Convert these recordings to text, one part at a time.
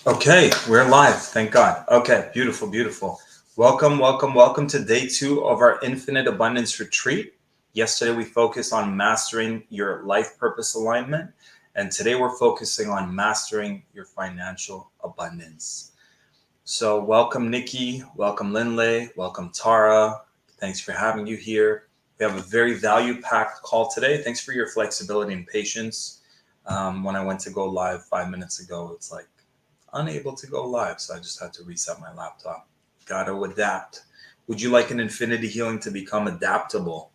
Okay, we're live. Thank God. Okay, beautiful, beautiful. Welcome to day two of our Infinite Abundance Retreat. Yesterday we focused on mastering your life purpose alignment, and today we're focusing on mastering your financial abundance. So, welcome, Nikki. Welcome, Linley. Welcome, Tara. Thanks for having you here. We have a very value packed call today. Thanks for your flexibility and patience. When I went to go live 5 minutes ago, it's like unable to go live, so I just had to reset my laptop. Gotta adapt. Would you like an infinity healing to become adaptable?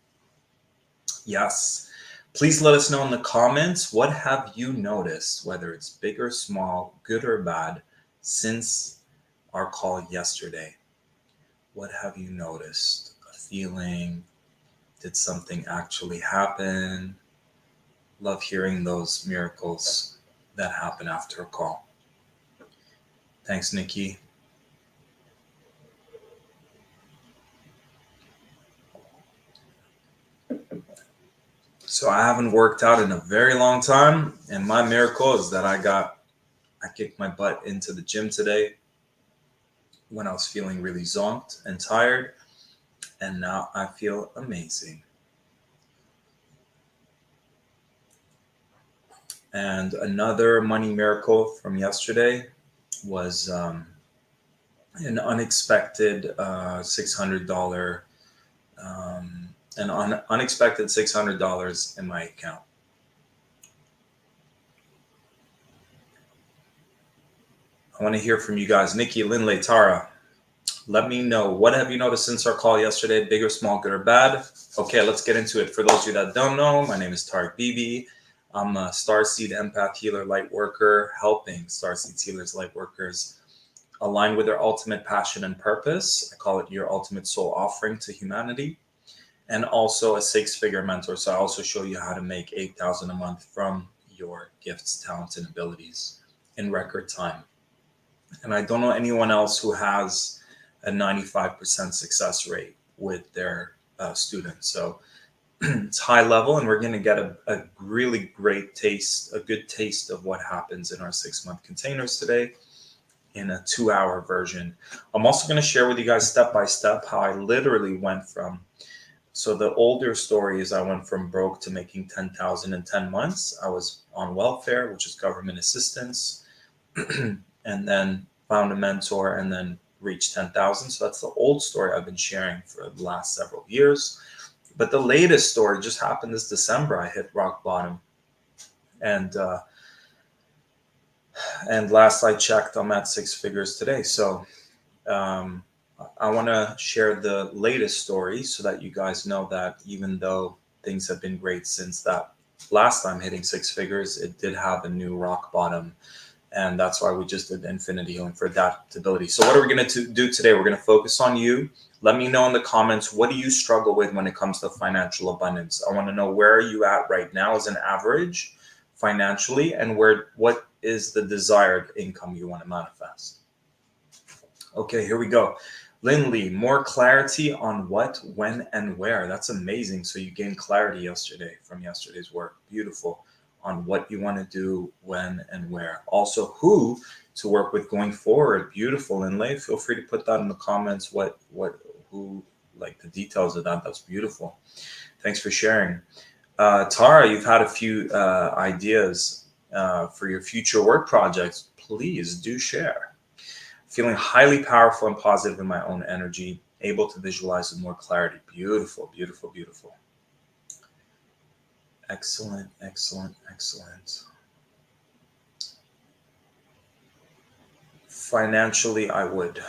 Yes. Please let us know in the comments, what have you noticed, whether it's big or small, good or bad, since our call yesterday? What have you noticed? A feeling? Did something actually happen? Love hearing those miracles that happen after a call. Thanks, Nikki. So I haven't worked out in a very long time, and my miracle is that I kicked my butt into the gym today when I was feeling really zonked and tired, and now I feel amazing. And another money miracle from yesterday was an unexpected $600 unexpected $600 in my account. I want to hear from you guys. Nikki, Linley, Tara, let me know, what have you noticed since our call yesterday, big or small, good or bad? Okay, let's get into it. For those of you that don't know, my name is Tariq Bibi. I'm a Starseed Empath Healer Light Worker, helping Starseed Healers Light Workers align with their ultimate passion and purpose. I call it your ultimate soul offering to humanity. And also a six-figure mentor. So I also show you how to make $8,000 a month from your gifts, talents, and abilities in record time. And I don't know anyone else who has a 95% success rate with their students. So it's high level, and we're going to get a really great taste, a good taste of what happens in our 6-month containers today in a 2-hour version. I'm also going to share with you guys step by step how I literally went from. So the older story is I went from broke to making 10,000 in 10 months. I was on welfare, which is government assistance, and then found a mentor and then reached 10,000. So that's the old story I've been sharing for the last several years. But the latest story just happened this December. I hit rock bottom, and last I checked, I'm at six figures today. So um, I want to share the latest story so that you guys know that even though things have been great since that last time hitting six figures, it did have a new rock bottom. And that's why we just did infinity healing for adaptability. So what are we going to do today? We're going to focus on you. Let me know in the comments, what do you struggle with when it comes to financial abundance? I want to know, where are you at right now as an average financially, and what is the desired income you want to manifest? Okay, here we go. Lindley, more clarity on what, when, and where. That's amazing. So you gained clarity yesterday from yesterday's work. Beautiful. On what you want to do, when, and where. Also, who to work with going forward. Beautiful, Lindley. Feel free to put that in the comments. Who, like the details of that. That's beautiful. Thanks for sharing. Tara, you've had a few ideas for your future work projects. Please do share. Feeling highly powerful and positive in my own energy, able to visualize with more clarity. Beautiful, beautiful, beautiful. Excellent, excellent, excellent. Financially, I would.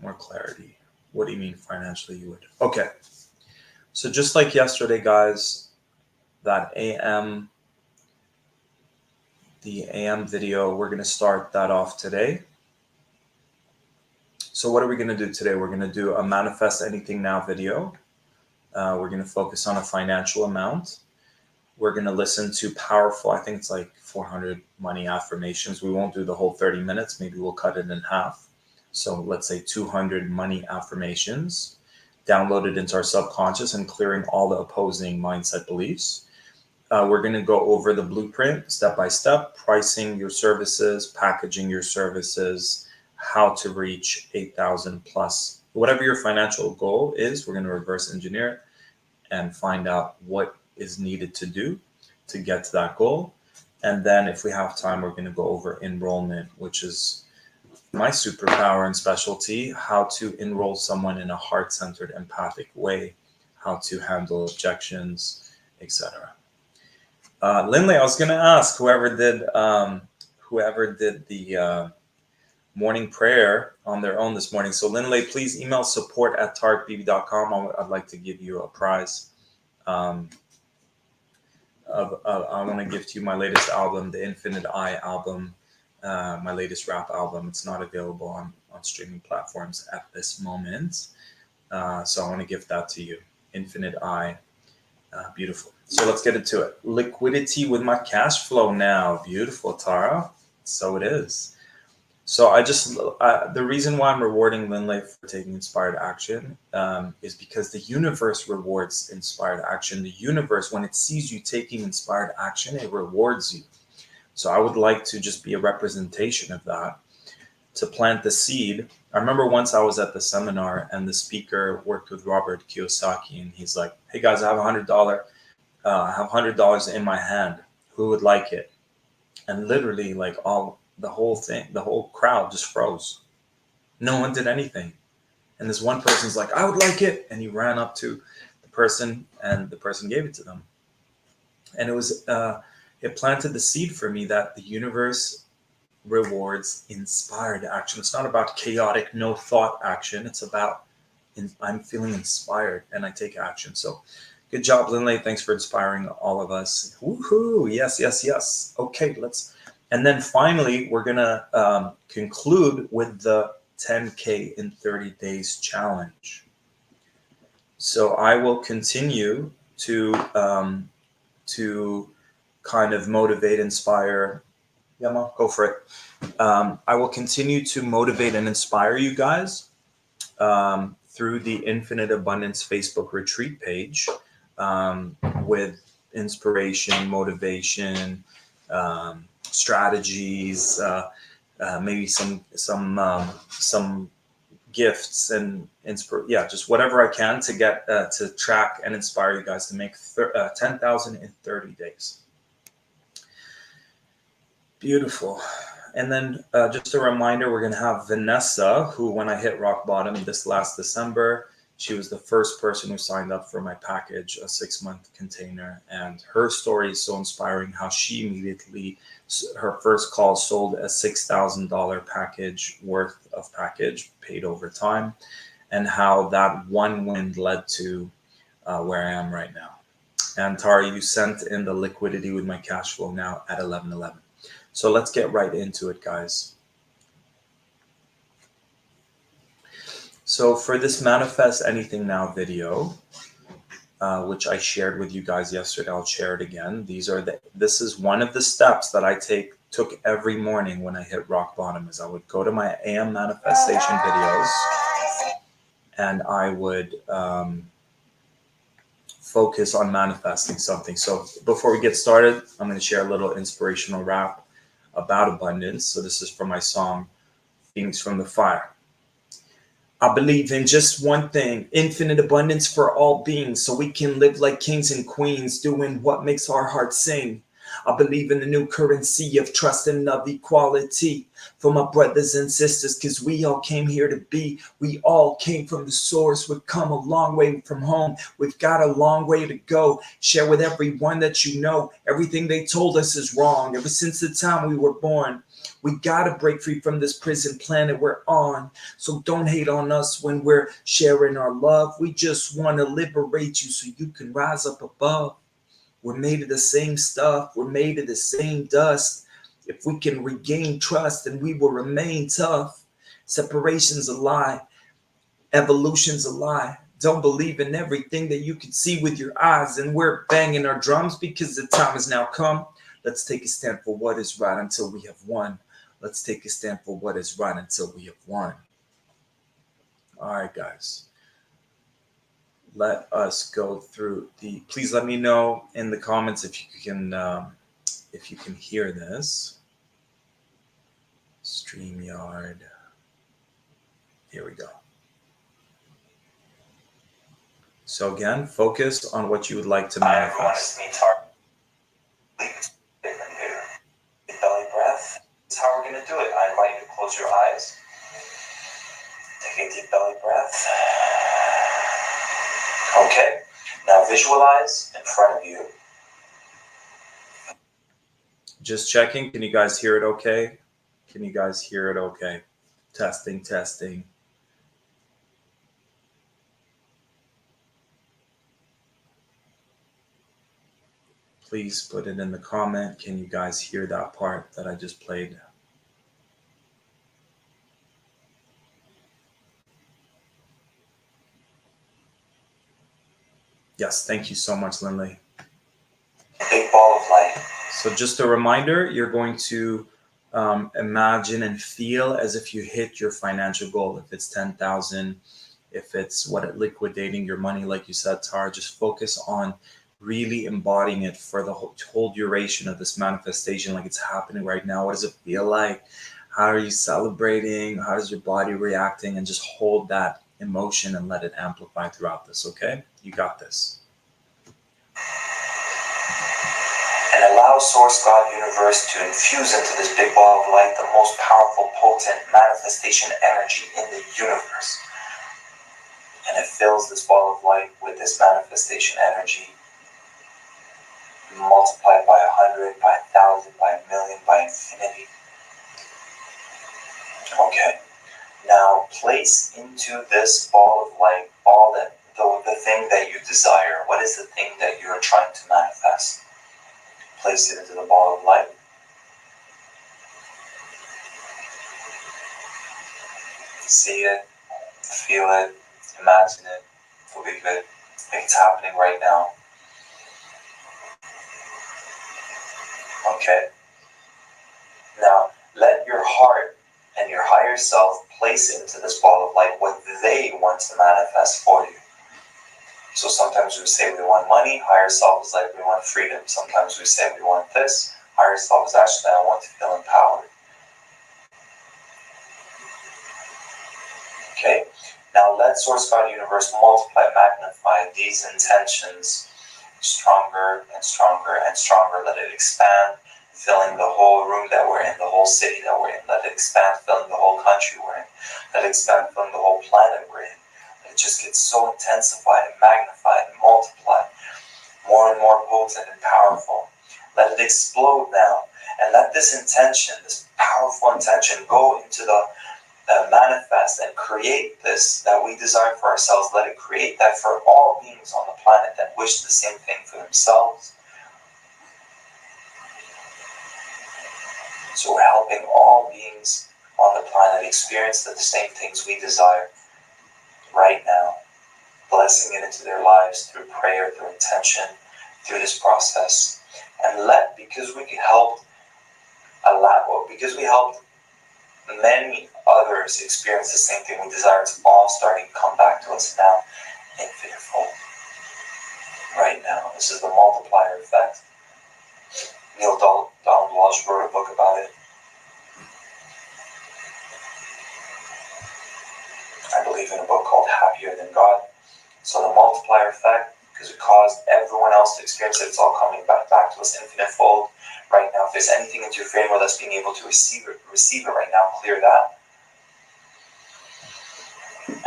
More clarity. What do you mean financially you would? Okay. So just like yesterday, guys, that the AM video, we're going to start that off today. So what are we going to do today? We're going to do a manifest anything now video. We're going to focus on a financial amount. We're going to listen to powerful, I think it's like 400 money affirmations. We won't do the whole 30 minutes. Maybe we'll cut it in half. So let's say 200 money affirmations downloaded into our subconscious and clearing all the opposing mindset beliefs. We're going to go over the blueprint step by step, pricing your services, packaging your services, how to reach 8,000 plus. Whatever your financial goal is, we're going to reverse engineer it and find out what is needed to do to get to that goal. And then if we have time, we're going to go over enrollment, which is my superpower and specialty, how to enroll someone in a heart-centered, empathic way, how to handle objections, etc. Lindley, I was going to ask whoever did the morning prayer on their own this morning. So Lindley, please email support@tarikbb.com. I'd like to give you a prize. I want to gift you my latest album, the Infinite Eye album, my latest rap album. It's not available on streaming platforms at this moment. So I want to gift that to you. Infinite Eye. Beautiful. So let's get into it. Liquidity with my cash flow now. Beautiful, Tara. So it is. So the reason why I'm rewarding Lindley for taking inspired action is because the universe rewards inspired action. The universe, when it sees you taking inspired action, it rewards you. So I would like to just be a representation of that, to plant the seed. I remember once I was at the seminar and the speaker worked with Robert Kiyosaki, and he's like, "Hey guys, I have $100. I have $100 in my hand. Who would like it?" And literally, like the whole crowd just froze. No one did anything. And this one person's like, "I would like it," and he ran up to the person, and the person gave it to them. And it planted the seed for me that the universe rewards inspired action. It's not about chaotic, no thought action. It's about I'm feeling inspired and I take action. So good job, Lindley. Thanks for inspiring all of us. Woohoo! Yes, yes, yes. Okay, and then finally, we're gonna conclude with the 10K in 30 days challenge. So I will continue to kind of motivate, inspire. Yama, go for it. I will continue to motivate and inspire you guys through the Infinite Abundance Facebook retreat page with inspiration, motivation, strategies, maybe some gifts and just whatever I can to get to track and inspire you guys to make 10,000 in 30 days. Beautiful. And then just a reminder, we're going to have Vanessa, who when I hit rock bottom this last December, she was the first person who signed up for my package, a 6-month container. And her story is so inspiring, how she immediately, her first call sold a $6,000 package worth of package paid over time, and how that one win led to where I am right now. And Tara, you sent in the liquidity with my cash flow now at 11:11. So let's get right into it, guys. So for this Manifest Anything Now video, which I shared with you guys yesterday, I'll share it again. This is one of the steps that I took every morning when I hit rock bottom. Is I would go to my AM manifestation videos, and I would focus on manifesting something. So before we get started, I'm going to share a little inspirational rap about abundance. So this is from my song, Phoenix from the Fire. I believe in just one thing, infinite abundance for all beings, so we can live like kings and queens, doing what makes our hearts sing. I believe in the new currency of trust and of equality for my brothers and sisters, because we all came here to be. We all came from the source. We've come a long way from home. We've got a long way to go. Share with everyone that you know. Everything they told us is wrong. Ever since the time we were born, we gotta break free from this prison planet we're on. So don't hate on us when we're sharing our love. We just want to liberate you so you can rise up above. We're made of the same stuff. We're made of the same dust. If we can regain trust, then we will remain tough. Separation's a lie. Evolution's a lie. Don't believe in everything that you can see with your eyes. And we're banging our drums because the time has now come. Let's take a stand for what is right until we have won. Let's take a stand for what is right until we have won. All right, guys. let us go through the. Please let me know in the comments if you can hear this. StreamYard. Here we go. So again, focus on what you would like to manifest. Belly breath. That's how we're going to do it. I invite you to close your eyes. Take a deep belly breath. Okay. Now visualize in front of you. Just checking. Can you guys hear it okay? Can you guys hear it okay? Testing, testing. Please put it in the comment. Can you guys hear that part that I just played? Yes, thank you so much, Lindley. Big ball of light. So just a reminder, you're going to imagine and feel as if you hit your financial goal. If it's 10,000, if it's liquidating your money, like you said, Tara, just focus on really embodying it for the whole duration of this manifestation, like it's happening right now. What does it feel like? How are you celebrating? How is your body reacting? And just hold that emotion and let it amplify throughout this, okay? You got this. And allow Source God Universe to infuse into this big ball of light the most powerful, potent manifestation energy in the universe. And it fills this ball of light with this manifestation energy, multiplied by 100, by 1,000, by 1,000,000, by infinity. Okay. Now place into this ball of light all the thing that you desire. What is the thing that you're trying to manifest? Place it into the ball of light. See it, feel it, imagine it, believe it. It's happening right now. Okay. Now let your heart and your higher self place into this ball of light what they want to manifest for you. So sometimes we say we want money, higher self is like we want freedom. Sometimes we say we want this, higher self is actually I want to feel empowered. Okay, now let Source God Universe multiply, magnify these intentions stronger and stronger and stronger. Let it expand, filling the whole room that we're in, the whole city that we're in. Let it expand, filling the whole country we're in. Let it expand, filling the whole planet we're in. It just gets so intensified and magnified and multiplied, more and more potent and powerful. Let it explode now, and let this intention, this powerful intention, go into the manifest and create this that we desire for ourselves. Let it create that for all beings on the planet that wish the same thing for themselves. So we're helping all beings on the planet experience the same things we desire right now, blessing it into their lives through prayer, through intention, through this process. And because we helped many others experience the same thing we desire, it's all starting to come back to us now, infinite fold. Right now, this is the multiplier effect. Neil Donald Walsh wrote a book about it. I believe in a book called Happier Than God. So the multiplier effect, because it caused everyone else to experience it, it's all coming back to us infinite fold. Right now, if there's anything interfering with us being able to receive it right now, clear that.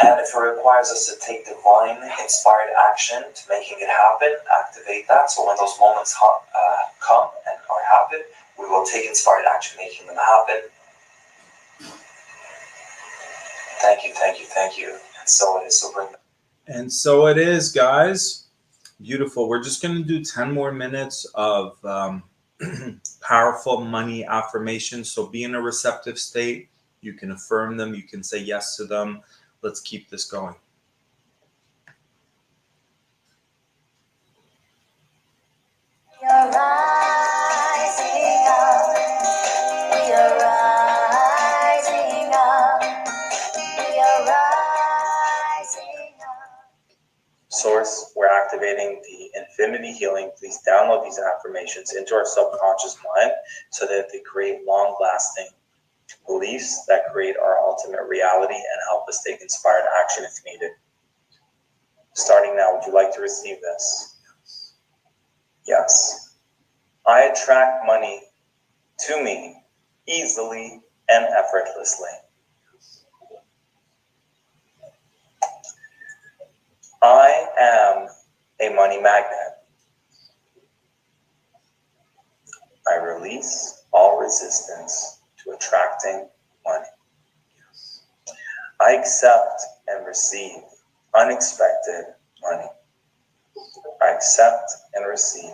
And if it requires us to take divine inspired action to making it happen, activate that. So when those moments come and happen, we will take inspired action making them happen. Thank you, thank you, thank you. And so it is. And so it is, guys. Beautiful. We're just going to do 10 more minutes of powerful money affirmations. So be in a receptive state. You can affirm them. You can say yes to them. Let's keep this going. We are rising up. We are rising up. We are rising up. Source Infinity Healing, please download these affirmations into our subconscious mind so that they create long-lasting beliefs that create our ultimate reality and help us take inspired action if needed. Starting now, would you like to receive this? Yes. I attract money to me easily and effortlessly. I am a money magnet. I release all resistance to attracting money. I accept and receive unexpected money. I accept and receive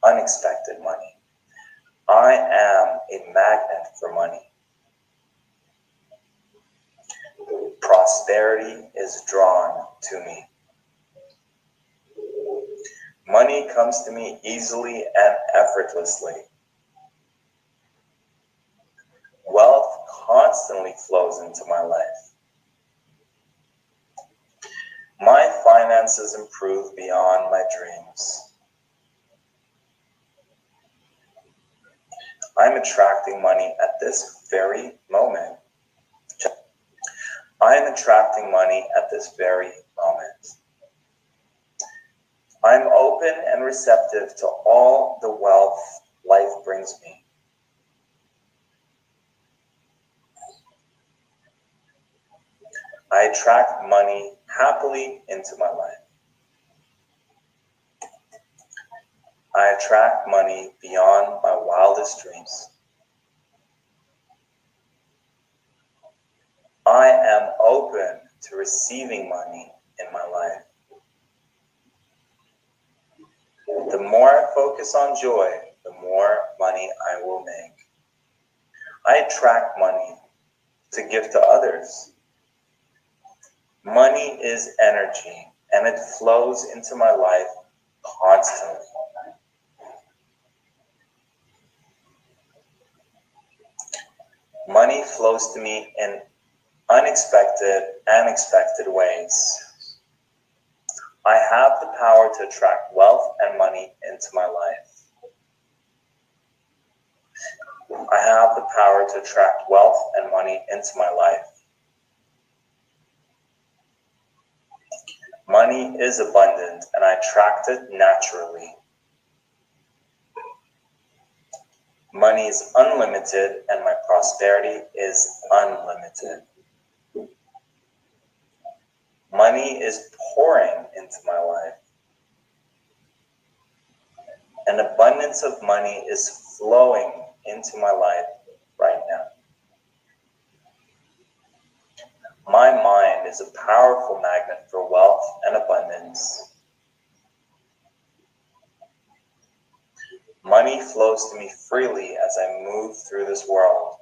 unexpected money. I am a magnet for money. Prosperity is drawn to me. Money comes to me easily and effortlessly. Wealth constantly flows into my life. My finances improve beyond my dreams. I'm attracting money at this very moment. I am attracting money at this very moment. I'm open and receptive to all the wealth life brings me. I attract money happily into my life. I attract money beyond my wildest dreams. I am open to receiving money in my life. The more I focus on joy, the more money I will make. I attract money to give to others. Money is energy, and it flows into my life constantly. Money flows to me in unexpected and expected ways. I have the power to attract wealth and money into my life. I have the power to attract wealth and money into my life. Money is abundant, and I attract it naturally. Money is unlimited, and my prosperity is unlimited. Money is pouring into my life. An abundance of money is flowing into my life right now. My mind is a powerful magnet for wealth and abundance. Money flows to me freely as I move through this world.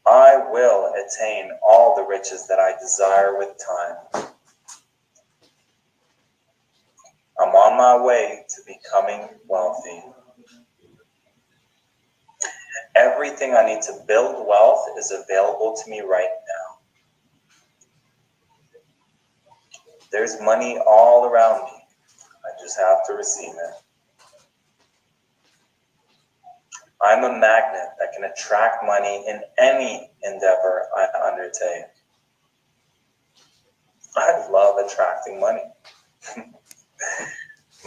I will attain all the riches that I desire with time. I'm on my way to becoming wealthy. Everything I need to build wealth is available to me right now. There's money all around me. I just have to receive it. I'm a magnet that can attract money in any endeavor I undertake. I love attracting money.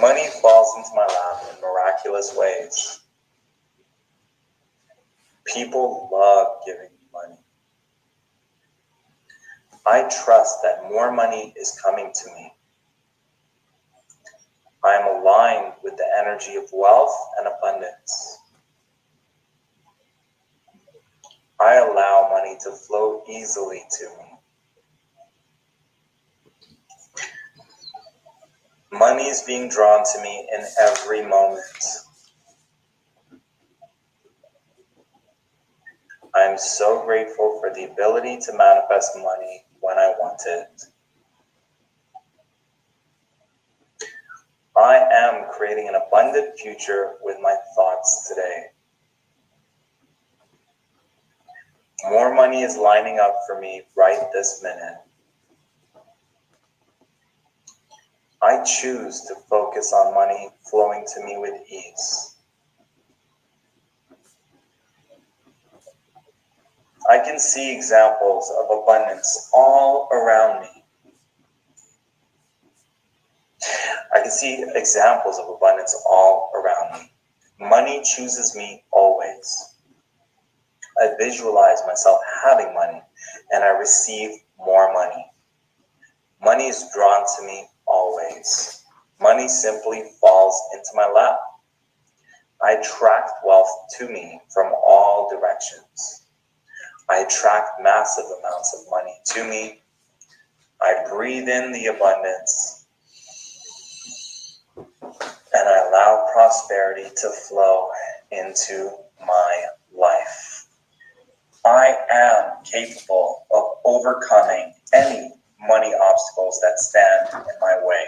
Money falls into my lap in miraculous ways. People love giving me money. I trust that more money is coming to me. I am aligned with the energy of wealth and abundance. I allow money to flow easily to me. Money is being drawn to me in every moment. I am so grateful for the ability to manifest money when I want it. I am creating an abundant future with my thoughts today. More money is lining up for me right this minute. I choose to focus on money flowing to me with ease. I can see examples of abundance all around me. I can see examples of abundance all around me. Money chooses me always. I visualize myself having money, and I receive more money. Money is drawn to me always. Money simply falls into my lap. I attract wealth to me from all directions. I attract massive amounts of money to me. I breathe in the abundance, and I allow prosperity to flow into my life. I am capable of overcoming any money obstacles that stand in my way.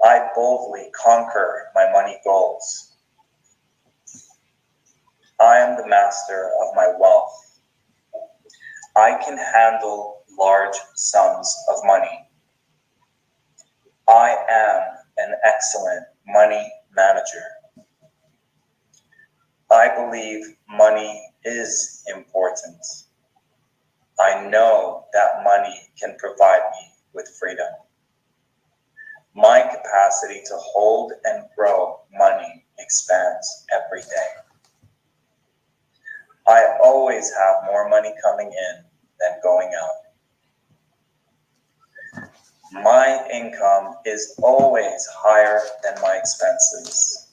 I boldly conquer my money goals. I am the master of my wealth. I can handle large sums of money. I am an excellent money manager. I believe money is important. I know that money can provide me with freedom. My capacity to hold and grow money expands every day. I always have more money coming in than going out. My income is always higher than my expenses.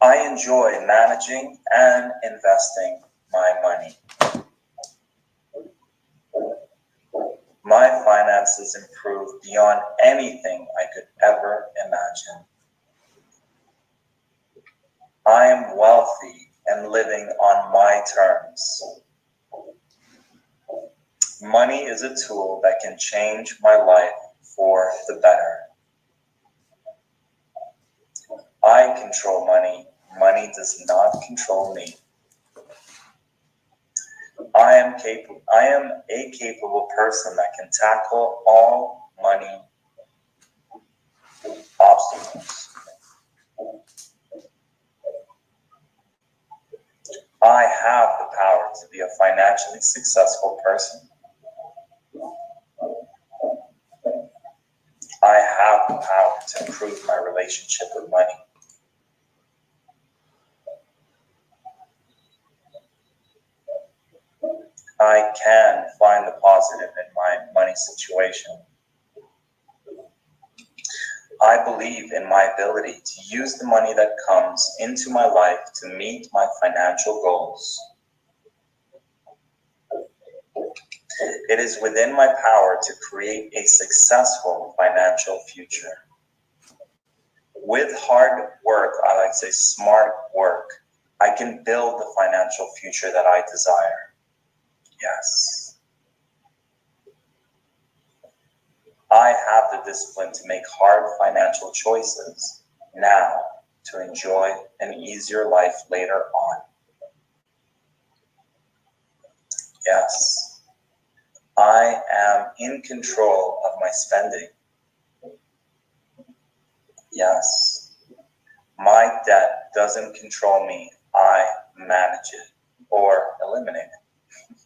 I enjoy managing and investing my money. My finances improve beyond anything I could ever imagine. I am wealthy and living on my terms. Money is a tool that can change my life for the better. I control money. Money does not control me. I am a capable person that can tackle all money obstacles. I have the power to be a financially successful person. I have the power to improve my relationship with money. I can find the positive in my money situation. I believe in my ability to use the money that comes into my life to meet my financial goals. It is within my power to create a successful financial future. With hard work, I like to say smart work, I can build the financial future that I desire. Yes. I have the discipline to make hard financial choices now to enjoy an easier life later on. Yes. I am in control of my spending. Yes. My debt doesn't control me. I manage it or eliminate it.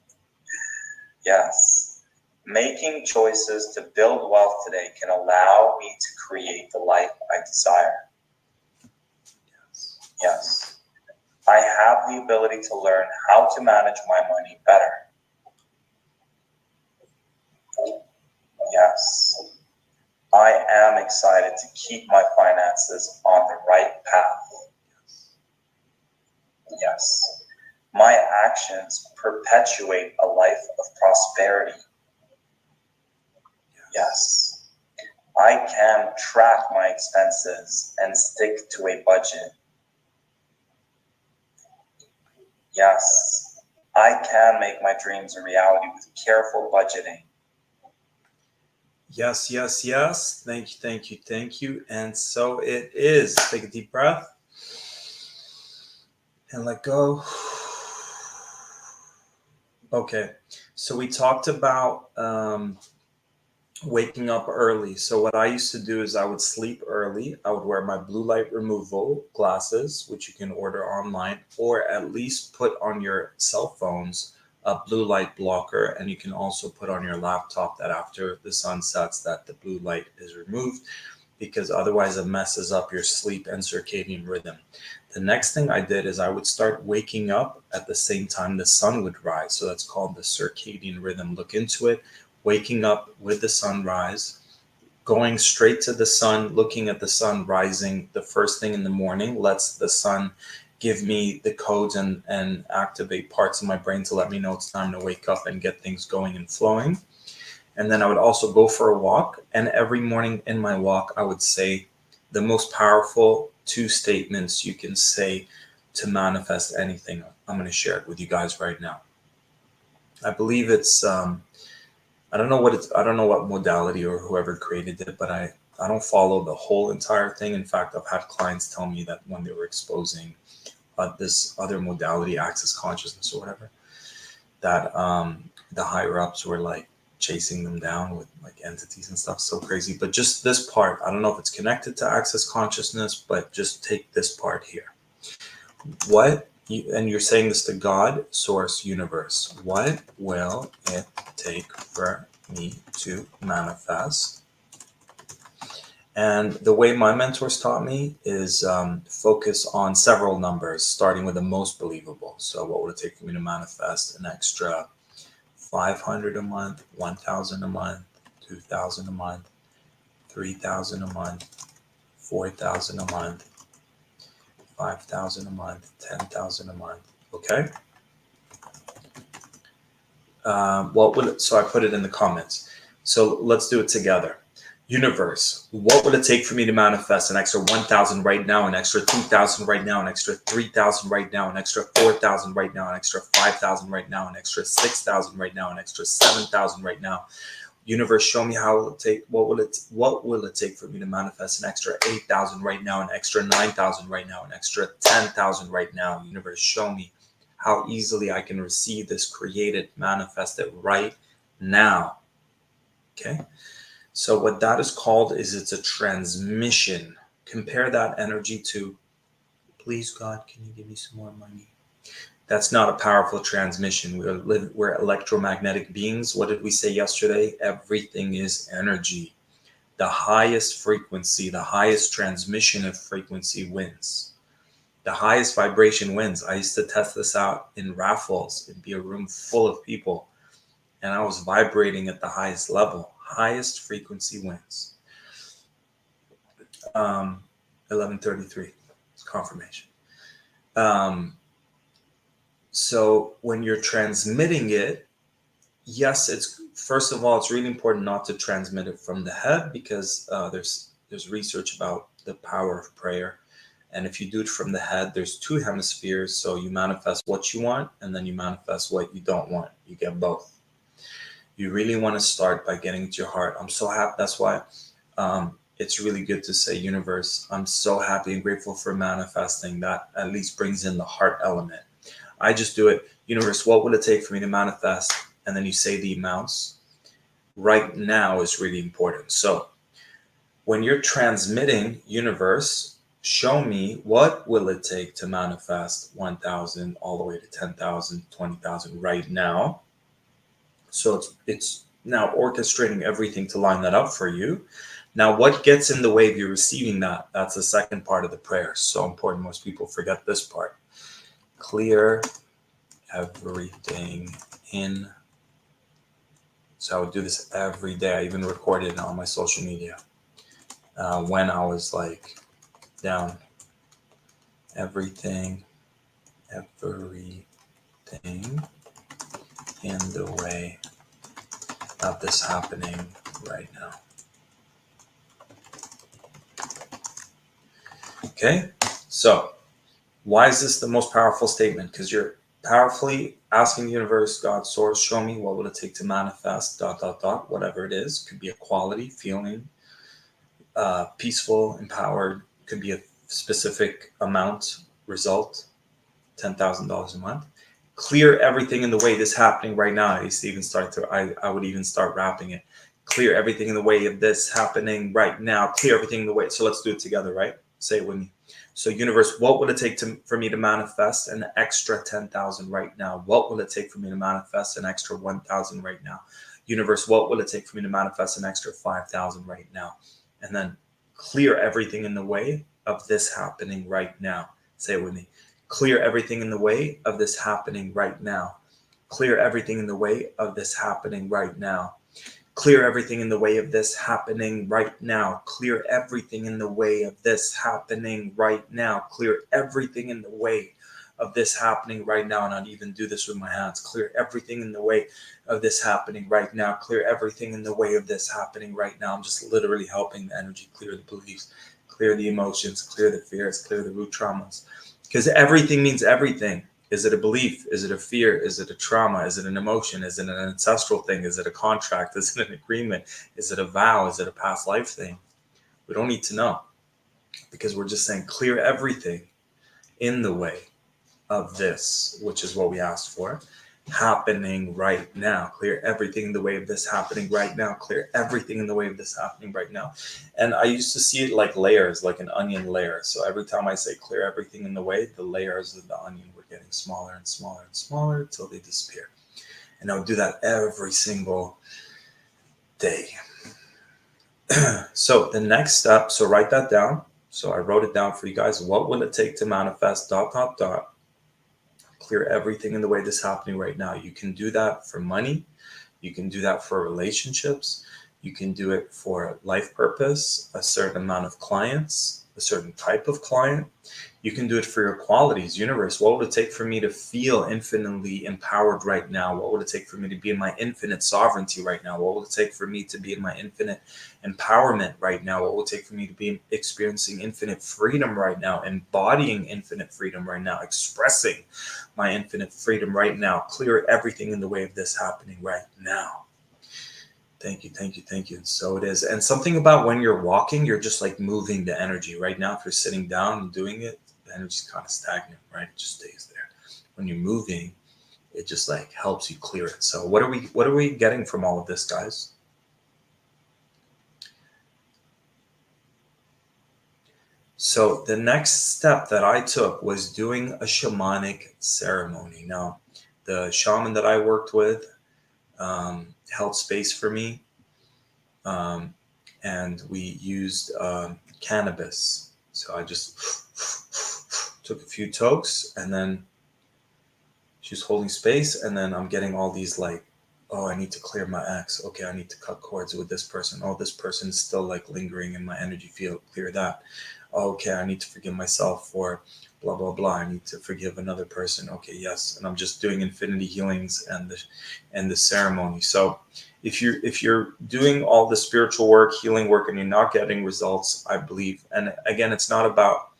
Yes. Making choices to build wealth today can allow me to create the life I desire. Yes. I have the ability to learn how to manage my money better. Yes. I am excited to keep my finances on the right path. Yes. My actions perpetuate a life of prosperity. Yes. I can track my expenses and stick to a budget. Yes. I can make my dreams a reality with careful budgeting. Yes, yes, yes. Thank you, thank you, thank you. And so it is. Take a deep breath and let go. Okay. So we talked about waking up early. So what I used to do is I would sleep early. I would wear my blue light removal glasses, which you can order online, or at least put on your cell phones a blue light blocker. And you can also put on your laptop that after the sun sets that the blue light is removed, because otherwise it messes up your sleep and circadian rhythm. The next thing I did is I would start waking up at the same time the sun would rise. So that's called the circadian rhythm. Look into it. Waking up with the sunrise, going straight to the sun, looking at the sun rising the first thing in the morning lets the sun give me the codes and activate parts of my brain to let me know it's time to wake up and get things going and flowing. And then I would also go for a walk. And every morning in my walk, I would say the most powerful two statements you can say to manifest anything. I'm going to share it with you guys right now. I believe it's I don't know what modality or whoever created it, but I don't follow the whole entire thing. In fact, I've had clients tell me that when they were exposing this other modality, access consciousness or whatever, that the higher ups were like chasing them down with like entities and stuff. So crazy. But just this part, I don't know if it's connected to access consciousness, but just take this part here. And you're saying this to God, source, universe. What will it take for me to manifest? And the way my mentors taught me is focus on several numbers, starting with the most believable. So what would it take for me to manifest an extra 500 a month, 1,000 a month, 2,000 a month, 3,000 a month, 4,000 a month, 5,000 a month, 10,000 a month. Okay. What would it, so I put it in the comments. So let's do it together. Universe, what would it take for me to manifest an extra 1,000 right now, an extra 2,000 right now, an extra 3,000 right now, an extra 4,000 right now, an extra 5,000 right now, an extra 6,000 right now, an extra 7,000 right now? Universe, show me how it will take. What will it take for me to manifest an extra 8,000 right now, an extra 9,000 right now, an extra 10,000 right now? Universe, show me how easily I can receive this, created, manifest it right now. Okay. So what that is called is it's a transmission. Compare that energy to, please God, can you give me some more money? That's not a powerful transmission. We're electromagnetic beings. What did we say yesterday? Everything is energy. The highest frequency, the highest transmission of frequency wins. The highest vibration wins. I used to test this out in raffles. It'd be a room full of people, and I was vibrating at the highest level. Highest frequency wins. 1133. It's confirmation. So when you're transmitting it, yes, it's first of all, it's really important not to transmit it from the head, because there's research about the power of prayer. And if you do it from the head, there's two hemispheres. So you manifest what you want, and then you manifest what you don't want. You get both. You really want to start by getting to your heart. I'm so happy. That's why it's really good to say, universe, I'm so happy and grateful for manifesting. That at least brings in the heart element. I just do it. Universe, what would it take for me to manifest? And then you say the amounts. Right now is really important. So when you're transmitting, universe, show me what will it take to manifest 1,000 all the way to 10,000, 20,000 right now. So it's now orchestrating everything to line that up for you. Now, what gets in the way of you receiving that? That's the second part of the prayer. So important. Most people forget this part. Clear everything in. So I would do this every day. I even recorded it on my social media when I was like down. Everything in the way of this happening right now. Okay, so why is this the most powerful statement? Because you're powerfully asking the universe, God, source, show me what will it take to manifest, ... whatever it is. Could be a quality, feeling, peaceful, empowered. Could be a specific amount, result, $10,000 a month. clear everything in the way this happening right now. I used to even I would even start rapping it. Clear everything in the way of this happening right now. Clear everything in the way. So let's do it together, right? Say it with me. So universe, what would it take for me to manifest an extra 10,000 right now? What will it take for me to manifest an extra 1,000 right now? Universe, what will it take for me to manifest an extra 5,000 right now? And then clear everything in the way of this happening right now. Say it with me. Clear everything in the way of this happening right now. Clear everything in the way of this happening right now. Clear everything in the way of this happening right now. Clear everything in the way of this happening right now. Clear everything in the way of this happening right now. And I'd even do this with my hands. Clear everything in the way of this happening right now. Clear everything in the way of this happening right now. I'm just literally helping the energy clear the beliefs, clear the emotions, clear the fears, clear the root traumas. Because everything means everything. Is it a belief? Is it a fear? Is it a trauma? Is it an emotion? Is it an ancestral thing? Is it a contract? Is it an agreement? Is it a vow? Is it a past life thing? We don't need to know, because we're just saying clear everything in the way of this, which is what we asked for, happening right now. Clear everything in the way of this happening right now. Clear everything in the way of this happening right now. And I used to see it like layers, like an onion layer. So every time I say clear everything in the way, the layers of the onion were getting smaller and smaller and smaller until they disappear. And I would do that every single day. So the next step, so write that down. So I wrote it down for you guys. What will it take to manifest ... Clear everything in the way this is happening right now. You can do that for money. You can do that for relationships. You can do it for life purpose, a certain amount of clients, a certain type of client. You can do it for your qualities. Universe, what would it take for me to feel infinitely empowered right now? What would it take for me to be in my infinite sovereignty right now? What would it take for me to be in my infinite empowerment right now? What would it take for me to be experiencing infinite freedom right now, embodying infinite freedom right now, expressing my infinite freedom right now? Clear everything in the way of this happening right now. Thank you, thank you, thank you. And so it is. And something about when you're walking, you're just like moving the energy. Right now, if you're sitting down and doing it, the energy's kind of stagnant, right? It just stays there. When you're moving, it just like helps you clear it. So what are we getting from all of this, guys? So the next step that I took was doing a shamanic ceremony. Now, the shaman that I worked with held space for me, and we used cannabis. So I just took a few tokes, and then she was holding space, and then I'm getting all these like, oh, I need to clear my ex. Okay, I need to cut cords with this person. Oh, this person is still like lingering in my energy field. Clear that. Okay, I need to forgive myself for blah blah blah. I need to forgive another person. Okay, yes, and I'm just doing infinity healings and the ceremony. So if you're doing all the spiritual work, healing work, and you're not getting results, I believe, and again, it's not about,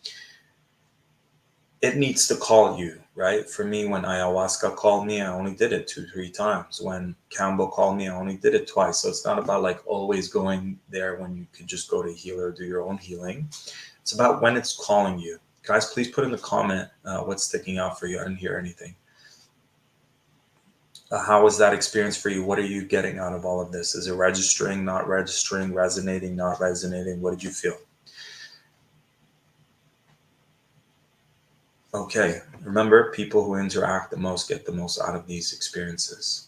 it needs to call you, right? For me, when ayahuasca called me, I only did it 2-3 times. When Campbell called me, I only did it twice. So it's not about like always going there when you could just go to a healer or do your own healing. It's about when it's calling you. Guys, please put in the comment what's sticking out for you. I didn't hear anything. How was that experience for you? What are you getting out of all of this? Is it registering, not registering, resonating, not resonating? What did you feel? Okay, remember, people who interact the most get the most out of these experiences.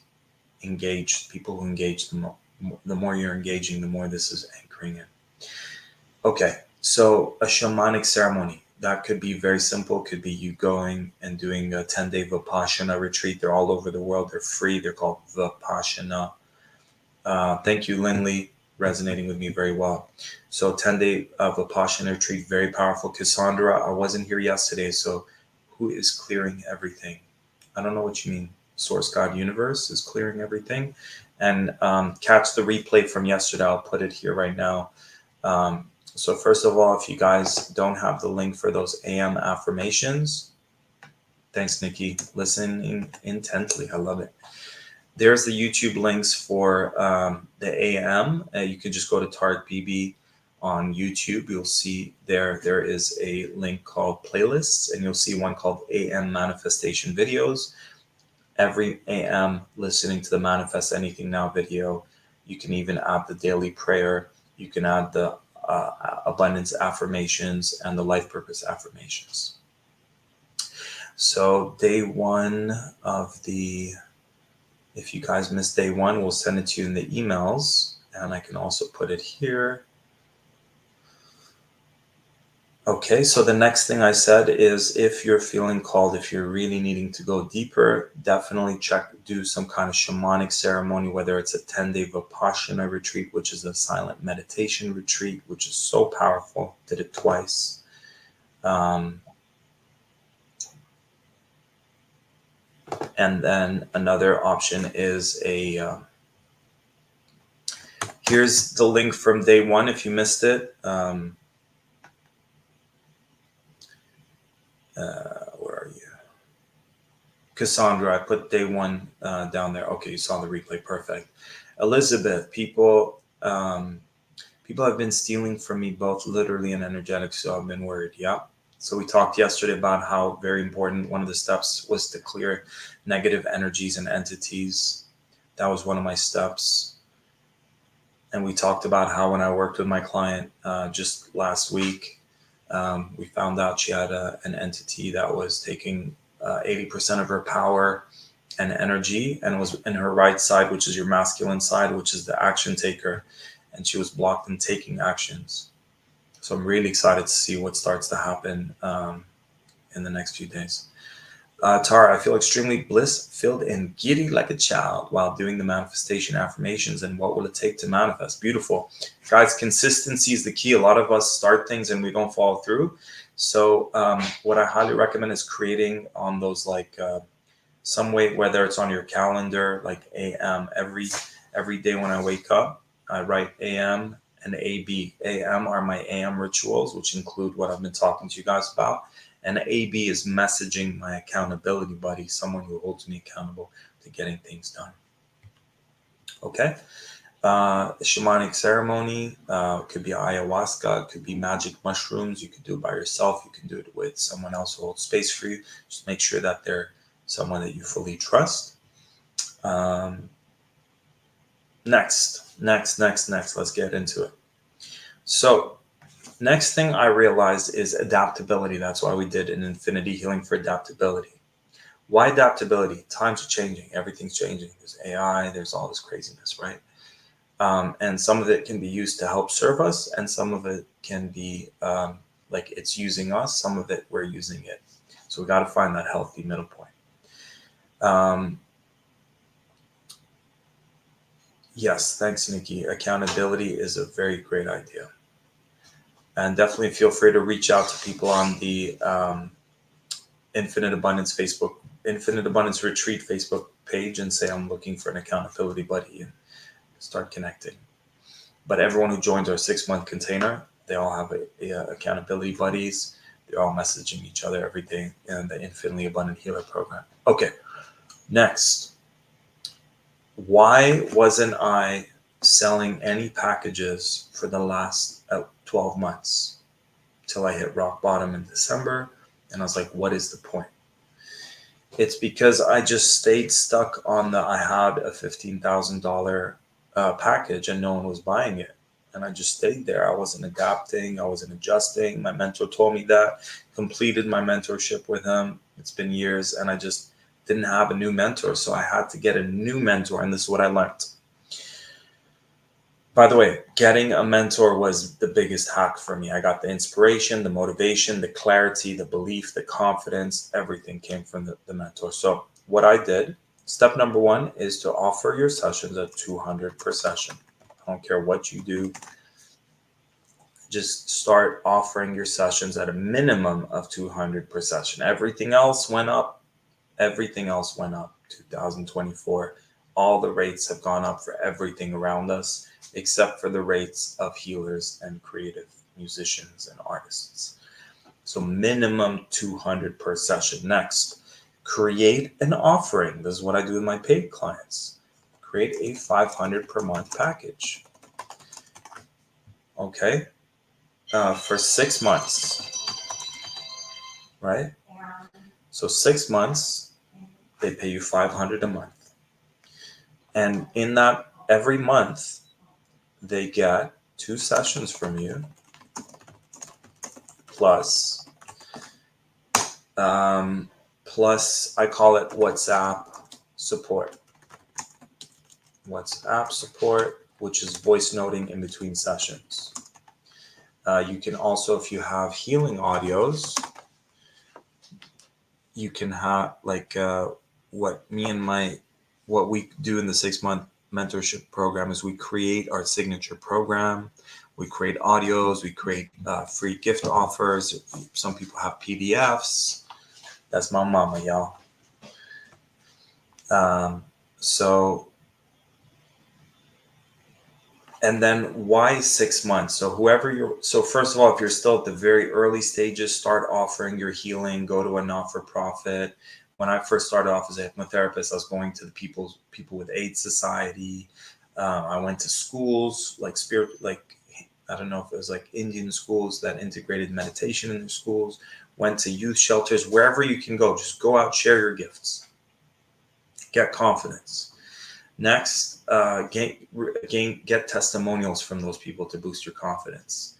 Engage, people who engage the more you're engaging, the more this is anchoring in. Okay, so a shamanic ceremony, that could be very simple. Could be you going and doing a 10-day Vipassana retreat. They're all over the world. They're free. They're called Vipassana. Thank you, Lindley, resonating with me very well. So 10-day Vipassana retreat, very powerful. Cassandra, I wasn't here yesterday, so who is clearing everything? I don't know what you mean. Source God Universe is clearing everything. And catch the replay from yesterday. I'll put it here right now. So first of all, if you guys don't have the link for those AM affirmations, thanks, Nikki. Listening intently. I love it. There's the YouTube links for the AM. You can just go to Tariq BB on YouTube. You'll see there is a link called playlists, and you'll see one called AM manifestation videos. every AM listening to the Manifest Anything Now video. You can even add the daily prayer. You can add the abundance affirmations and the life purpose affirmations. So day one of the, if you guys missed day one, we'll send it to you in the emails, and I can also put it here. Okay, so the next thing I said is if you're feeling called, if you're really needing to go deeper, definitely do some kind of shamanic ceremony, whether it's a 10-day Vipassana retreat, which is a silent meditation retreat, which is so powerful. Did it twice. And then another option is here's the link from day one if you missed it. Where are you? Cassandra, I put day one down there. Okay, you saw the replay. Perfect. Elizabeth, people have been stealing from me both literally and energetic, so I've been worried. Yeah. So we talked yesterday about how very important one of the steps was to clear negative energies and entities. That was one of my steps. And we talked about how when I worked with my client just last week, we found out she had an entity that was taking 80% of her power and energy, and was in her right side, which is your masculine side, which is the action taker, and she was blocked in taking actions. So I'm really excited to see what starts to happen in the next few days. Tara, I feel extremely bliss-filled and giddy like a child while doing the manifestation affirmations. And what will it take to manifest? Beautiful. Guys, consistency is the key. A lot of us start things and we don't follow through. So what I highly recommend is creating on those some way, whether it's on your calendar, like AM, every day when I wake up, I write AM and AB. AM are my AM rituals, which include what I've been talking to you guys about. And AB is messaging my accountability buddy, someone who holds me accountable to getting things done. Okay. Shamanic ceremony could be ayahuasca, could be magic mushrooms. You could do it by yourself. You can do it with someone else who holds space for you. Just make sure that they're someone that you fully trust. Next, let's get into it. So next thing I realized is adaptability. That's why we did an infinity healing for adaptability. Why adaptability? Times are changing. Everything's changing. There's AI. There's all this craziness, right? And some of it can be used to help serve us, and some of it can be like it's using us. Some of it we're using it. So we got to find that healthy middle point. Yes, thanks, Nikki. Accountability is a very great idea. And definitely feel free to reach out to people on the Infinite Abundance Retreat Facebook page and say, I'm looking for an accountability buddy, and start connecting. But everyone who joins our 6-month container, they all have accountability buddies. They're all messaging each other every day in the Infinitely Abundant Healer program. Okay, next. Why wasn't I selling any packages for the last 12 months till I hit rock bottom in December? And I was like, what is the point? It's because I just stayed stuck on I had a $15,000 package and no one was buying it. And I just stayed there. I wasn't adapting. I wasn't adjusting. My mentor told me that. Completed my mentorship with him. It's been years, and I just didn't have a new mentor. So I had to get a new mentor, and this is what I learned. By the way, getting a mentor was the biggest hack for me. I got the inspiration, the motivation, the clarity, the belief, the confidence. Everything came from the mentor. So what I did, step number 1 is to offer your sessions at $200 per session. I don't care what you do. Just start offering your sessions at a minimum of $200 per session. Everything else went up. 2024. All the rates have gone up for everything around us, except for the rates of healers and creative musicians and artists. So minimum $200 per session. Next, create an offering. This is what I do with my paid clients. Create a $500 per month package. Okay. For 6 months. Right? So 6 months, They pay you $500 a month. And in that, every month, they get 2 sessions from you, plus I call it WhatsApp support. WhatsApp support, which is voice noting in between sessions. You can also, if you have healing audios, you can have what we do in the 6-month mentorship program is we create our signature program. We create audios, we create free gift offers. Some people have PDFs. That's my mama, y'all. And then why 6 months? So first of all, if you're still at the very early stages, start offering your healing, go to a not-for-profit. When I first started off as a hypnotherapist, I was going to the people with AIDS Society. I went to schools, I don't know if it was like Indian schools that integrated meditation in their schools, went to youth shelters, wherever you can go, just go out, share your gifts, get confidence. Next, get testimonials from those people to boost your confidence.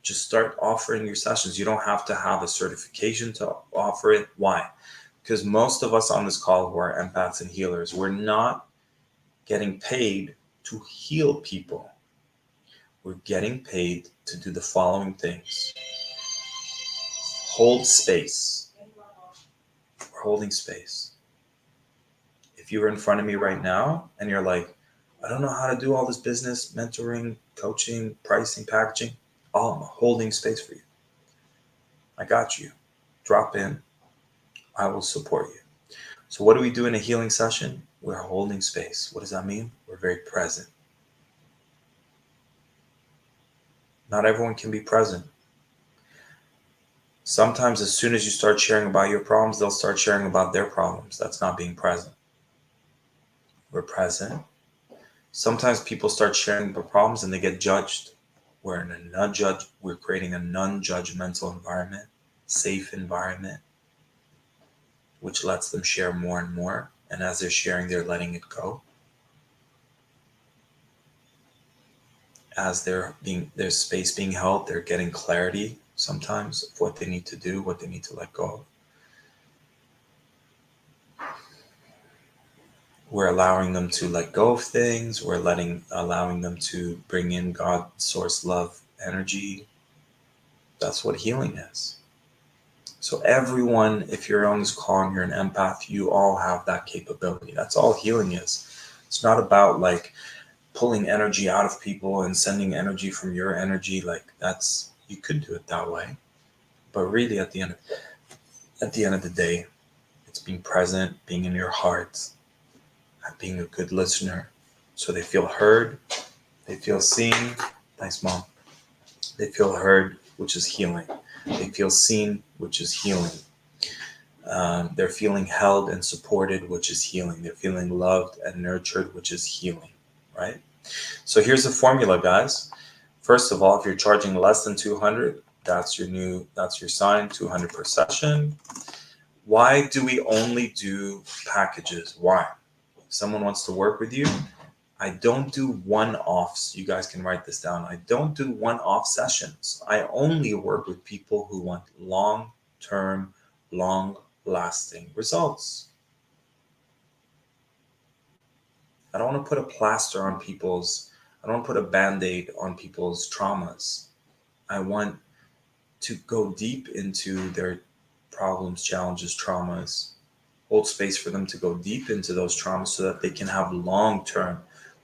Just start offering your sessions. You don't have to have a certification to offer it. Why? Because most of us on this call who are empaths and healers, we're not getting paid to heal people. We're getting paid to do the following things. Hold space. We're holding space. If you were in front of me right now and you're like, I don't know how to do all this business, mentoring, coaching, pricing, packaging, I'm holding space for you. I got you. Drop in. I will support you. So what do we do in a healing session? We're holding space. What does that mean? We're very present. Not everyone can be present. Sometimes as soon as you start sharing about your problems, they'll start sharing about their problems. That's not being present. We're present. Sometimes people start sharing the problems and they get judged. We're creating a non-judgmental environment, safe environment, which lets them share more and more. And as they're sharing, they're letting it go. As there's space being held, they're getting clarity sometimes of what they need to do, what they need to let go of. We're allowing them to let go of things. We're allowing them to bring in God, source, love, energy. That's what healing is. So everyone, if you're on this call and you're an empath, you all have that capability. That's all healing is. It's not about pulling energy out of people and sending energy from your energy. You could do it that way. But really at the end of the day, it's being present, being in your heart, being a good listener, so they feel heard, they feel seen. Thanks, Mom. They feel heard, which is healing. They feel seen, which is healing. They're feeling held and supported, which is healing. They're feeling loved and nurtured, which is healing, right? So here's the formula, guys. First of all, if you're charging less than 200, that's your sign, 200 per session. Why do we only do packages? Why? If someone wants to work with you, I don't do one-offs. You guys can write this down. I don't do one-off sessions. I only work with people who want long-term, long-lasting results. I don't want to put a plaster on I don't want to put a Band-Aid on people's traumas. I want to go deep into their problems, challenges, traumas, hold space for them to go deep into those traumas so that they can have long-term,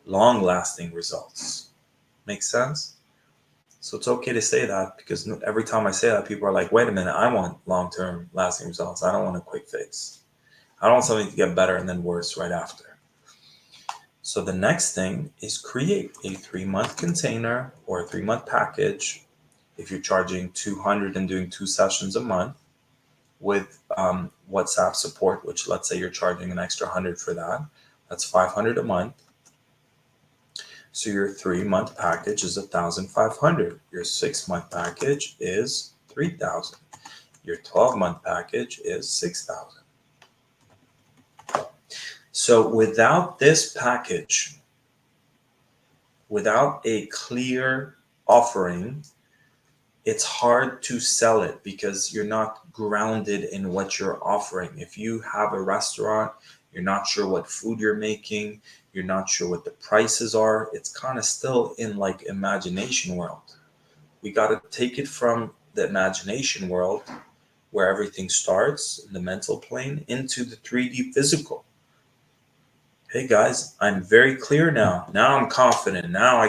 long-lasting results. Make sense? So it's okay to say that, because every time I say that, people are like, wait a minute, I want long-term lasting results. I don't want a quick fix. I don't want something to get better and then worse right after. So the next thing is create a 3-month container or a 3-month package. If you're charging 200 and doing 2 sessions a month with WhatsApp support, which let's say you're charging an extra 100 for that, that's 500 a month. So your 3-month package is 1,500. Your 6-month package is 3,000. Your 12-month package is 6,000. So without this package, without a clear offering, it's hard to sell it because you're not grounded in what you're offering. If you have a restaurant, you're not sure what food you're making, you're not sure what the prices are, it's kind of still in like imagination world. We got to take it from the imagination world where everything starts in the mental plane into the 3D physical. Hey guys, I'm very clear now. Now I'm confident. Now I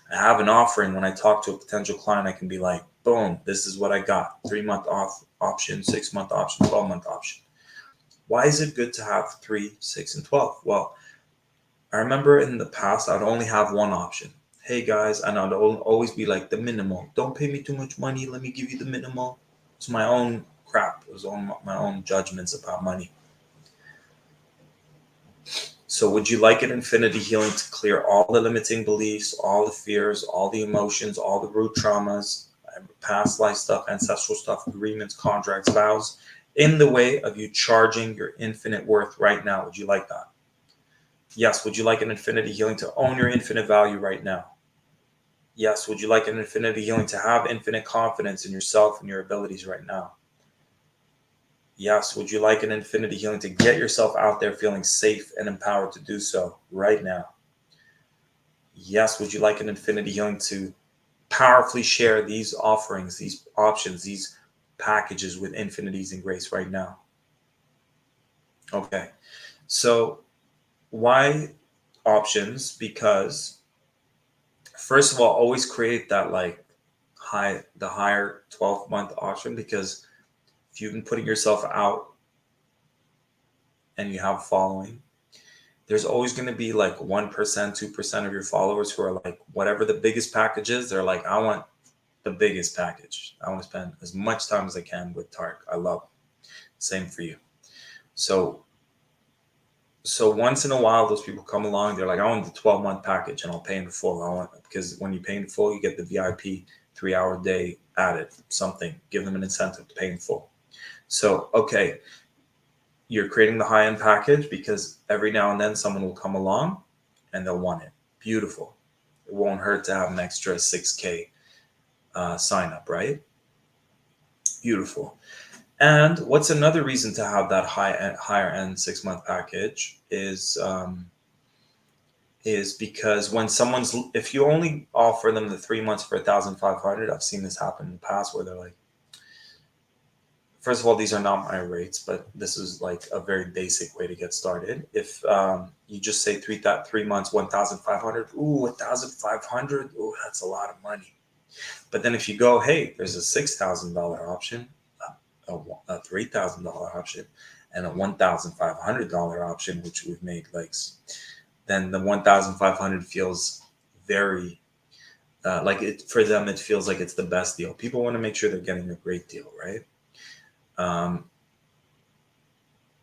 have an offering. When I talk to a potential client, I can be like, boom, this is what I got. 3 month off option, 6 month option, 12-month option. Why is it good to have 3, 6, and 12? Well, I remember in the past, I'd only have one option. Hey guys, and I'd always be like the minimal. Don't pay me too much money. Let me give you the minimal. It's my own crap. It was my own judgments about money. So would you like an infinity healing to clear all the limiting beliefs, all the fears, all the emotions, all the root traumas, past life stuff, ancestral stuff, agreements, contracts, vows, in the way of you charging your infinite worth right now? Would you like that? Yes. Would you like an infinity healing to own your infinite value right now? Yes. Would you like an infinity healing to have infinite confidence in yourself and your abilities right now? Yes. Would you like an infinity healing to get yourself out there feeling safe and empowered to do so right now? Yes. Would you like an infinity healing to powerfully share these offerings, these options, these packages with infinities and grace right now? Okay. So why options? Because first of all, always create that like the higher 12-month option, because if you've been putting yourself out and you have following, there's always going to be like 1%, 2% of your followers who are like, whatever the biggest package is, they're like, I want the biggest package. I want to spend as much time as I can with Tark. I love it. Same for you. So once in a while, those people come along. They're like, I want the 12-month package and I'll pay in full. Because when you pay in full, you get the VIP 3-hour day added, something. Give them an incentive to pay in full. So, okay, you're creating the high-end package because every now and then someone will come along and they'll want it. Beautiful. It won't hurt to have an extra 6K sign up, right? Beautiful. And what's another reason to have that higher end 6-month package is because when if you only offer them the 3 months for 1,500, I've seen this happen in the past where they're like, first of all, these are not my rates, but this is like a very basic way to get started. If you just say 3 months, 1,500, ooh, 1,500, ooh, that's a lot of money. But then if you go, hey, there's a $6,000 option, a $3,000 option, and a $1,500 option, which we've made likes, then the 1,500 feels very like it for them. It feels like it's the best deal. People want to make sure they're getting a great deal, right?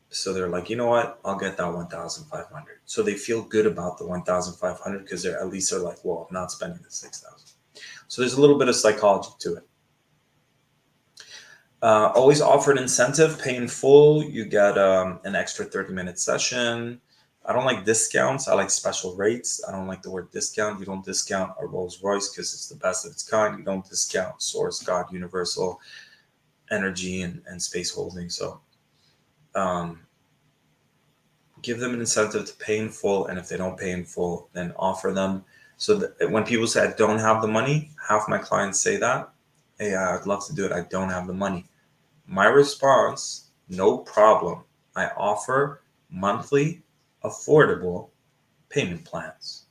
So they're like, you know what? I'll get that 1,500. So they feel good about the 1,500 because they're at least like, well, I'm not spending the 6,000. So there's a little bit of psychology to it. Always offer an incentive, pay in full. You get an extra 30-minute session. I don't like discounts. I like special rates. I don't like the word discount. You don't discount a Rolls Royce because it's the best of its kind. You don't discount Source, God, Universal, Energy, and Space Holding. So give them an incentive to pay in full. And if they don't pay in full, then offer them. So that when people say, I don't have the money, half my clients say that. Hey, I'd love to do it. I don't have the money. My response, no problem. I offer monthly affordable payment plans.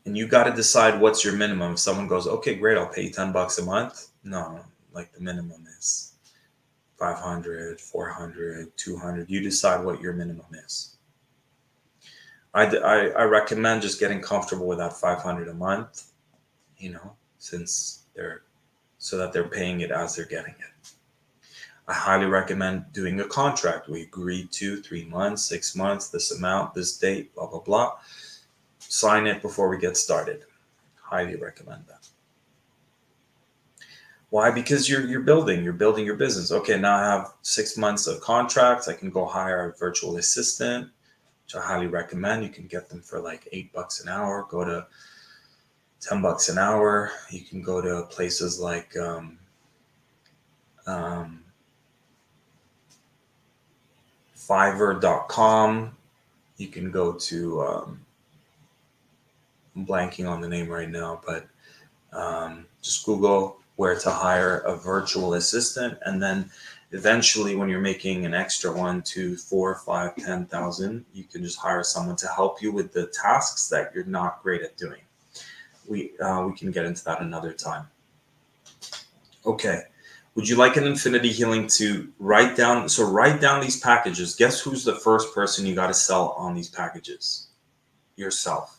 And you got to decide what's your minimum. If someone goes, okay, great, I'll pay you $10 a month. No, like the minimum is 500, 400, 200. You decide what your minimum is. I recommend just getting comfortable with that 500 a month, since so that they're paying it as they're getting it. I highly recommend doing a contract. We agree to 3 months, 6 months, this amount, this date, blah, blah, blah. Sign it before we get started. Highly recommend that. Why? Because you're building your business. Okay, now I have 6 months of contracts. I can go hire a virtual assistant, which I highly recommend. You can get them for like $8 an hour. Go to $10 an hour. You can go to places like um, Fiverr.com. You can go to I'm blanking on the name right now, but just Google where to hire a virtual assistant, and then eventually, when you're making an extra 1, 2, 4, 5, 10,000, you can just hire someone to help you with the tasks that you're not great at doing. We can get into that another time. Okay. Would you like an infinity healing to write down? So write down these packages. Guess who's the first person you got to sell on these packages? Yourself.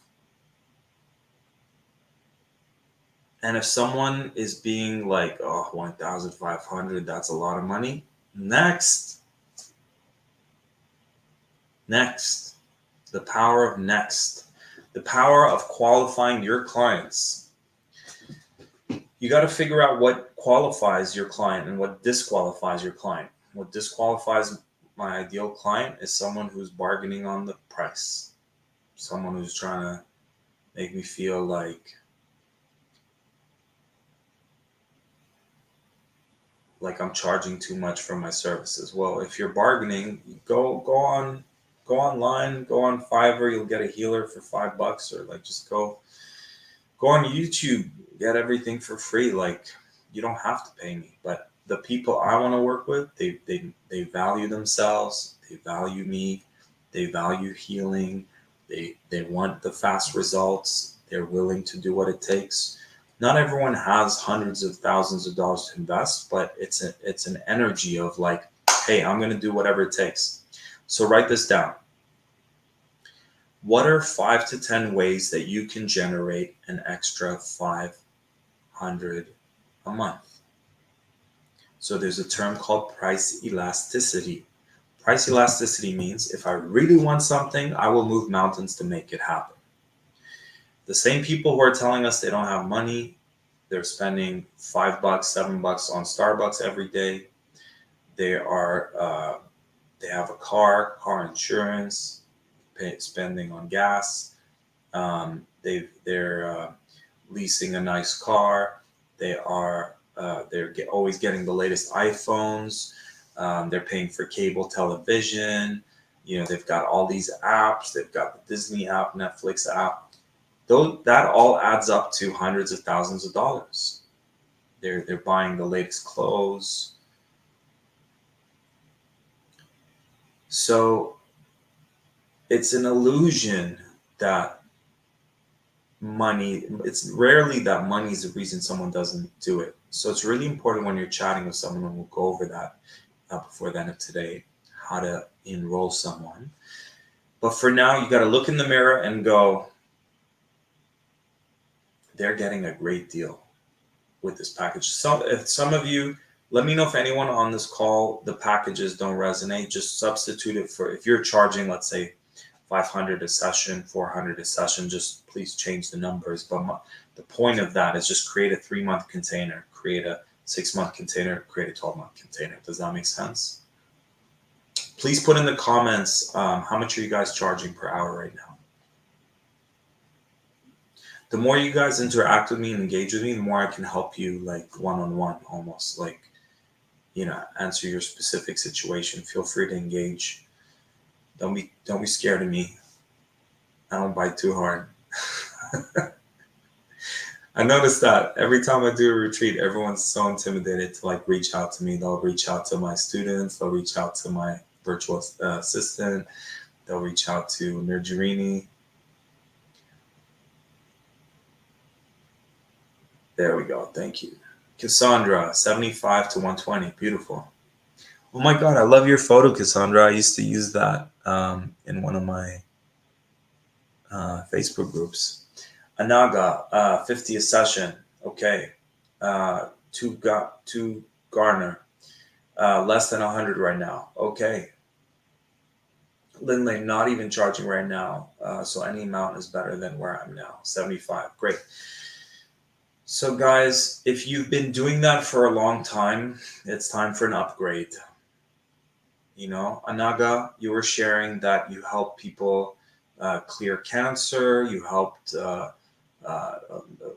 And if someone is being like, oh, 1,500, that's a lot of money. Next, the power of next, the power of qualifying your clients. You got to figure out what qualifies your client and what disqualifies your client. What disqualifies my ideal client is someone who's bargaining on the price, someone who's trying to make me feel like I'm charging too much for my services. Well, if you're bargaining, go online, go on Fiverr, you'll get a healer for $5, or like just go on YouTube, get everything for free. Like, you don't have to pay me, but the people I want to work with, they value themselves, they value me, they value healing, they want the fast results, they're willing to do what it takes. Not everyone has hundreds of thousands of dollars to invest, but it's an energy of like, hey, I'm going to do whatever it takes. So write this down. What are 5 to 10 ways that you can generate an extra $500 a month? So there's a term called price elasticity. Price elasticity means if I really want something, I will move mountains to make it happen. The same people who are telling us they don't have money, they're spending $5, $7 on Starbucks every day. They have a car insurance, spending on gas. They're leasing a nice car. They're always getting the latest iPhones. They're paying for cable television. They've got all these apps. They've got the Disney app, Netflix app. That all adds up to hundreds of thousands of dollars. They're buying the latest clothes. So it's an illusion that it's rarely that money is the reason someone doesn't do it. So it's really important when you're chatting with someone, and we'll go over that before the end of today, how to enroll someone. But for now, you got to look in the mirror and go, they're getting a great deal with this package. If some of you, let me know if anyone on this call, the packages don't resonate. Just substitute it for, if you're charging, let's say, 500 a session, 400 a session, just please change the numbers. But the point of that is just create a 3-month container, create a 6-month container, create a 12-month container. Does that make sense? Please put in the comments, how much are you guys charging per hour right now? The more you guys interact with me and engage with me, the more I can help you, like one-on-one, almost like, answer your specific situation. Feel free to engage. Don't be scared of me. I don't bite too hard. I noticed that every time I do a retreat, everyone's so intimidated to like reach out to me. They'll reach out to my students. They'll reach out to my virtual assistant. They'll reach out to Nurjarini. There we go. Thank you. Cassandra, 75 to 120. Beautiful. Oh my God, I love your photo, Cassandra. I used to use that in one of my Facebook groups. Anaga, 50 a session. Okay. To Garner, less than 100 right now. Okay. Lindley, not even charging right now. So any amount is better than where I'm now. 75. Great. So guys, if you've been doing that for a long time, it's time for an upgrade. You know, Anaga, you were sharing that you help people clear cancer, you helped uh,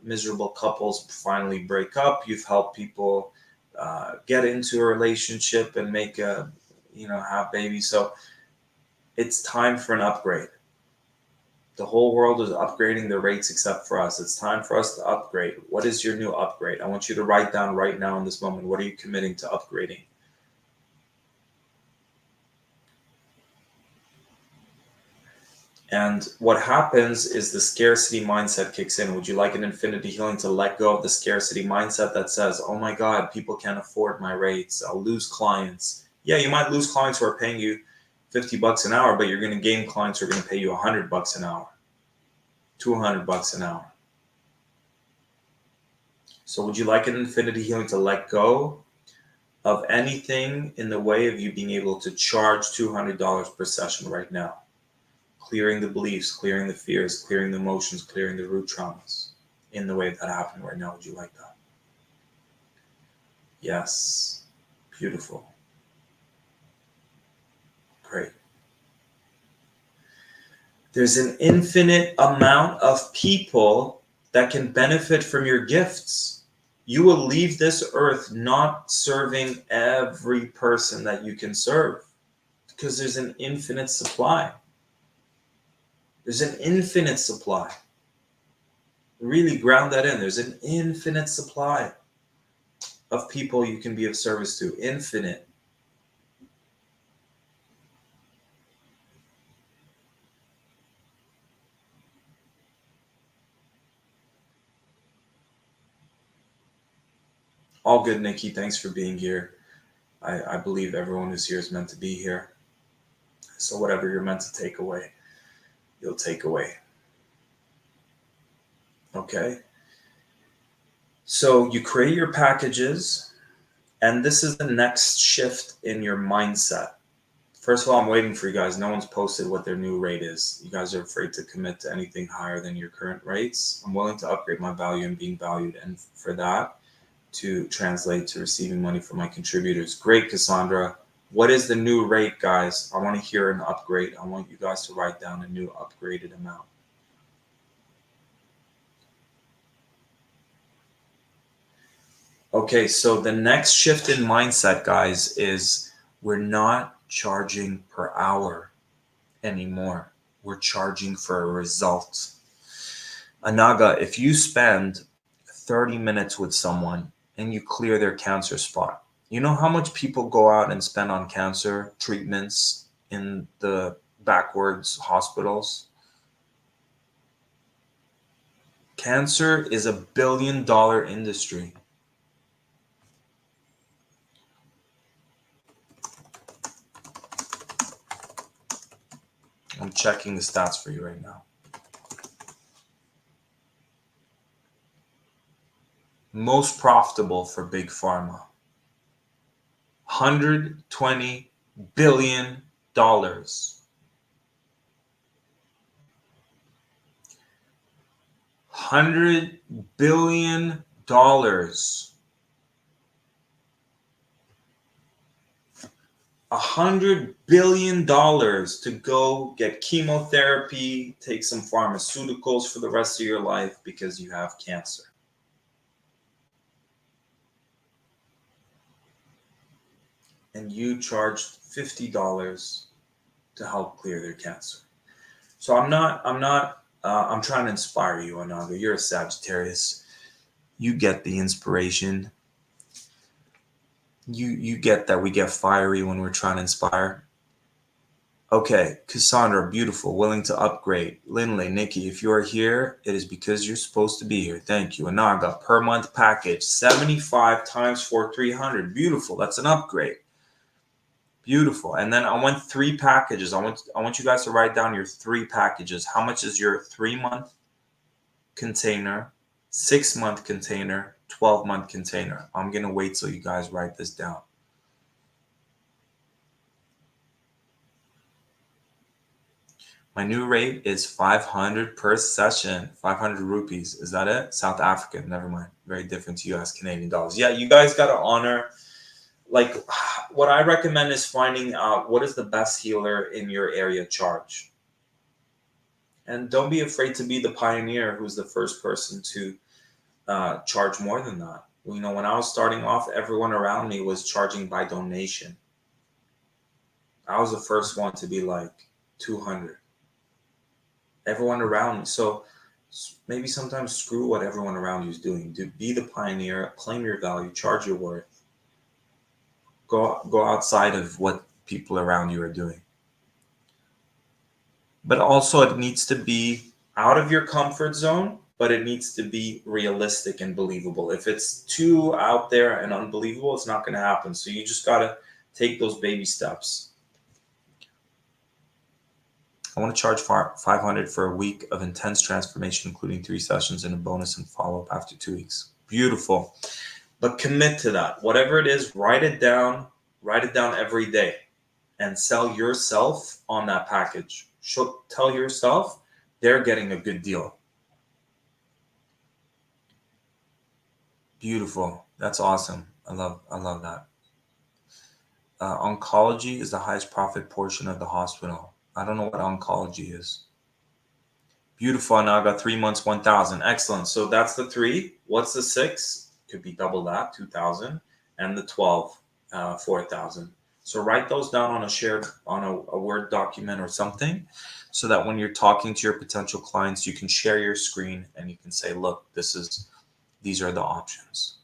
miserable couples finally break up, you've helped people get into a relationship and make a, have babies. So it's time for an upgrade. The whole world is upgrading their rates except for us. It's time for us to upgrade. What is your new upgrade? I want you to write down right now in this moment. What are you committing to upgrading? And what happens is the scarcity mindset kicks in. Would you like an infinity healing to let go of the scarcity mindset that says, oh my God, people can't afford my rates. I'll lose clients. Yeah, you might lose clients who are paying you $50 an hour, but you're going to gain clients who are going to pay you $100 an hour, $200 an hour. So would you like an infinity healing to let go of anything in the way of you being able to charge $200 per session right now? Clearing the beliefs, clearing the fears, clearing the emotions, clearing the root traumas in the way that happened right now. Would you like that? Yes. Beautiful. Great. There's an infinite amount of people that can benefit from your gifts. You will leave this earth not serving every person that you can serve because there's an infinite supply. There's an infinite supply. Really ground that in. There's an infinite supply of people you can be of service to. Infinite. All good, Nikki. Thanks for being here. I believe everyone who's here is meant to be here. So whatever you're meant to take away, you'll take away. Okay? So you create your packages, and this is the next shift in your mindset. First of all, I'm waiting for you guys. No one's posted what their new rate is. You guys are afraid to commit to anything higher than your current rates. I'm willing to upgrade my value and being valued, and for that to translate to receiving money from my contributors. Great, Cassandra. What is the new rate, guys? I want to hear an upgrade. I want you guys to write down a new upgraded amount. Okay, so the next shift in mindset, guys, is we're not charging per hour anymore. We're charging for a result. Anaga, if you spend 30 minutes with someone and you clear their cancer spot, you know how much people go out and spend on cancer treatments in the backwards hospitals? Cancer is a $1 billion industry. I'm checking the stats for you right now. Most profitable for Big Pharma. $120 billion. $100 billion. $100 billion to go get chemotherapy, take some pharmaceuticals for the rest of your life because you have cancer. And you charged $50 to help clear their cancer. So I'm trying to inspire you, Anaga. You're a Sagittarius. You get the inspiration. You get that we get fiery when we're trying to inspire. Okay, Cassandra, beautiful, willing to upgrade. Lindley, Nikki, if you are here, it is because you're supposed to be here. Thank you. Anaga, per month package, 75 times 4, 300. Beautiful. That's an upgrade. Beautiful. And then I want 3 packages. I want you guys to write down your 3 packages. How much is your 3-month container, 6-month container, 12-month container? I'm going to wait till you guys write this down. My new rate is 500 per session. 500 rupees. Is that it? South African. Never mind. Very different to US Canadian dollars. Yeah, you guys got to honor. Like, what I recommend is finding out what is the best healer in your area charge. And don't be afraid to be the pioneer who's the first person to charge more than that. You know, when I was starting off, everyone around me was charging by donation. I was the first one to be like 200. Everyone around me. So maybe sometimes screw what everyone around you is doing. Be the pioneer, claim your value, charge your worth. Go outside of what people around you are doing. But also, it needs to be out of your comfort zone, but it needs to be realistic and believable. If it's too out there and unbelievable, it's not going to happen. So you just got to take those baby steps. I want to charge 500 for a week of intense transformation, including 3 sessions and a bonus and follow-up after 2 weeks. Beautiful. But commit to that. Whatever it is, write it down every day and sell yourself on that package. Tell yourself they're getting a good deal. Beautiful. That's awesome. I love that. Oncology is the highest profit portion of the hospital. I don't know what oncology is. Beautiful. Now I got 3 months, 1,000. Excellent. So that's the 3. What's the 6? Could be double that, 2,000. And the 12, 4,000. So write those down on a Word document or something, so that when you're talking to your potential clients, you can share your screen and you can say, look, these are the options.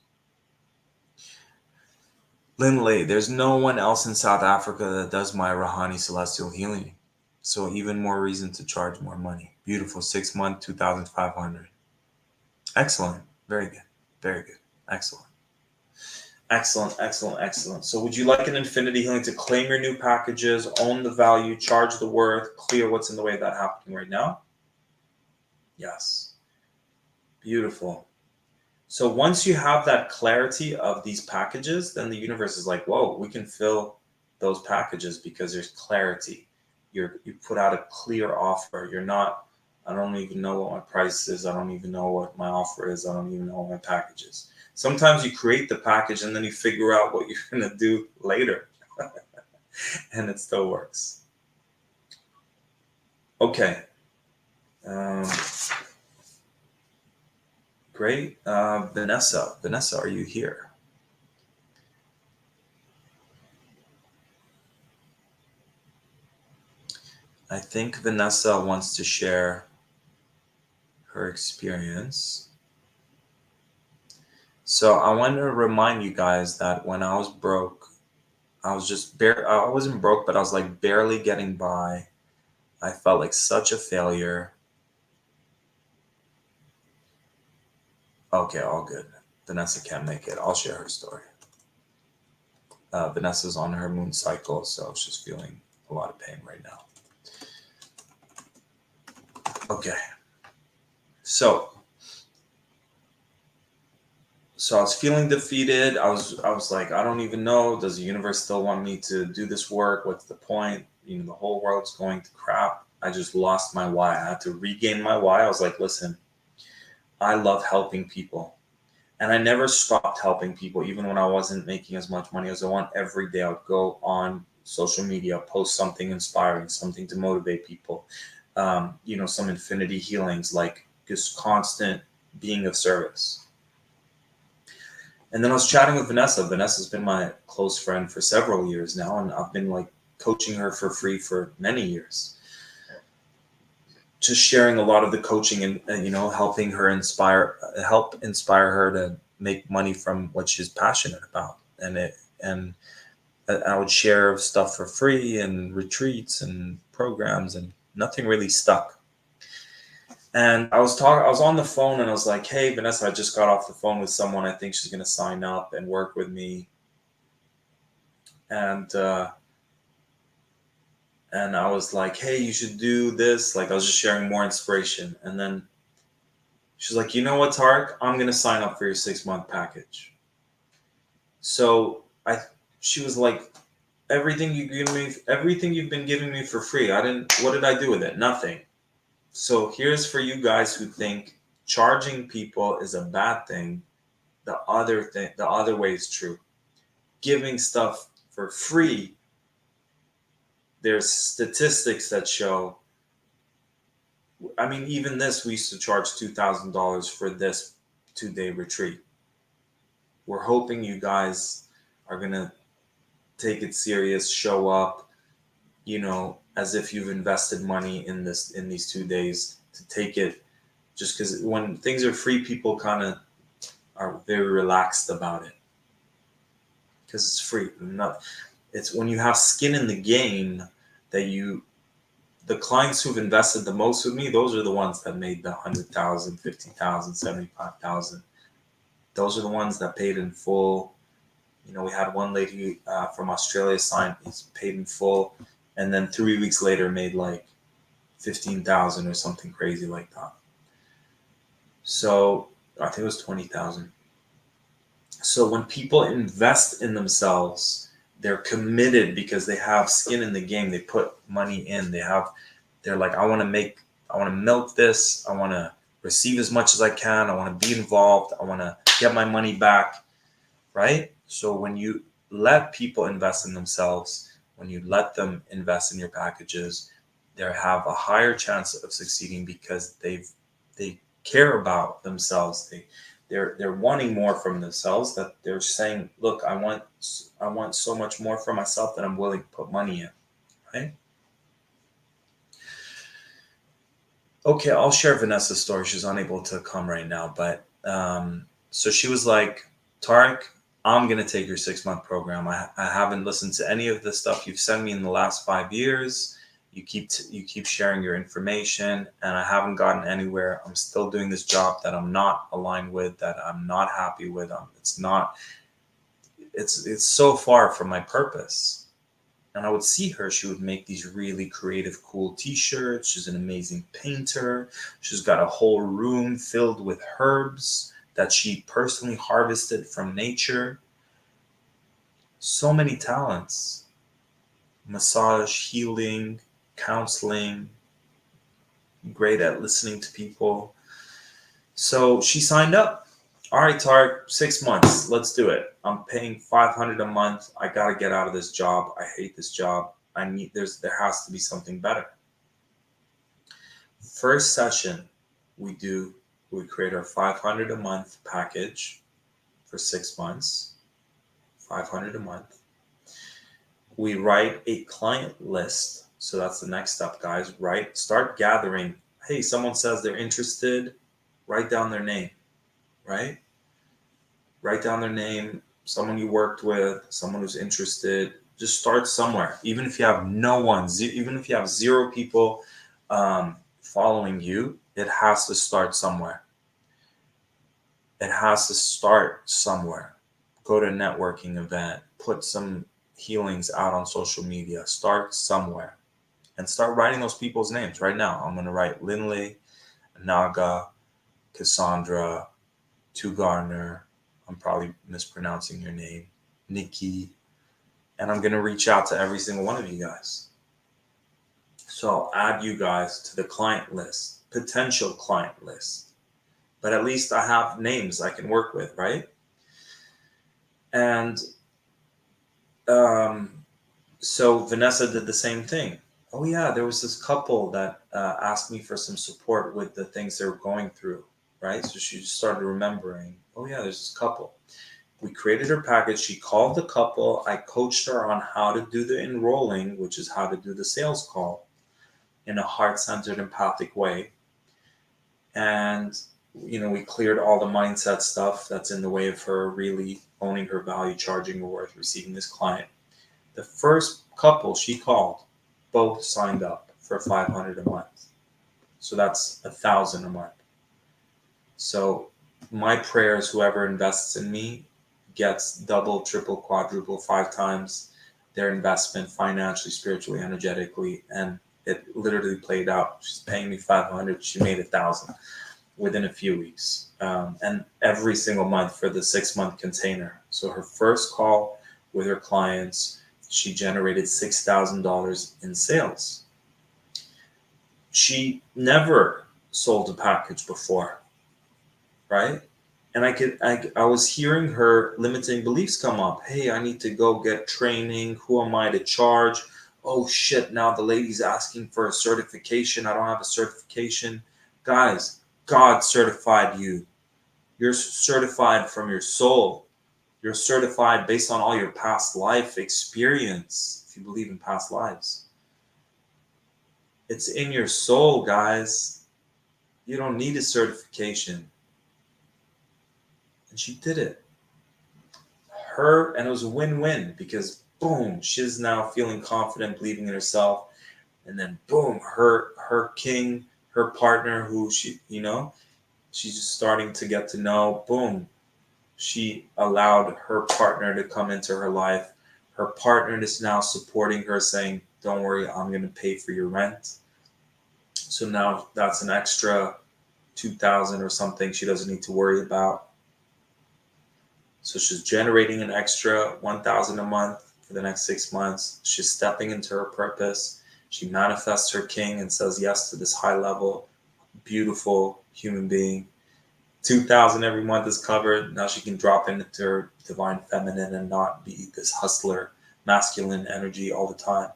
Lindley, there's no one else in South Africa that does my Rahani Celestial Healing. So even more reason to charge more money. Beautiful. 6 month, 2,500. Excellent. Very good. Very good. Excellent. Excellent, excellent, excellent. So would you like an infinity healing to claim your new packages, own the value, charge the worth, clear what's in the way of that happening right now? Yes. Beautiful. So once you have that clarity of these packages, then the universe is like, whoa, we can fill those packages because there's clarity. You put out a clear offer. You're not, I don't even know what my price is. I don't even know what my offer is. I don't even know what my package is. Sometimes you create the package and then you figure out what you're going to do later. And it still works. Okay. Great. Vanessa, are you here? I think Vanessa wants to share her experience. So I want to remind you guys that when I was broke, I wasn't broke, but I was like barely getting by. I felt like such a failure. Okay, all good. Vanessa can't make it. I'll share her story. Vanessa's on her moon cycle, so she's feeling a lot of pain right now. Okay. So I was feeling defeated. I was like, I don't even know. Does the universe still want me to do this work? What's the point? You know, the whole world's going to crap. I just lost my why. I had to regain my why. I was like, listen, I love helping people. And I never stopped helping people, even when I wasn't making as much money as I want. Every day I would go on social media, post something inspiring, something to motivate people. Some infinity healings, like just constant being of service. And then I was chatting with Vanessa. Vanessa's been my close friend for several years now, and I've been like coaching her for free for many years. Just sharing a lot of the coaching and helping her help inspire her to make money from what she's passionate about. And I would share stuff for free and retreats and programs, and nothing really stuck. And I was on the phone and I was like, hey, Vanessa, I just got off the phone with someone. I think she's going to sign up and work with me. And I was like, hey, you should do this. Like, I was just sharing more inspiration. And then she's like, you know what, Tarek? I'm going to sign up for your 6 month package. So she was like, everything you've been giving me for free. What did I do with it? Nothing. So here's for you guys who think charging people is a bad thing. The other way is true. Giving stuff for free, there's statistics that show, I mean, even this, we used to charge $2,000 for this 2-day retreat. We're hoping you guys are going to take it serious, show up, as if you've invested money in these 2 days, to take it, just because when things are free, people kind of are very relaxed about it because it's free. It's when you have skin in the game that the clients who've invested the most with me, those are the ones that made the 100,000, 50,000, 75,000. Those are the ones that paid in full. We had one lady from Australia signed, paid in full, and then 3 weeks later made like 15,000 or something crazy like that. So I think it was 20,000. So when people invest in themselves, they're committed because they have skin in the game. They put money in. They're like, I want to milk this. I want to receive as much as I can. I want to be involved. I want to get my money back, right? So when you let people invest in themselves, when you let them invest in your packages, they have a higher chance of succeeding because they care about themselves. They're wanting more from themselves, that they're saying, look, I want so much more for myself that I'm willing to put money in, right? Okay, I'll share Vanessa's story. She's unable to come right now, but so she was like, Tarek, I'm going to take your 6-month program. I haven't listened to any of the stuff you've sent me in the last 5 years. You keep sharing your information, and I haven't gotten anywhere. I'm still doing this job that I'm not aligned with, that I'm not happy with. It's so far from my purpose. And I would see her. She would make these really creative, cool t-shirts. She's an amazing painter. She's got a whole room filled with herbs that she personally harvested from nature. So many talents. Massage, healing, counseling, great at listening to people. So she signed up. All right, Tarek, 6 months. Let's do it. I'm paying $500 a month. I got to get out of this job. I hate this job. There has to be something better. First session we create our $500 a month package for 6 months. $500 a month. We write a client list. So that's the next step, guys. Start gathering. Hey, someone says they're interested. Write down their name, right? Write down their name, someone you worked with, someone who's interested. Just start somewhere. Even if you have even if you have 0 people following you, it has to start somewhere. It has to start somewhere. Go to a networking event. Put some healings out on social media. Start somewhere. And start writing those people's names right now. I'm going to write Linley, Naga, Cassandra, Garner. I'm probably mispronouncing your name, Nikki. And I'm going to reach out to every single one of you guys. So I'll add you guys to the client list, potential client list. But at least I have names I can work with, right? And so Vanessa did the same thing. Oh yeah, there was this couple that asked me for some support with the things they were going through, right? So she just started remembering, oh yeah, there's this couple. We created her package. She called the couple. I coached her on how to do the enrolling, which is how to do the sales call in a heart-centered, empathic way. And, we cleared all the mindset stuff that's in the way of her really owning her value, charging her worth, receiving this client. The first couple she called, both signed up for $500 a month. So that's $1,000 a month. So my prayer is whoever invests in me gets double, triple, quadruple, 5 times their investment financially, spiritually, energetically. And it literally played out. She's paying me $500. She made $1,000 within a few weeks. And every single month for the 6-month container. So her first call with her clients, she generated $6,000 in sales. She never sold a package before, right? And I was hearing her limiting beliefs come up. Hey, I need to go get training. Who am I to charge? Oh shit, now the lady's asking for a certification. I don't have a certification. Guys, God certified you. You're certified from your soul. You're certified based on all your past life experience, if you believe in past lives. It's in your soul, guys. You don't need a certification. And she did it. And it was a win-win because boom, she's now feeling confident, believing in herself. And then boom, her king, her partner, who she's just starting to get to know, boom, she allowed her partner to come into her life. Her partner is now supporting her, saying, don't worry, I'm going to pay for your rent. So now that's an extra 2,000 or something she doesn't need to worry about. So she's generating an extra 1,000 a month for the next 6 months. She's stepping into her purpose. She manifests her king and says yes to this high level, beautiful human being. 2,000 every month is covered. Now she can drop into her divine feminine and not be this hustler, masculine energy all the time.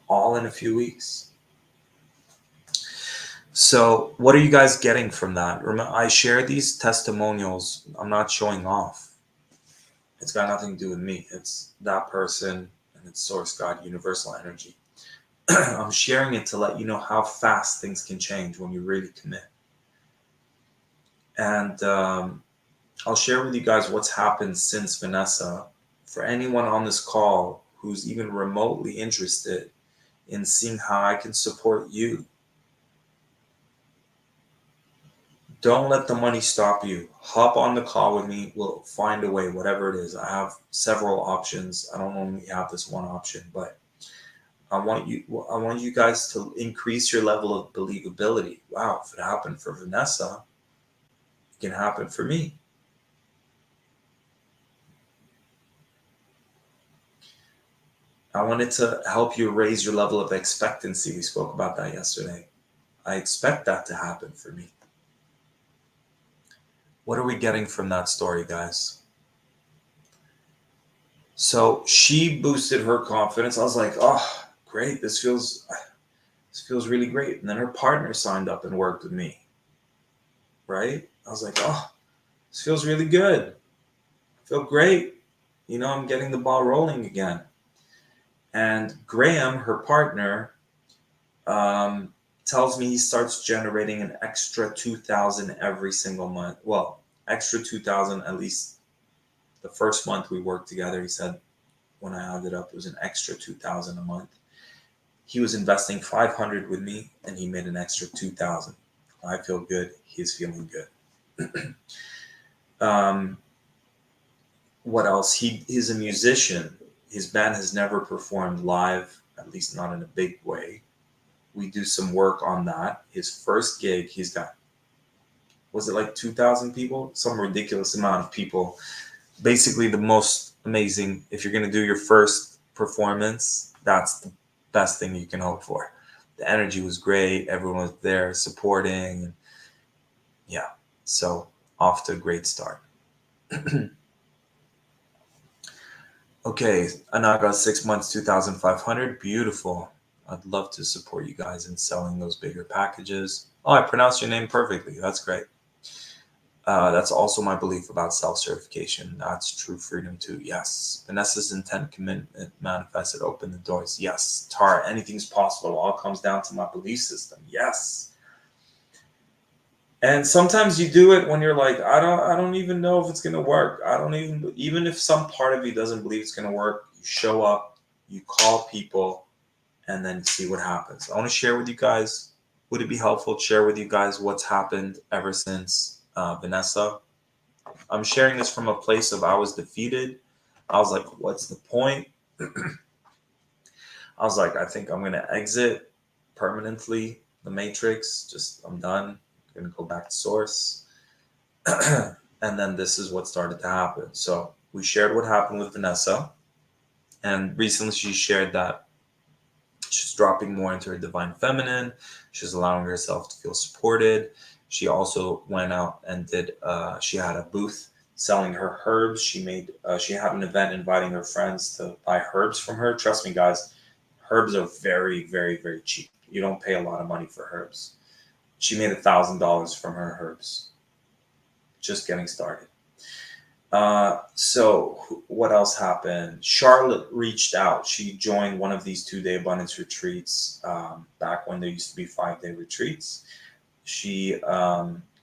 All in a few weeks. So what are you guys getting from that? Remember, I share these testimonials. I'm not showing off. It's got nothing to do with me. It's that person and it's source, God, universal energy. I'm sharing it to let you know how fast things can change when you really commit. And I'll share with you guys what's happened since Vanessa. For anyone on this call who's even remotely interested in seeing how I can support you, don't let the money stop you. Hop on the call with me. We'll find a way, whatever it is. I have several options. I don't only have this one option, but I want you guys to increase your level of believability. Wow, if it happened for Vanessa, it can happen for me. I wanted to help you raise your level of expectancy. We spoke about that yesterday. I expect that to happen for me. What are we getting from that story, guys? So she boosted her confidence. I was like, oh, great. This feels really great. And then her partner signed up and worked with me. Right? I was like, oh, this feels really good. I feel great. I'm getting the ball rolling again. And Graham, her partner, tells me he starts generating an extra 2,000 every single month. Well, extra 2,000 at least the first month we worked together. He said when I added up, it was an extra 2,000 a month. He was investing 500 with me, and he made an extra 2,000. I feel good. He's feeling good. What else? He's a musician. His band has never performed live, at least not in a big way. We do some work on that. His first gig, he's got, was it like 2,000 people? Some ridiculous amount of people. Basically, the most amazing, if you're going to do your first performance, that's the best thing you can hope for. The energy was great. Everyone was there supporting. Yeah, so off to a great start. Okay, Anaga, 6 months, 2,500. Beautiful. I'd love to support you guys in selling those bigger packages. Oh, I pronounced your name perfectly. That's great. That's also my belief about self-certification. That's true freedom too. Yes. Vanessa's intent, commitment, manifested, open the doors. Yes. Tara, anything's possible. It all comes down to my belief system. Yes. And sometimes you do it when you're like, I don't even know if it's gonna work. Even if some part of you doesn't believe it's gonna work, you show up, you call people, and then see what happens. I want to share with you guys. Would it be helpful to share with you guys what's happened ever since Vanessa? I'm sharing this from a place of I was defeated. I was like, what's the point? I was like, I think I'm gonna exit permanently the matrix. I'm done. I'm gonna go back to source. And then this is what started to happen. So we shared what happened with Vanessa, and recently she shared that she's dropping more into her divine feminine. She's allowing herself to feel supported. She also went out and did. She had a booth selling her herbs. She had an event inviting her friends to buy herbs from her. Trust me, guys, herbs are very, very, very cheap. You don't pay a lot of money for herbs. She made $1,000 from her herbs. Just getting started. So what else happened? Charlotte reached out. She joined one of these 2-day abundance retreats back when there used to be 5-day retreats. She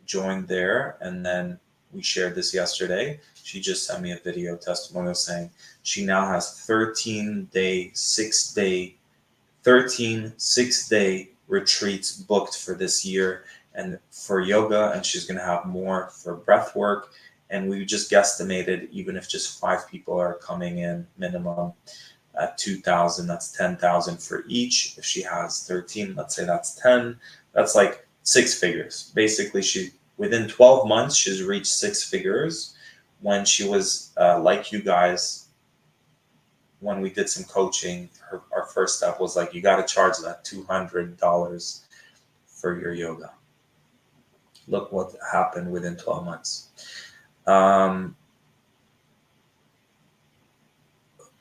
joined there, and then we shared this yesterday. She just sent me a video testimonial saying she now has 13 6-day retreats booked for this year and for yoga, and she's going to have more for breath work. And we just guesstimated, even if just 5 people are coming in minimum at 2,000, that's 10,000 for each. If she has 13, let's say that's 10, that's like 6 figures. Basically, within 12 months, she's reached 6 figures. When she was like you guys, when we did some coaching, our first step was like, you got to charge that $200 for your yoga. Look what happened within 12 months.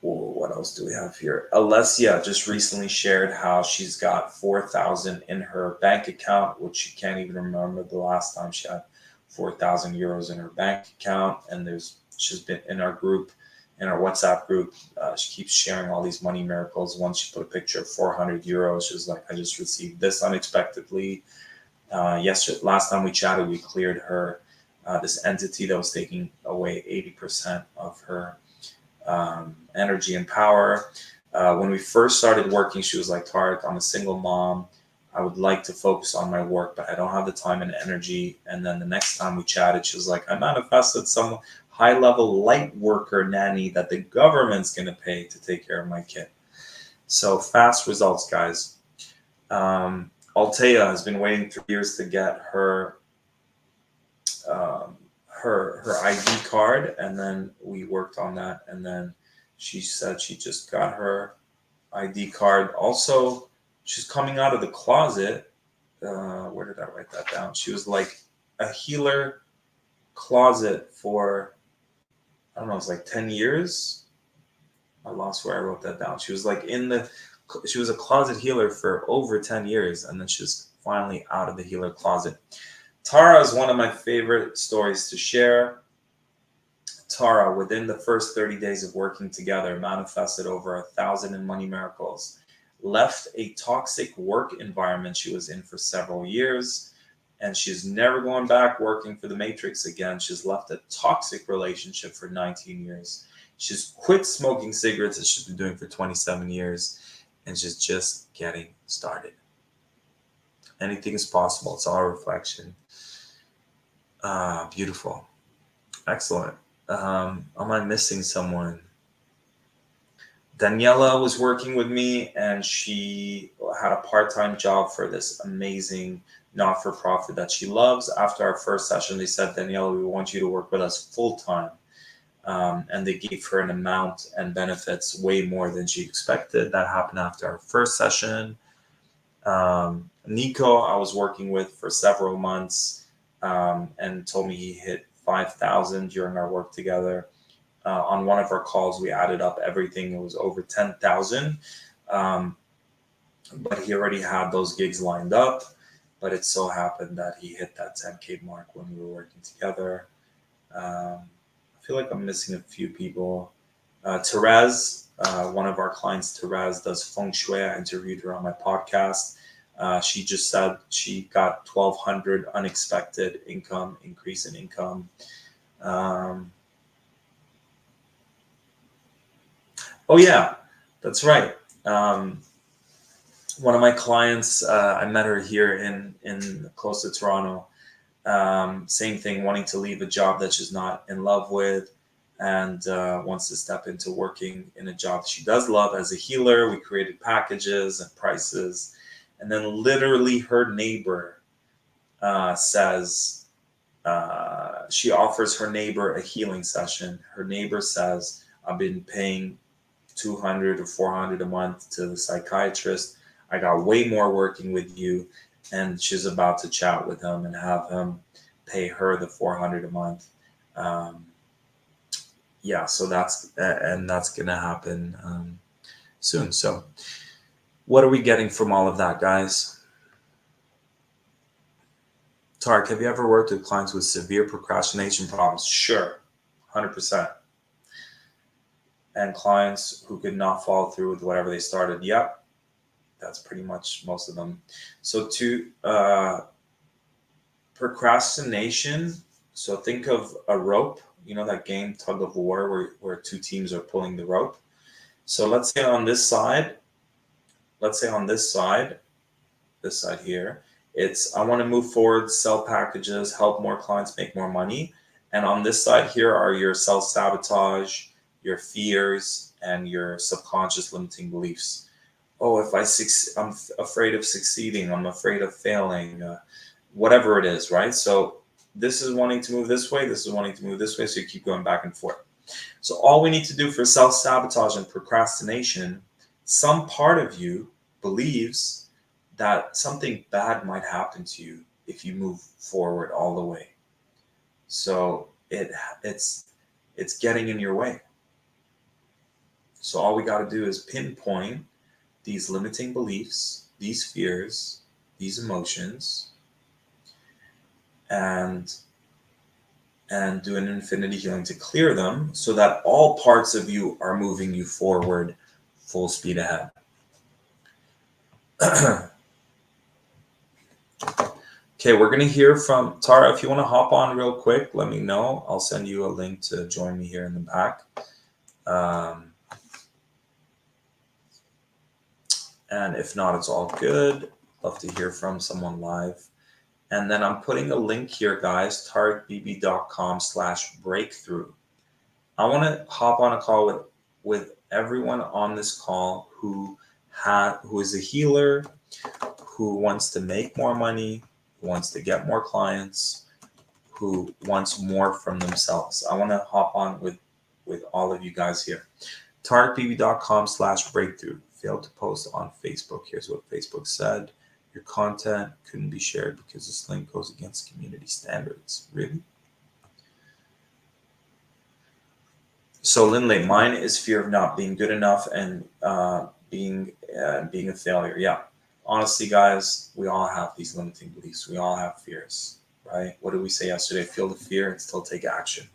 What else do we have here? Alessia just recently shared how she's got 4,000 in her bank account, which she can't even remember the last time she had 4,000 euros in her bank account. And she's been in our group, in our WhatsApp group. She keeps sharing all these money miracles. Once she put a picture of 400 euros, she was like, I just received this unexpectedly. Last time we chatted, we cleared her this entity that was taking away 80% of her energy and power. When we first started working, she was like, Tarek, I'm a single mom. I would like to focus on my work, but I don't have the time and energy. And then the next time we chatted, she was like, I manifested some high-level light worker nanny that the government's going to pay to take care of my kid. So fast results, guys. Altea has been waiting 3 years to get her ID card, and then we worked on that, and then she said she just got her ID card. Also, she's coming out of the closet. Where did I write that down? She was like a healer closet for, I don't know, it's like 10 years. I lost where I wrote that down. She was like she was a closet healer for over 10 years, and then she's finally out of the healer closet. Tara is one of my favorite stories to share. Tara, within the first 30 days of working together, manifested over 1,000 in money miracles, left a toxic work environment she was in for several years, and she's never going back working for the Matrix again. She's left a toxic relationship for 19 years. She's quit smoking cigarettes that she's been doing for 27 years, and she's just getting started. Anything is possible. It's all a reflection. Beautiful. Excellent. Am I missing someone? Daniela was working with me, and she had a part-time job for this amazing not-for-profit that she loves. After our first session, they said, Daniela, we want you to work with us full-time. And they gave her an amount and benefits way more than she expected. That happened after our first session. Nico, I was working with for several months, and told me he hit 5,000 during our work together. On one of our calls, we added up everything. It was over 10,000. But he already had those gigs lined up. But it so happened that he hit that 10K mark when we were working together. I feel like I'm missing a few people. Therese, one of our clients, Therese, does feng shui. I interviewed her on my podcast. She just said she got 1,200 unexpected increase in income. Oh yeah, that's right. One of my clients, I met her here in close to Toronto. Same thing, wanting to leave a job that she's not in love with, and wants to step into working in a job she does love as a healer. We created packages and prices, and then literally her neighbor says, She offers her neighbor a healing session. Her neighbor says, I've been paying 200 or 400 a month to the psychiatrist. I got way more working with you. And she's about to chat with him and have him pay her the 400 a month. Yeah, so that's gonna happen soon. So what are we getting from all of that, guys? Tarek, have you ever worked with clients with severe procrastination problems? Sure, 100%. And clients who could not follow through with whatever they started? Yep, that's pretty much most of them. So to procrastination, so think of a rope, you know, that game tug of war where two teams are pulling the rope. So let's say on this side, this side here, it's I want to move forward, sell packages, help more clients make more money. And on this side here are your self-sabotage, your fears, and your subconscious limiting beliefs. Oh, I'm afraid of succeeding, I'm afraid of failing, whatever it is, right? So this is wanting to move this way, this is wanting to move this way, so you keep going back and forth. So all we need to do for self-sabotage and procrastination, some part of you believes that something bad might happen to you if you move forward all the way. So it's getting in your way. So all we got to do is pinpoint these limiting beliefs, these fears, these emotions, and do an infinity healing to clear them so that all parts of you are moving you forward full speed ahead. Okay, we're going to hear from Tara. If you want to hop on real quick, let me know. I'll send you a link to join me here in the back. And if not, it's all good. Love to hear from someone live. And then I'm putting a link here, guys, tarekbb.com/breakthrough. I want to hop on a call with everyone on this call who is a healer, who wants to make more money, who wants to get more clients, who wants more from themselves. I want to hop on with all of you guys here. tarekbb.com/breakthrough. Failed to post on Facebook. Here's what Facebook said. Your content couldn't be shared because this link goes against community standards. Really? So Lindley, mine is fear of not being good enough and being a failure. Yeah. Honestly, guys, we all have these limiting beliefs. We all have fears, right? What did we say yesterday? Feel the fear and still take action.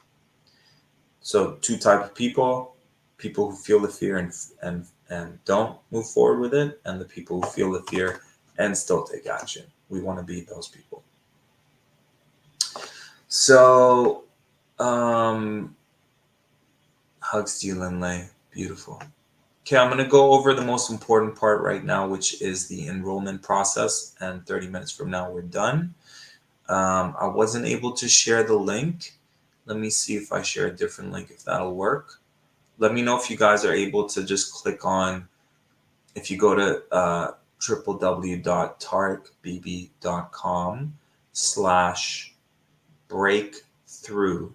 So two types of people who feel the fear and don't move forward with it, and the people who feel the fear and still take action. We want to be those people. So, hugs to you, Lindley. Beautiful. Okay, I'm going to go over the most important part right now, which is the enrollment process. And 30 minutes from now, we're done. I wasn't able to share the link. Let me see if I share a different link, if that'll work. Let me know if you guys are able to just click on, if you go to www.tarekbb.com/breakthrough.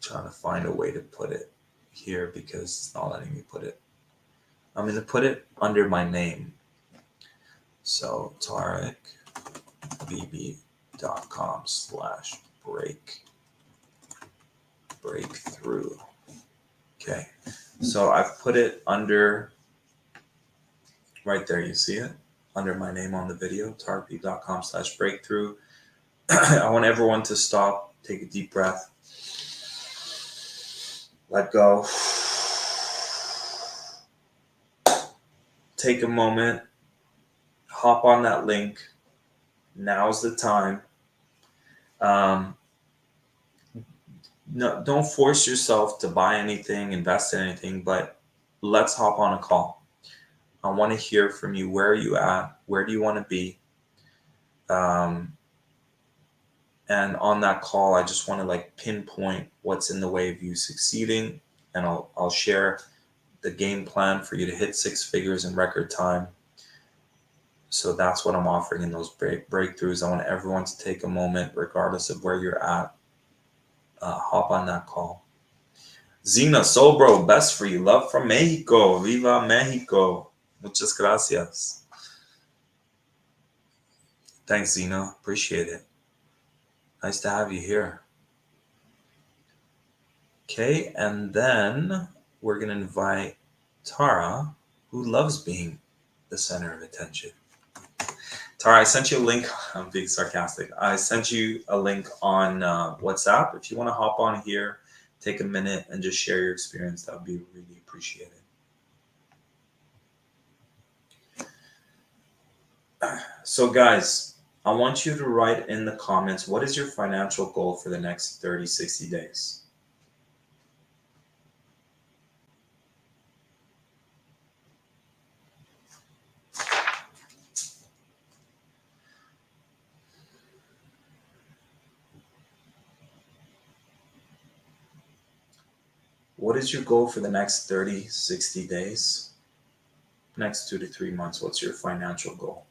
Trying to find a way to put it here because it's not letting me put it. I'm going to put it under my name. So tarekbb.com/breakthrough. Okay. So I've put it under right there. You see it under my name on the video, tarekbb.com/breakthrough. I want everyone to stop, take a deep breath, let go, take a moment, hop on that link. Now's the time. No, don't force yourself to buy anything, invest in anything, but let's hop on a call. I want to hear from you. Where are you at? Where do you want to be? And on that call, I just want to pinpoint what's in the way of you succeeding, and I'll share the game plan for you to hit 6 figures in record time. So that's what I'm offering in those breakthroughs. I want everyone to take a moment, regardless of where you're at. Hop on that call. Zena Sobro, best for you. Love from Mexico. Viva Mexico. Muchas gracias. Thanks, Zena. Appreciate it. Nice to have you here. Okay, and then we're going to invite Tara, who loves being the center of attention. Tara, I sent you a link. I'm being sarcastic. I sent you a link on WhatsApp. If you want to hop on here, take a minute and just share your experience, that would be really appreciated. So guys, I want you to write in the comments, what is your financial goal for the next 30, 60 days? What is your goal for the next 30, 60 days? Next 2 to 3 months, what's your financial goal?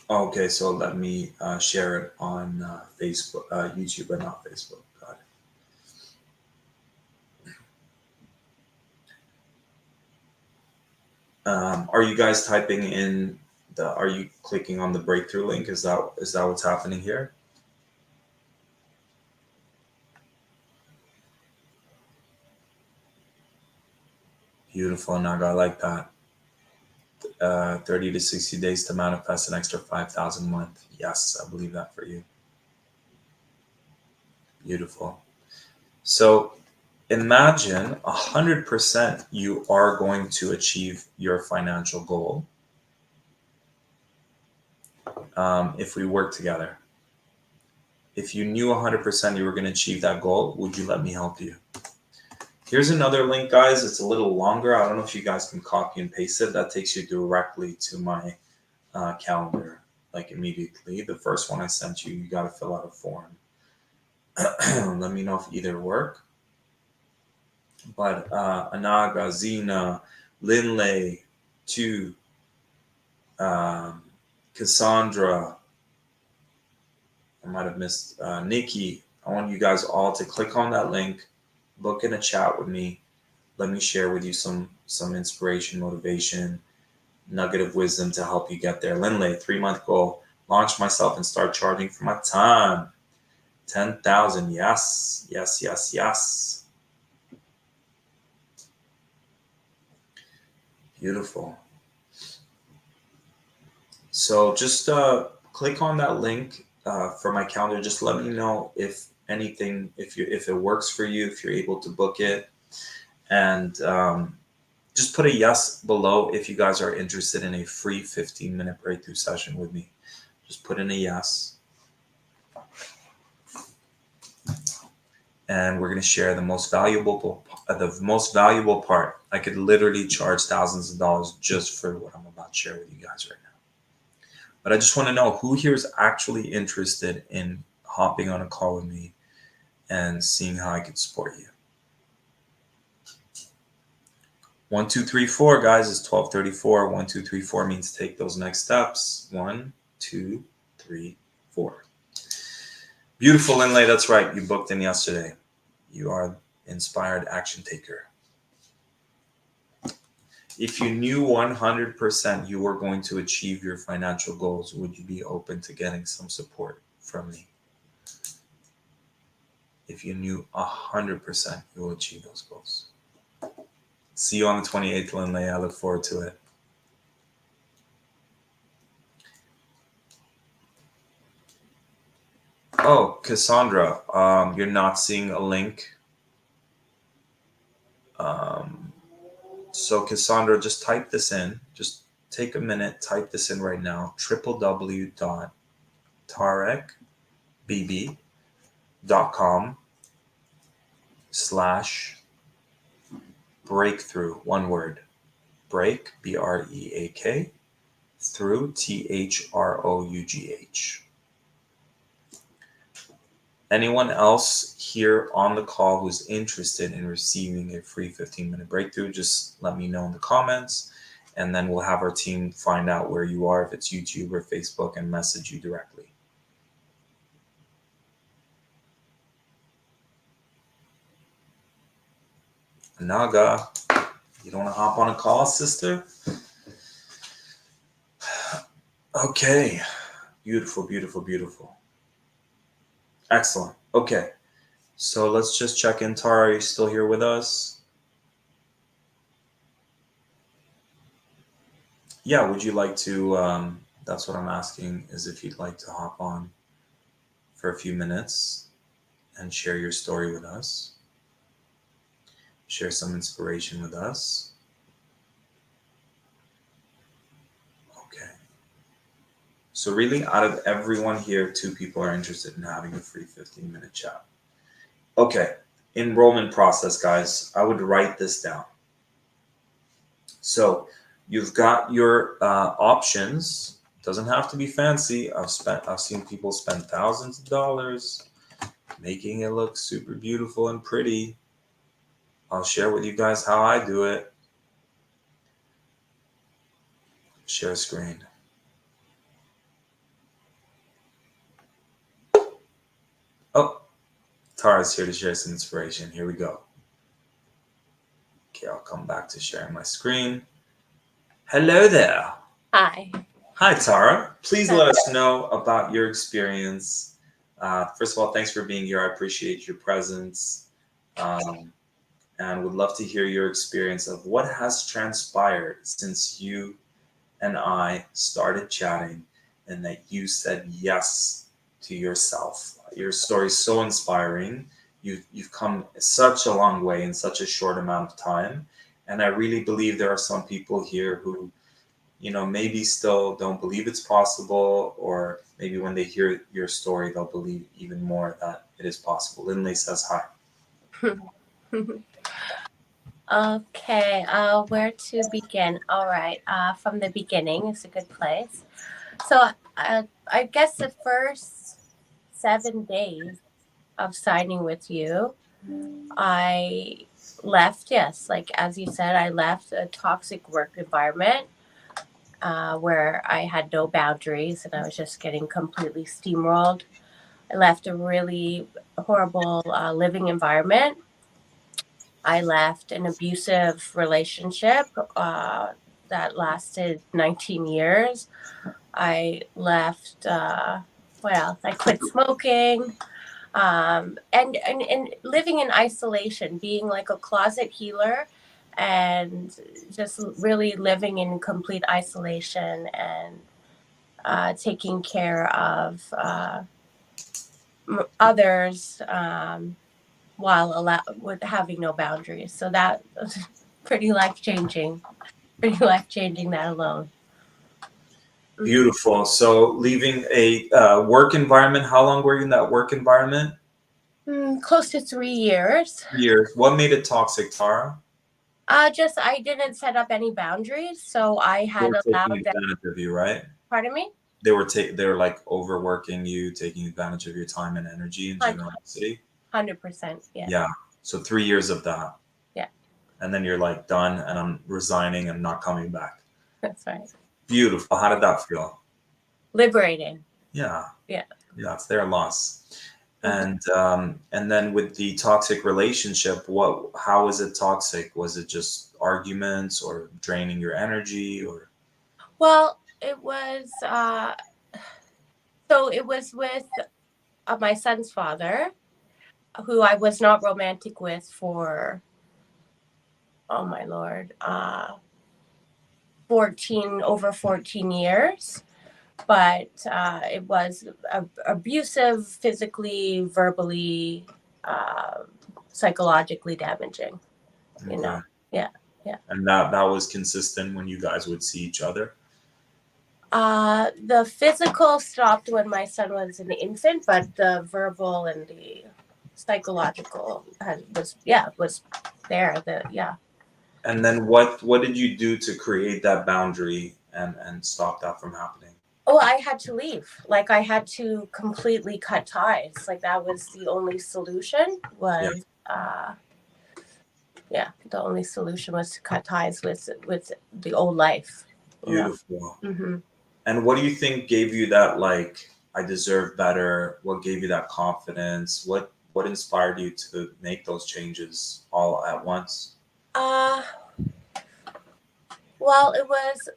Okay, so let me share it on Facebook, YouTube, but not Facebook. Got it. Are you guys typing in are you clicking on the breakthrough link? Is that what's happening here? Beautiful, Naga. I like that. 30 to 60 days to manifest an extra 5,000 a month. Yes, I believe that for you. Beautiful. So imagine 100% you are going to achieve your financial goal if we work together. If you knew 100% you were going to achieve that goal, would you let me help you? Here's another link, guys. It's a little longer. I don't know if you guys can copy and paste it. That takes you directly to my calendar, like immediately. The first one I sent you, you got to fill out a form. Let me know if either work. But Anaga, Zena, Linley, Tu, Cassandra, I might have missed Nikki. I want you guys all to click on that link, book in a chat with me. Let me share with you some inspiration, motivation, nugget of wisdom to help you get there. Linley, 3-month goal, launch myself and start charging for my time. 10,000, yes, yes, yes, yes. Beautiful. So just click on that link for my calendar. Just let me know if anything, if it works for you, if you're able to book it, and just put a yes below if you guys are interested in a free 15-minute breakthrough session with me. Just put in a yes. And we're going to share the most valuable part. I could literally charge thousands of dollars just for what I'm about to share with you guys right now. But I just want to know who here is actually interested in hopping on a call with me and seeing how I could support you. 1, 2, 3, 4, guys, is 12:34. 1, 2, 3, 4 means take those next steps. 1, 2, 3, 4. Beautiful, Linley. That's right. You booked in yesterday. You are inspired action taker. If you knew 100% you were going to achieve your financial goals, would you be open to getting some support from me? If you knew 100% you will achieve those goals. See you on the 28th, Linley. I look forward to it. Oh, Cassandra, you're not seeing a link. So Cassandra, just type this in. Just take a minute, type this in right now. www.tarekbb.com/. breakthrough, one word. Break, B-R-E-A-K, through, T-H-R-O-U-G-H. Anyone else here on the call who's interested in receiving a free 15-minute breakthrough, just let me know in the comments, and then we'll have our team find out where you are, if it's YouTube or Facebook, and message you directly. Naga, you don't want to hop on a call, sister? Okay. Beautiful, beautiful, beautiful. Excellent. Okay. So let's just check in. Tara, are you still here with us? Yeah, would you like to, that's what I'm asking, is if you'd like to hop on for a few minutes and share your story with us, share some inspiration with us. Okay. So really, out of everyone here, 2 people are interested in having a free 15-minute chat. Okay, enrollment process, guys. I would write this down. So you've got your options. Doesn't have to be fancy. I've seen people spend thousands of dollars making it look super beautiful and pretty. I'll share with you guys how I do it. Share screen. Oh, Tara's here to share some inspiration. Here we go. Okay, I'll come back to sharing my screen. Hello there. Hi. Hi, Tara. Please let us know about your experience. First of all, thanks for being here. I appreciate your presence. And would love to hear your experience of what has transpired since you and I started chatting and that you said yes to yourself. Your story is so inspiring. You've come such a long way in such a short amount of time. And I really believe there are some people here who, maybe still don't believe it's possible, or maybe when they hear your story, they'll believe even more that it is possible. Lindley says hi. Okay, where to begin? All right, from the beginning is a good place. So I guess the first 7 days of signing with you, I left, yes, like as you said, I left a toxic work environment where I had no boundaries and I was just getting completely steamrolled. I left a really horrible living environment. I left an abusive relationship that lasted 19 years. I left, what else? I quit smoking. And living in isolation, being like a closet healer and just really living in complete isolation and taking care of others while with having no boundaries. So that was pretty life-changing that alone. Beautiful. So leaving a work environment, how long were you in that work environment? Close to 3 years. Years. What made it toxic, Tara? I didn't set up any boundaries, so I had allowed them. Advantage of you, right? Pardon me? They were like overworking you, taking advantage of your time and energy and generosity. 100%. Yeah. Yeah. So 3 years of that. Yeah. And then you're like, done, and I'm resigning and not coming back. That's right. Beautiful. How did that feel? Liberating. Yeah. Yeah. Yeah, it's their loss. And then with the toxic relationship, how was it toxic? Was it just arguments or draining your energy, or? Well, it was so it was with my son's father, who I was not romantic with for, oh my Lord, over 14 years. But it was abusive, physically, verbally, psychologically damaging. You know, yeah. And that was consistent when you guys would see each other. The physical stopped when my son was an infant, but the verbal and the psychological was there. And then what did you do to create that boundary and stop that from happening? Oh, I had to leave. Like I had to completely cut ties. Like that was the only solution. Was the only solution was to cut ties with the old life. Beautiful. Mm-hmm. And what do you think gave you that, like, I deserve better? What gave you that confidence? What inspired you to make those changes all at once? Uh, well, it was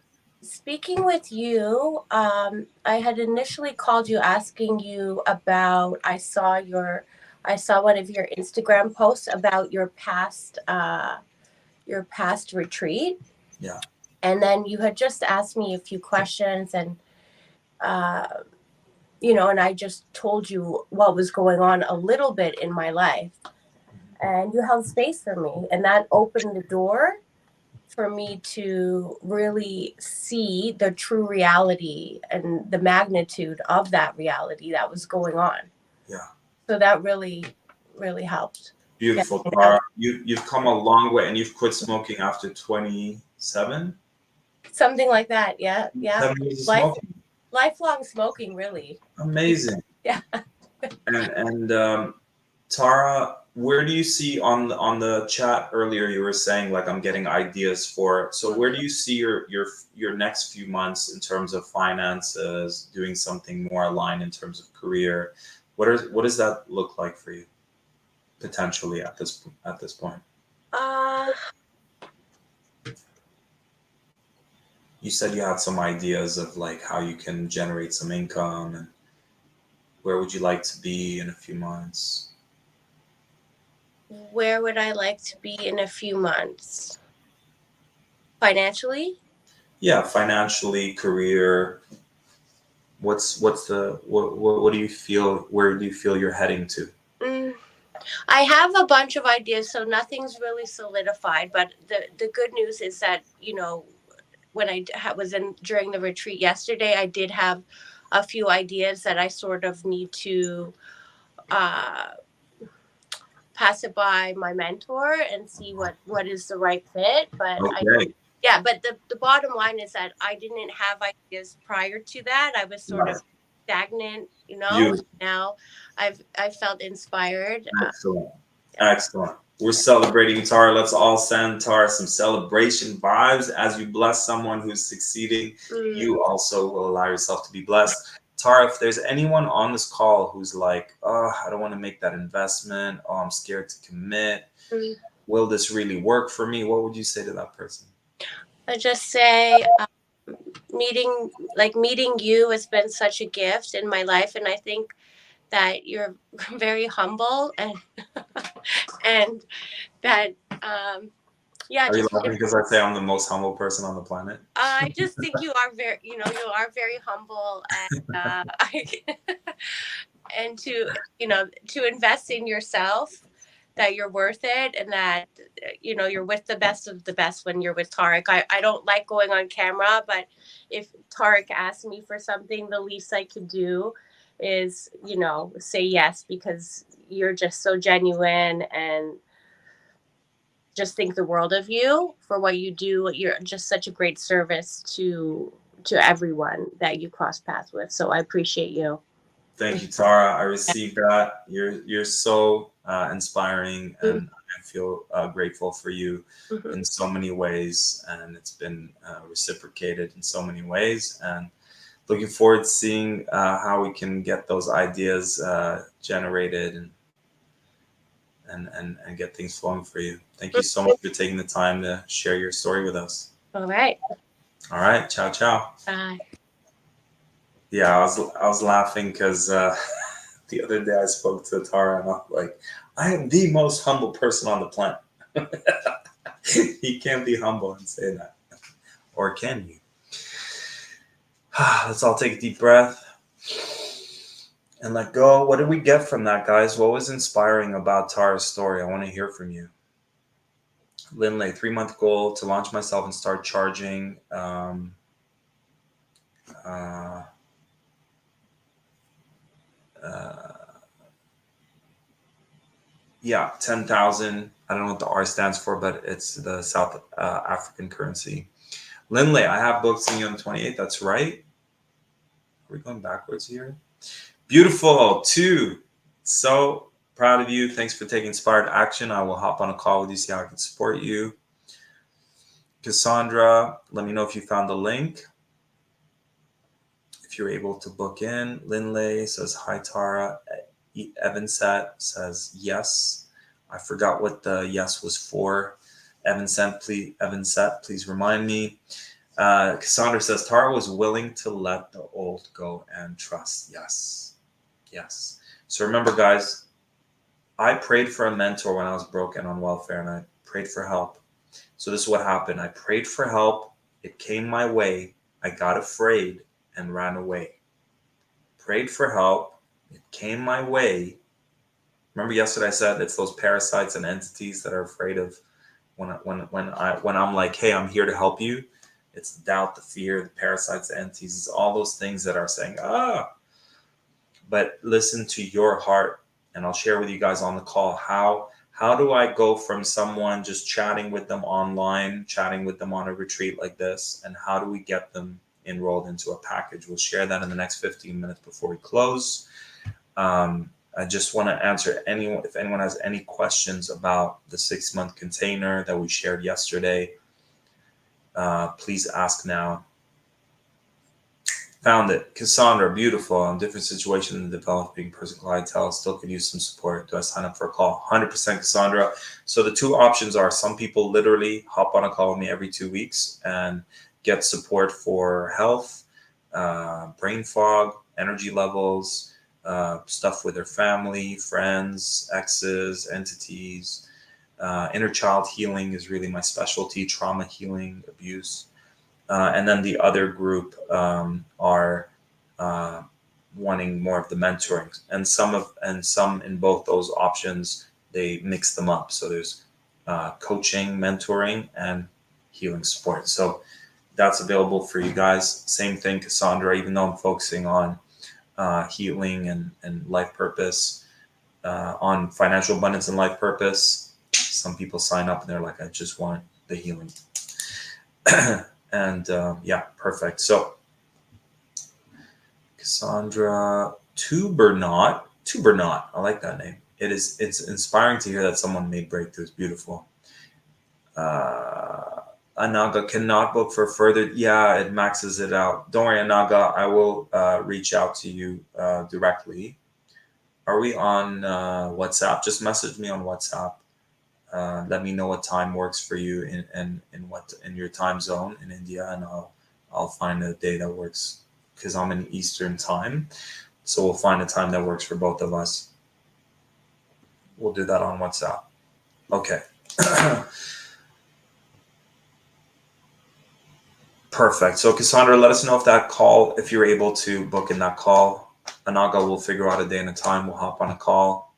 speaking with you. I had initially called you asking you about. I saw one of your Instagram posts about your past retreat. Yeah. And then you had just asked me a few questions, and uh, and I just told you what was going on a little bit in my life, and you held space for me, and that opened the door for me to really see the true reality and the magnitude of that reality that was going on. Yeah. So that really, really helped. Beautiful, Yeah. Tara. You've come a long way, and you've quit smoking after 27. Something like that. Yeah. Yeah. 7 years of smoking. Lifelong smoking, really. Amazing. Yeah. And Tara, where do you see on the chat earlier? You were saying, like, I'm getting ideas for. So where do you see your next few months in terms of finances, doing something more aligned in terms of career? What does that look like for you potentially at this point? Uh, You said you had some ideas of, like, how you can generate some income, and where would you like to be in a few months? where would I like to be in a few months? Financially? Yeah, financially, career. What do you feel? Where do you feel you're heading to? Mm, I have a bunch of ideas, so nothing's really solidified. But the good news is that when I was in during the retreat yesterday, I did have a few ideas that I sort of need to uh, pass it by my mentor and see what is the right fit. But Okay. but the bottom line is that I didn't have ideas prior to that. I was sort of stagnant, Beautiful. Now I felt inspired. Excellent. Excellent. We're celebrating Tara. Let's all send Tara some celebration vibes as you bless someone who's succeeding. You also will allow yourself to be blessed. Tara, if there's anyone on this call who's like, oh, I don't want to make that investment. Oh, I'm scared to commit. Will this really work for me? What would you say to that person? I just say meeting you has been such a gift in my life, and I think that you're very humble and that Are you just laughing because I say I'm the most humble person on the planet? I just think you are very humble, and and to invest in yourself, that you're worth it, and that you're with the best of the best when you're with Tarek. I don't like going on camera, but if Tarek asked me for something, the least I could do is say yes, because you're just so genuine and just think the world of you for what you do. You're just such a great service to everyone that you cross paths with. So I appreciate you. Thank you, Tara. I received that. You're so inspiring, and I feel grateful for you in so many ways, and it's been reciprocated in so many ways. And looking forward to seeing how we can get those ideas generated and get things flowing for you. Thank you so much for taking the time to share your story with us. All right. All right. Ciao, ciao. Bye. Yeah, I was laughing because the other day I spoke to Tara, and I'm like, I am the most humble person on the planet. You can't be humble and say that. Or can you? Let's all take a deep breath and let go. What did we get from that, guys? What was inspiring about Tara's story? I want to hear from you. Linley, 3-month goal to launch myself and start charging. Yeah, 10,000. I don't know what the R stands for, but it's the South African currency. Lindley, I have booked seeing you on the 28th. That's right. Are we going backwards here? Beautiful. 2. So proud of you. Thanks for taking inspired action. I will hop on a call with you, see how I can support you. Cassandra, let me know if you found the link. If you're able to book in. Lindley says, hi, Tara. Evansat says, yes. I forgot what the yes was for. Evansat, please remind me. Cassandra says, Tara was willing to let the old go and trust. Yes. Yes. So remember, guys, I prayed for a mentor when I was broken on welfare, and I prayed for help. So this is what happened. I prayed for help. It came my way. I got afraid and ran away. Prayed for help. It came my way. Remember yesterday I said it's those parasites and entities that are afraid of when I'm like, hey, I'm here to help you. It's the doubt, the fear, the parasites, the entities. It's all those things that are saying, But listen to your heart, and I'll share with you guys on the call how do I go from someone just chatting with them online, chatting with them on a retreat like this, and how do we get them enrolled into a package? We'll share that in the next 15 minutes before we close. I just want to answer if anyone has any questions about the 6-month container that we shared yesterday. Please ask now. Found it. Cassandra, beautiful. In different situation in the developing person clientele, still could use some support. Do I sign up for a call? 100% Cassandra. So the 2 options are some people literally hop on a call with me every 2 weeks and get support for health, brain fog, energy levels, stuff with their family, friends, exes, entities. Inner child healing is really my specialty, trauma healing, abuse. And then the other group are wanting more of the mentoring, and some in both those options they mix them up. So there's coaching, mentoring, and healing support. So that's available for you guys. Same thing, Cassandra. Even though I'm focusing on healing and life purpose, on financial abundance and life purpose, some people sign up and they're like, I just want the healing. And yeah, perfect. So Cassandra Tubernaut, I like that name. It's inspiring to hear that someone made breakthroughs. Beautiful. Anaga cannot book for further. Yeah, it maxes it out. Don't worry, Anaga. I will reach out to you directly. Are we on WhatsApp? Just message me on WhatsApp. Let me know what time works for you in your time zone in India, and I'll find a day that works, because I'm in Eastern time. So we'll find a time that works for both of us. We'll do that on WhatsApp. Okay. Perfect. So Cassandra, let us know if you're able to book in that call. Anaga will figure out a day and a time. We'll hop on a call.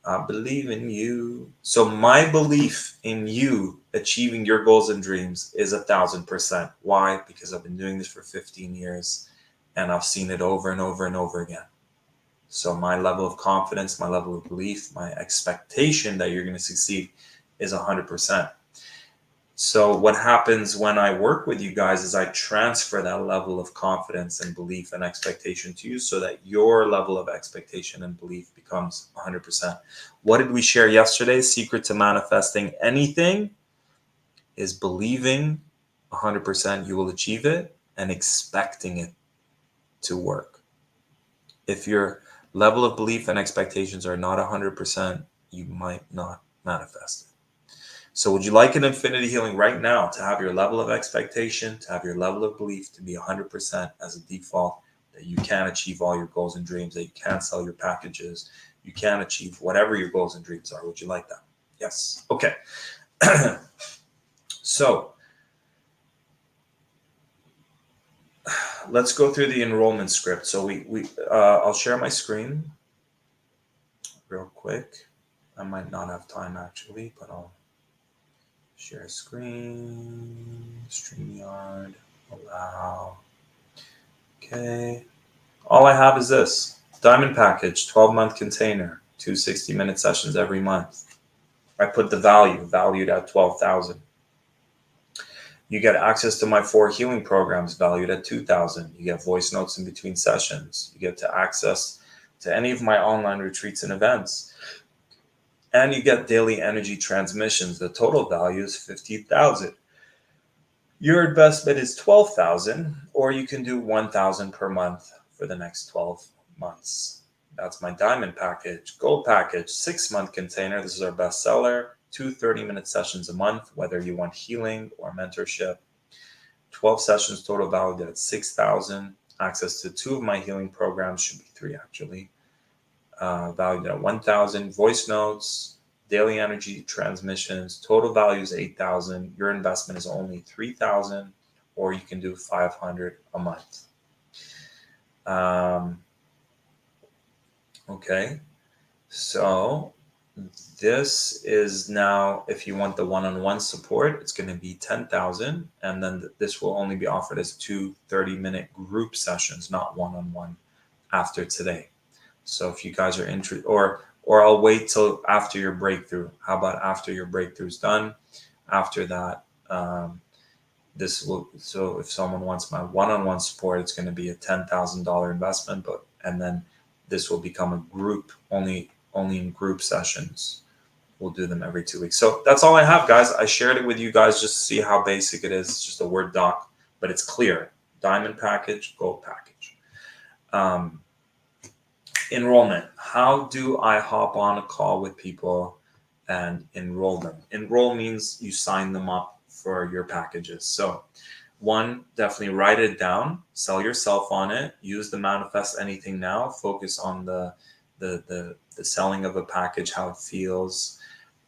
I believe in you. So my belief in you achieving your goals and dreams is 1,000%. Why? Because I've been doing this for 15 years and I've seen it over and over and over again. So my level of confidence, my level of belief, my expectation that you're going to succeed is 100%. So what happens when I work with you guys is I transfer that level of confidence and belief and expectation to you, so that your level of expectation and belief becomes 100%. What did we share yesterday? Secret to manifesting anything is believing 100% you will achieve it and expecting it to work. If your level of belief and expectations are not 100%, you might not manifest it. So would you like an infinity healing right now to have your level of expectation, to have your level of belief to be 100% as a default, that you can achieve all your goals and dreams, that you can sell your packages, you can achieve whatever your goals and dreams are? Would you like that? Yes. Okay. So let's go through the enrollment script. So I'll share my screen real quick. I might not have time actually, but I'll share screen, StreamYard, allow. Okay. All I have is this Diamond package, 12-month container. 2 60-minute sessions every month. I put the value, valued at $12,000. You get access to my 4 healing programs valued at $2,000. You get voice notes in between sessions. You get to access to any of my online retreats and events. And you get daily energy transmissions. The total value is $50,000. Your investment is $12,000, or you can do $1,000 per month for the next 12 months. That's my diamond package. Gold package, 6-month container. This is our best seller. 2 30-minute sessions a month, whether you want healing or mentorship. 12 sessions total valued at $6,000. Access to 2 of my healing programs, should be 3 actually. Valued at $1,000. Voice notes, daily energy transmissions. Total value is $8,000. Your investment is only $3,000, or you can do $500 a month. Okay, so this is now, if you want the one-on-one support, it's going to be $10,000, and then this will only be offered as 2 30-minute group sessions, not one-on-one, after today. So if you guys are interested, or I'll wait till after your breakthrough. How about after your breakthrough's done? After that, so if someone wants my one-on-one support, it's going to be a $10,000 investment, and then this will become a group, only in group sessions. We'll do them every 2 weeks. So that's all I have, guys. I shared it with you guys just to see how basic it is. It's just a Word doc, but it's clear. Diamond package, gold package. Enrollment. How do I hop on a call with people and enroll them? Enroll means you sign them up for your packages. So 1, definitely write it down, sell yourself on it, use the manifest anything now, focus on the selling of a package, how it feels.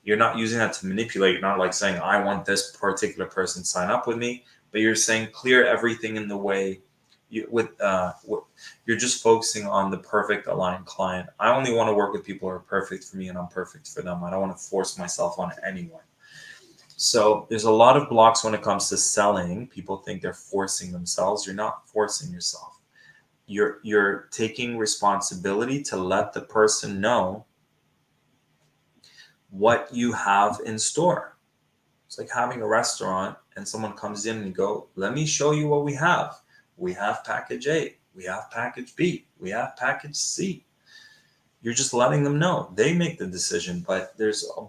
You're not using that to manipulate. You're not like saying, I want this particular person to sign up with me, but you're saying clear everything in the way you're just focusing on the perfect aligned client. I only want to work with people who are perfect for me and I'm perfect for them. I don't want to force myself on anyone. So there's a lot of blocks when it comes to selling. People think they're forcing themselves. You're not forcing yourself. You're taking responsibility to let the person know what you have in store. It's like having a restaurant and someone comes in and you go, let me show you what we have. We have package A, we have package B, we have package C. You're just letting them know. They make the decision, but there's a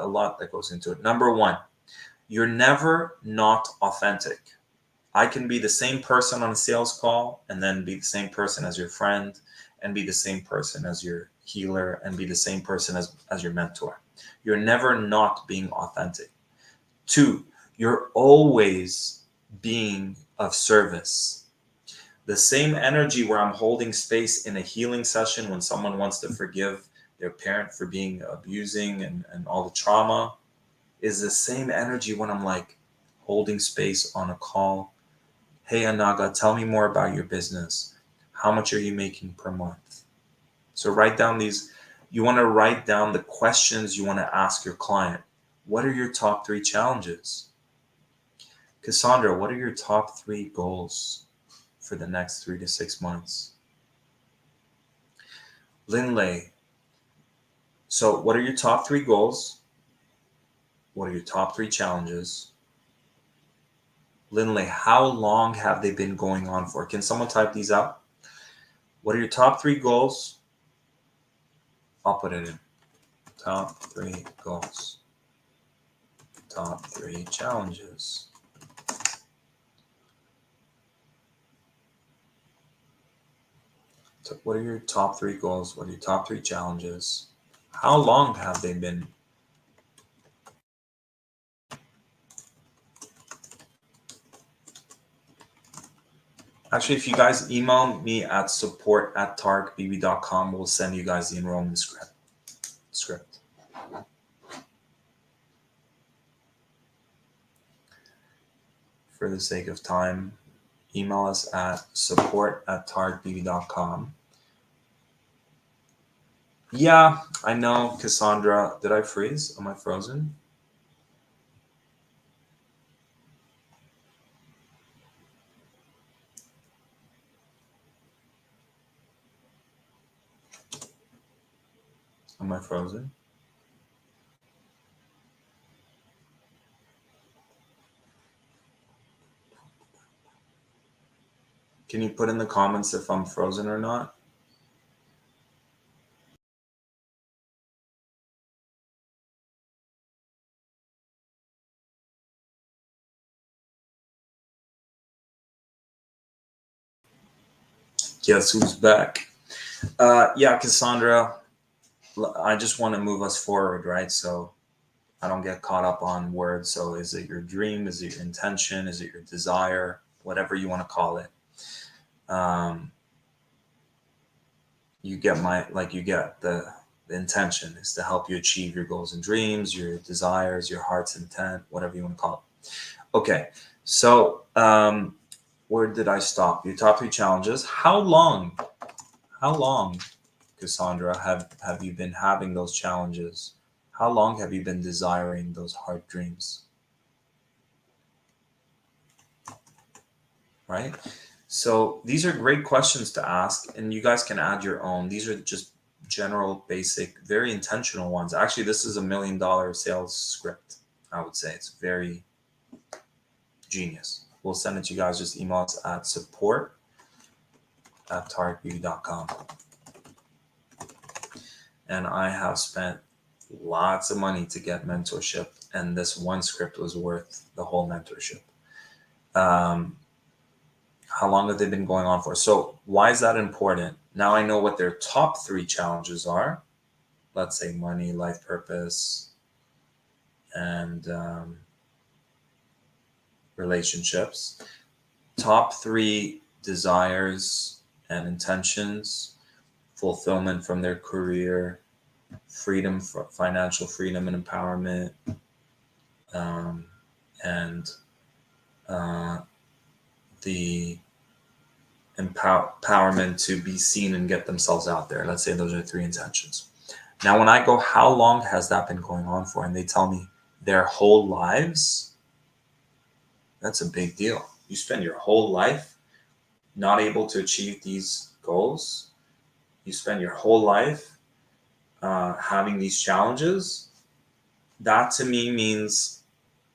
lot that goes into it. Number 1, you're never not authentic. I can be the same person on a sales call and then be the same person as your friend and be the same person as your healer and be the same person as your mentor. You're never not being authentic. 2, you're always being of service. The same energy where I'm holding space in a healing session when someone wants to forgive their parent for being abusing and all the trauma is the same energy when I'm like holding space on a call. Hey, Anaga, tell me more about your business. How much are you making per month? So write down you want to write down the questions you want to ask your client. What are your top 3 challenges? Cassandra, what are your top 3 goals for the next 3 to 6 months? Linley, so what are your top 3 goals? What are your top 3 challenges? Linley, how long have they been going on for? Can someone type these out? What are your top 3 goals? I'll put it in. Top 3 goals. Top 3 challenges. What are your top 3 goals? What are your top 3 challenges? How long have they been? Actually, if you guys email me at support@tarkbb.com, we'll send you guys the enrollment script. For the sake of time, email us at support@tarkbb.com. Yeah, I know, Cassandra. Did I freeze? Am I frozen? Am I frozen? Can you put in the comments if I'm frozen or not? Guess who's back? Yeah, Cassandra, I just want to move us forward, right? So I don't get caught up on words. So is it your dream? Is it your intention? Is it your desire? Whatever you want to call it. You get the intention is to help you achieve your goals and dreams, your desires, your heart's intent, whatever you want to call it. Okay, so where did I stop? Your top 3 challenges. How long, Cassandra, have you been having those challenges? How long have you been desiring those heart dreams? Right? So these are great questions to ask, and you guys can add your own. These are just general, basic, very intentional ones. Actually, this is $1 million sales script. I would say it's very genius. We'll send it to you guys. Just email us at support@tarikbeauty.com. And I have spent lots of money to get mentorship, and this one script was worth the whole mentorship. How long have they been going on for? So why is that important? Now I know what their top 3 challenges are. Let's say money, life purpose, and relationships. Top 3 desires and intentions: fulfillment from their career, freedom, financial freedom and empowerment, and the empowerment to be seen and get themselves out there. Let's say those are 3 intentions. Now, when I go, how long has that been going on for? And they tell me their whole lives. That's a big deal. You spend your whole life not able to achieve these goals. You spend your whole life having these challenges. That to me means,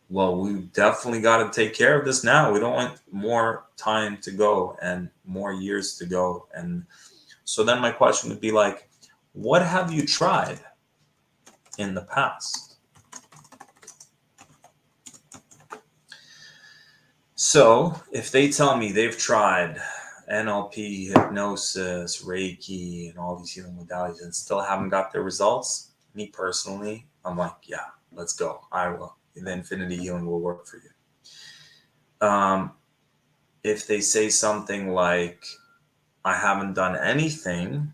well, we definitely got to take care of this now. We don't want more time to go and more years to go. And so then my question would be like, what have you tried in the past? So if they tell me they've tried NLP, hypnosis, Reiki, and all these healing modalities and still haven't got their results, me personally, I'm like, yeah, let's go. I will. The Infinity Healing will work for you. If they say something like, I haven't done anything,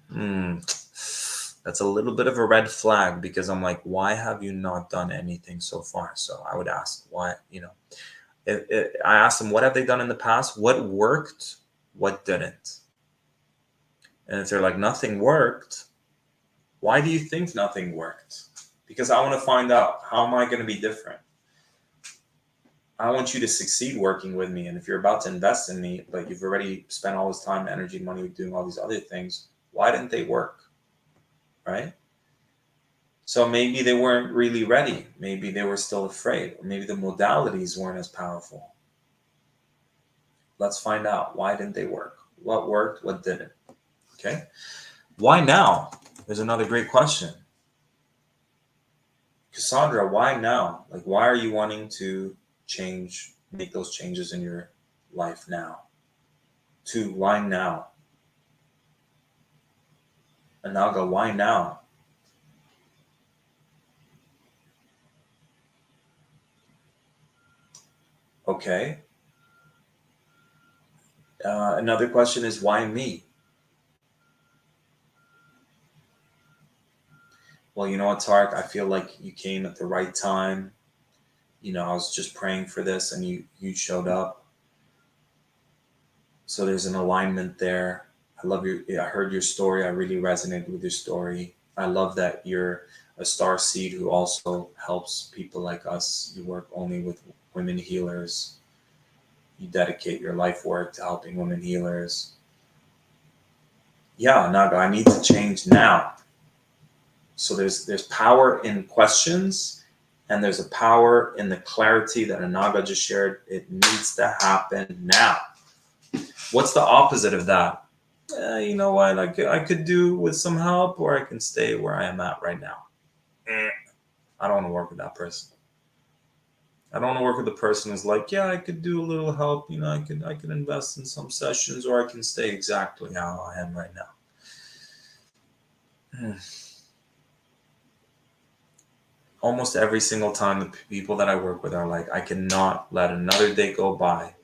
that's a little bit of a red flag, because I'm like, why have you not done anything so far? So I would ask, why, I asked them, what have they done in the past? What worked? What didn't? And if they're like, nothing worked, why do you think nothing worked? Because I want to find out, how am I going to be different? I want you to succeed working with me. And if you're about to invest in me, but you've already spent all this time, energy, money doing all these other things, why didn't they work? Right? So maybe they weren't really ready. Maybe they were still afraid. Or maybe the modalities weren't as powerful. Let's find out. Why didn't they work? What worked? What didn't? Okay. Why now? There's another great question. Cassandra, why now? Like, why are you wanting to make those changes in your life now? Why now? And I'll go, why now? Okay. Another question is, why me? Well, you know what, Tarek? I feel like you came at the right time. I was just praying for this, and you showed up. So there's an alignment there. I heard your story. I really resonated with your story. I love that you're a star seed who also helps people like us. You work only with women healers. You dedicate your life work to helping women healers. Yeah, Naga, I need to change now. So there's power in questions, and there's a power in the clarity that Anaga just shared. It needs to happen now. What's the opposite of that? You know what? I could do with some help, or I can stay where I am at right now. I don't want to work with that person. I don't want to work with the person who's like, yeah, I could do a little help. You know, I could invest in some sessions, or I can stay exactly how I am right now. Almost every single time, the people that I work with are like, I cannot let another day go by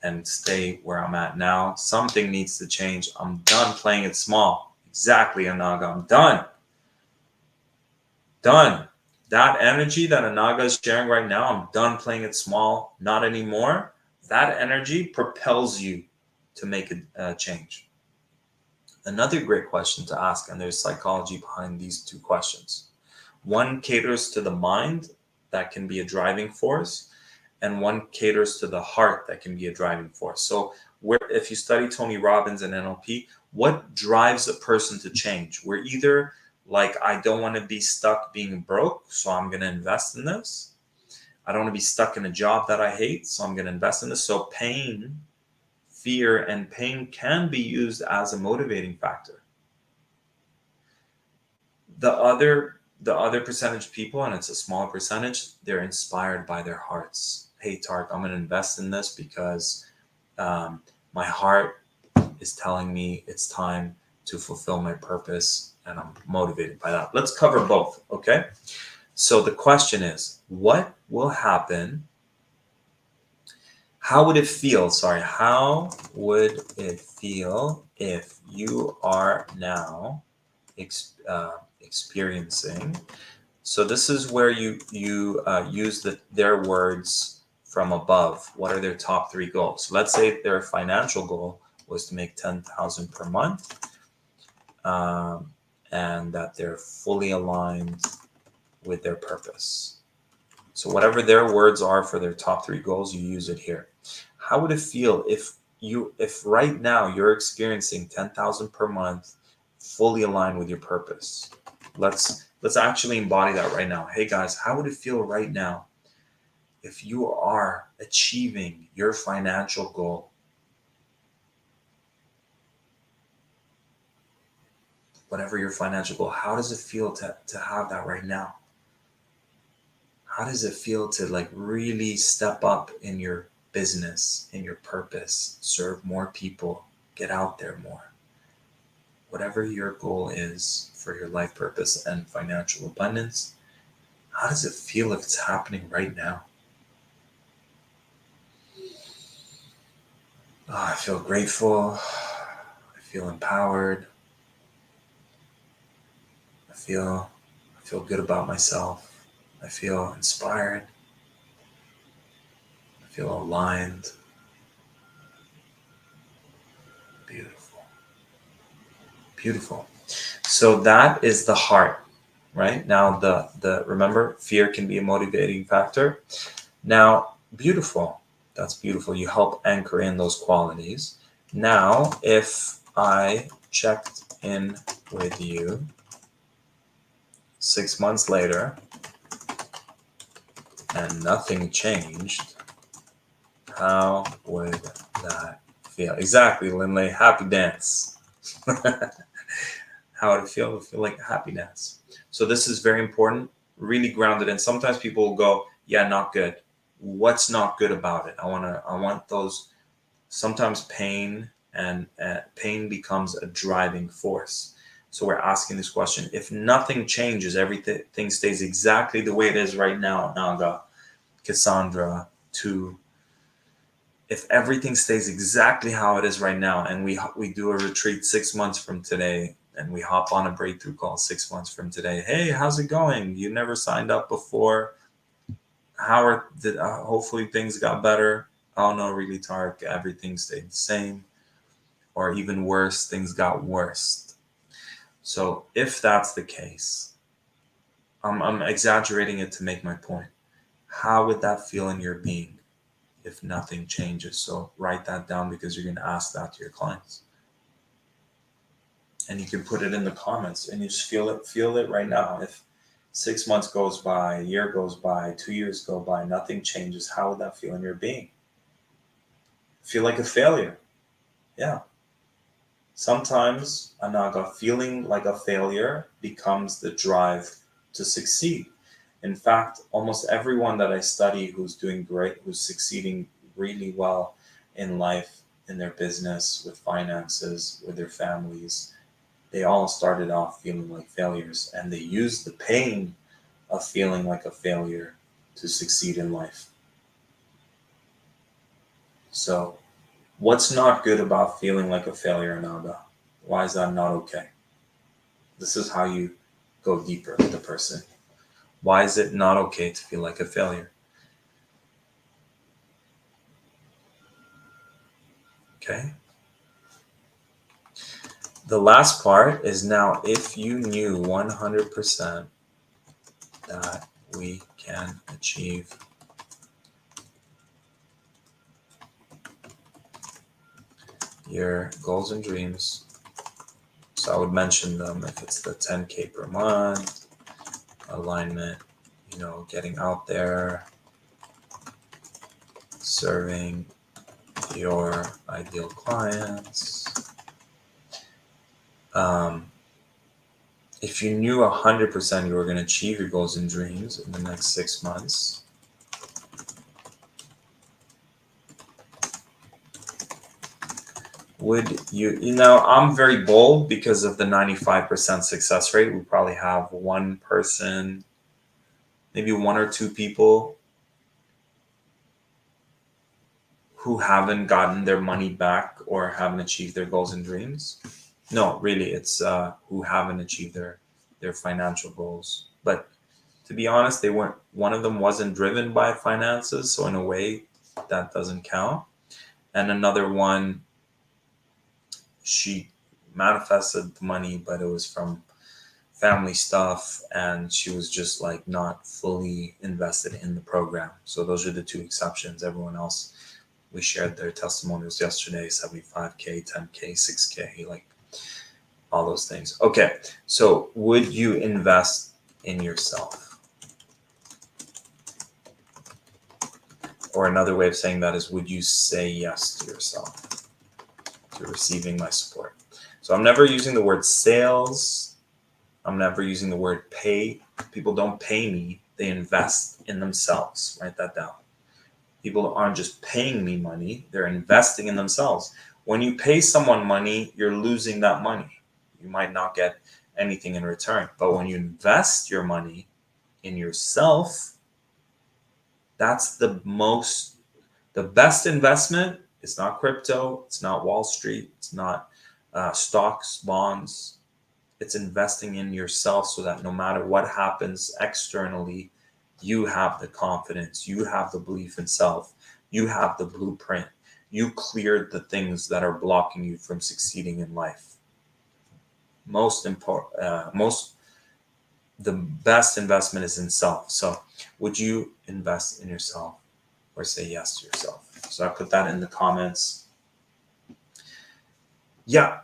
and stay where I'm at now. Something needs to change. I'm done playing it small. Exactly, Anaga. I'm done. Done. That energy that Anaga is sharing right now, I'm done playing it small. Not anymore. That energy propels you to make a change. Another great question to ask, and there's psychology behind these two questions. One caters to the mind, that can be a driving force, and one caters to the heart, that can be a driving force. So if you study Tony Robbins and NLP, what drives a person to change? We're either like, I don't want to be stuck being broke, so I'm going to invest in this. I don't want to be stuck in a job that I hate, so I'm going to invest in this. So fear and pain can be used as a motivating factor. The other percentage of people, and it's a small percentage, they're inspired by their hearts. Hey, Tark, I'm going to invest in this because my heart is telling me it's time to fulfill my purpose, and I'm motivated by that. Let's cover both, okay? So the question is, what will happen? How would it feel? How would it feel if you are now experiencing? So this is where you use their words from above. What are their top 3 goals? Let's say their financial goal was to make $10,000 per month, and that they're fully aligned with their purpose. So whatever their words are for their top 3 goals, you use it here. How would it feel if right now you're experiencing $10,000 per month, fully aligned with your purpose? Let's actually embody that right now. Hey guys, how would it feel right now if you are achieving your financial goal? Whatever your financial goal, how does it feel to have that right now? How does it feel to like really step up in your business, in your purpose, serve more people, get out there more? Whatever your goal is for your life purpose and financial abundance, how does it feel if it's happening right now? Oh, I feel grateful. I feel empowered. I feel good about myself. I feel inspired. I feel aligned. Beautiful. Beautiful. So that is the heart, right? Now the remember, fear can be a motivating factor. Now, beautiful. That's beautiful. You help anchor in those qualities. Now, if I checked in with you 6 months later and nothing changed, how would that feel? Exactly, Lindley. Happy dance. How would it feel? It would feel like a happy dance. So this is very important, really grounded. And sometimes people will go, yeah, not good. What's not good about it? I want those. Sometimes pain and pain becomes a driving force. So we're asking this question: if nothing changes, everything stays exactly the way it is right now, Naga, Cassandra, too. If everything stays exactly how it is right now, and we do a retreat 6 months from today, and we hop on a breakthrough call 6 months from today. Hey, how's it going? You never signed up before. Hopefully things got better. Oh no, really, Tark, everything stayed the same, or even worse, things got worse. So if that's the case, I'm exaggerating it to make my point. How would that feel in your being if nothing changes? So write that down, because you're going to ask that to your clients. And you can put it in the comments and you just feel it right now. If 6 months goes by, a year goes by, 2 years go by, nothing changes, how would that feel in your being? Feel like a failure. Yeah. Sometimes, Anaga, feeling like a failure becomes the drive to succeed. In fact, almost everyone that I study who's doing great, who's succeeding really well in life, in their business, with finances, with their families, they all started off feeling like failures, and they used the pain of feeling like a failure to succeed in life. So, what's not good about feeling like a failure, Anaga? Why is that not okay? This is how you go deeper with the person. Why is it not okay to feel like a failure? Okay. The last part is now, if you knew 100% that we can achieve your goals and dreams. So I would mention them if it's the 10K per month, alignment, getting out there, serving your ideal clients. If you knew 100% you were going to achieve your goals and dreams in the next 6 months, would you, I'm very bold because of the 95% success rate. We probably have one person, maybe one or two people who haven't gotten their money back or haven't achieved their goals and dreams. No, really, it's who haven't achieved their financial goals. But to be honest, they weren't. One of them wasn't driven by finances, so in a way, that doesn't count. And another one, she manifested the money, but it was from family stuff, and she was just like not fully invested in the program. So those are the two exceptions. Everyone else, we shared their testimonials yesterday: 75K, 10K, 6K, like all those things. Okay, so would you invest in yourself? Or another way of saying that is, would you say yes to yourself, to receiving my support? So I'm never using the word sales. I'm never using the word pay. People don't pay me. They invest in themselves. Write that down. People aren't just paying me money. They're investing in themselves. When you pay someone money, you're losing that money. You might not get anything in return. But when you invest your money in yourself, that's the best investment. It's not crypto. It's not Wall Street. It's not stocks, bonds. It's investing in yourself so that no matter what happens externally, you have the confidence, you have the belief in self, you have the blueprint, you cleared the things that are blocking you from succeeding in life. The best investment is in self. So would you invest in yourself or say yes to yourself? So I put that in the comments. Yeah,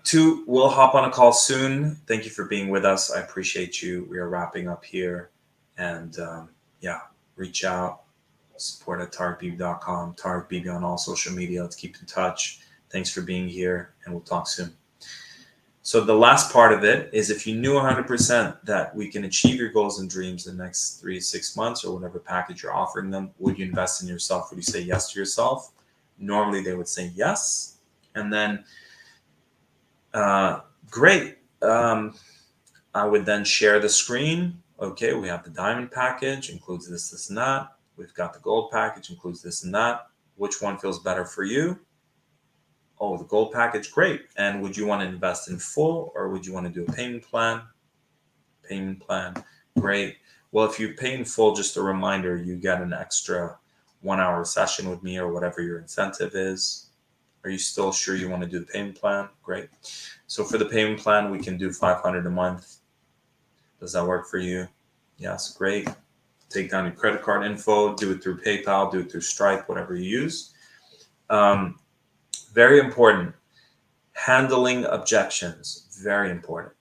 we'll hop on a call soon. Thank you for being with us. I appreciate you. We are wrapping up here. And reach out, support at TariqBibi.com, Tariq Bibi on all social media. Let's keep in touch. Thanks for being here, and we'll talk soon. So the last part of it is, if you knew 100% that we can achieve your goals and dreams in the next 3 to 6 months, or whatever package you're offering them, would you invest in yourself? Would you say yes to yourself? Normally they would say yes. And then, great. I would then share the screen. Okay, we have the diamond package, includes this, and that. We've got the gold package, includes this and that. Which one feels better for you? Oh, the gold package, great. And would you want to invest in full, or would you want to do a payment plan? Payment plan, great. Well, if you pay in full, just a reminder, you get an extra 1-hour session with me, or whatever your incentive is. Are you still sure you want to do the payment plan? Great. So for the payment plan, we can do $500 a month. Does that work for you? Yes, great. Take down your credit card info, do it through PayPal, do it through Stripe, whatever you use. Very important. Handling objections. Very important.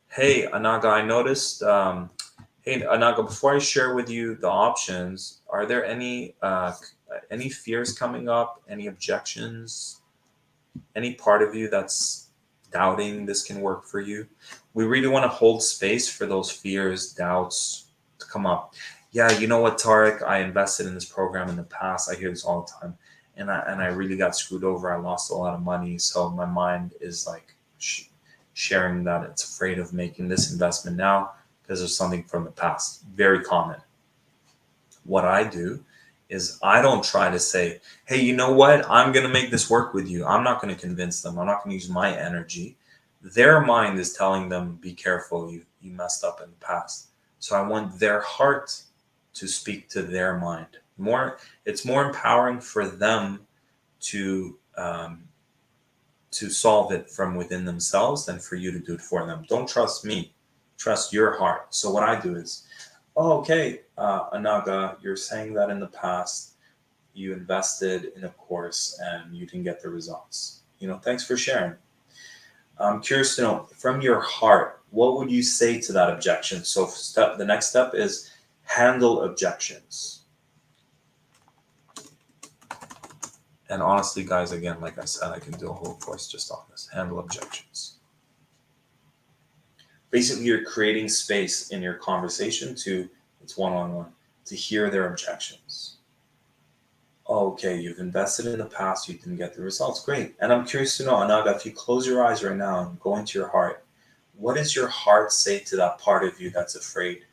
Hey, Anaga, I noticed. Hey, Anaga, before I share with you the options, are there any fears coming up? Any objections? Any part of you that's doubting this can work for you? We really want to hold space for those fears, doubts to come up. Yeah, you know what, Tarek? I invested in this program in the past. I hear this all the time, and I really got screwed over. I lost a lot of money, so my mind is like sharing that it's afraid of making this investment now because there's something from the past. Very common. What I do is I don't try to say, hey, you know what? I'm going to make this work with you. I'm not going to convince them. I'm not going to use my energy. Their mind is telling them, be careful. You messed up in the past. So I want their heart to speak to their mind. It's more empowering for them to solve it from within themselves than for you to do it for them. Don't trust me. Trust your heart. So what I do is, oh, okay, Anaga, you're saying that in the past you invested in a course and you didn't get the results. Thanks for sharing. I'm curious to know from your heart, what would you say to that objection? So the next step is handle objections. And honestly, guys, again, like I said, I can do a whole course just on this. Handle objections. Basically, you're creating space in your conversation it's one-on-one, to hear their objections. Okay, you've invested in the past, you didn't get the results. Great. And I'm curious to know, Anaga, if you close your eyes right now and go into your heart, what does your heart say to that part of you that's afraid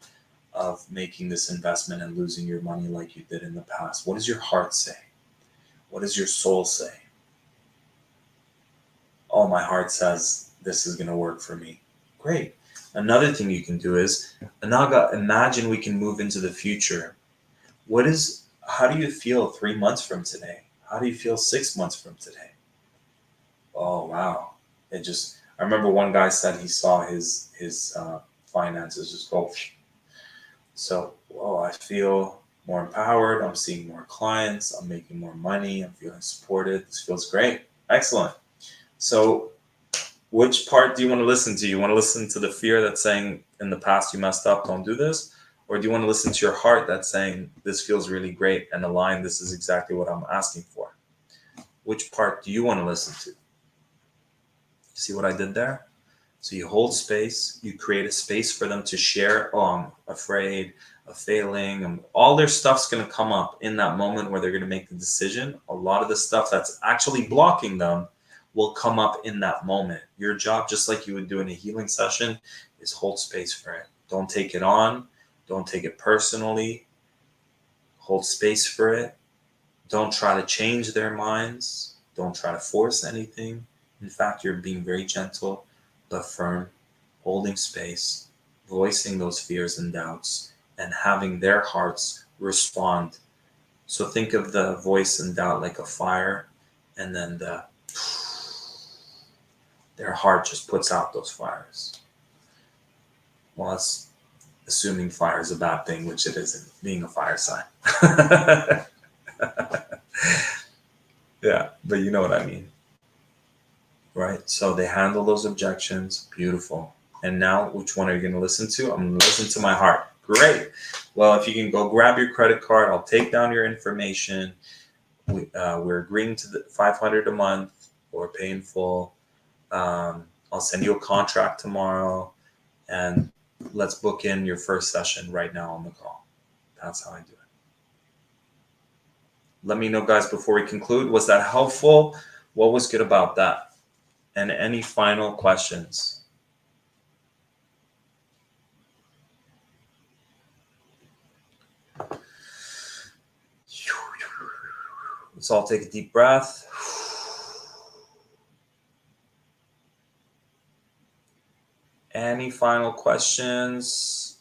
of making this investment and losing your money like you did in the past? What does your heart say? What does your soul say? Oh, my heart says this is going to work for me. Great. Another thing you can do is, Anaga, imagine we can move into the future. How do you feel 3 months from today? How do you feel 6 months from today? Oh, wow. I remember one guy said he saw his finances just go. So, I feel more empowered. I'm seeing more clients. I'm making more money. I'm feeling supported. This feels great. Excellent. So, which part do you want to listen to? You want to listen to the fear that's saying in the past you messed up, don't do this? Or do you want to listen to your heart that's saying this feels really great and aligned, this is exactly what I'm asking for? Which part do you want to listen to? See what I did there? So you hold space, you create a space for them to share, oh, I'm afraid of failing. All their stuff's going to come up in that moment where they're going to make the decision. A lot of the stuff that's actually blocking them will come up in that moment. Your job, just like you would do in a healing session, is hold space for it. Don't take it on. Don't take it personally. Hold space for it. Don't try to change their minds. Don't try to force anything. In fact, you're being very gentle but firm, holding space, voicing those fears and doubts, and having their hearts respond. So think of the voice and doubt like a fire, and then their heart just puts out those fires. Well, that's assuming fire is a bad thing, which it isn't, being a fire sign. Yeah, but you know what I mean. Right? So they handle those objections. Beautiful. And now, which one are you going to listen to? I'm going to listen to my heart. Great. Well, if you can go grab your credit card, I'll take down your information. We're agreeing to the $500 a month or pay in full. I'll send you a contract tomorrow, and let's book in your first session right now on the call. That's how I do it. Let me know, guys, before we conclude. Was that helpful? What was good about that? And any final questions? Let's all take a deep breath. Any final questions?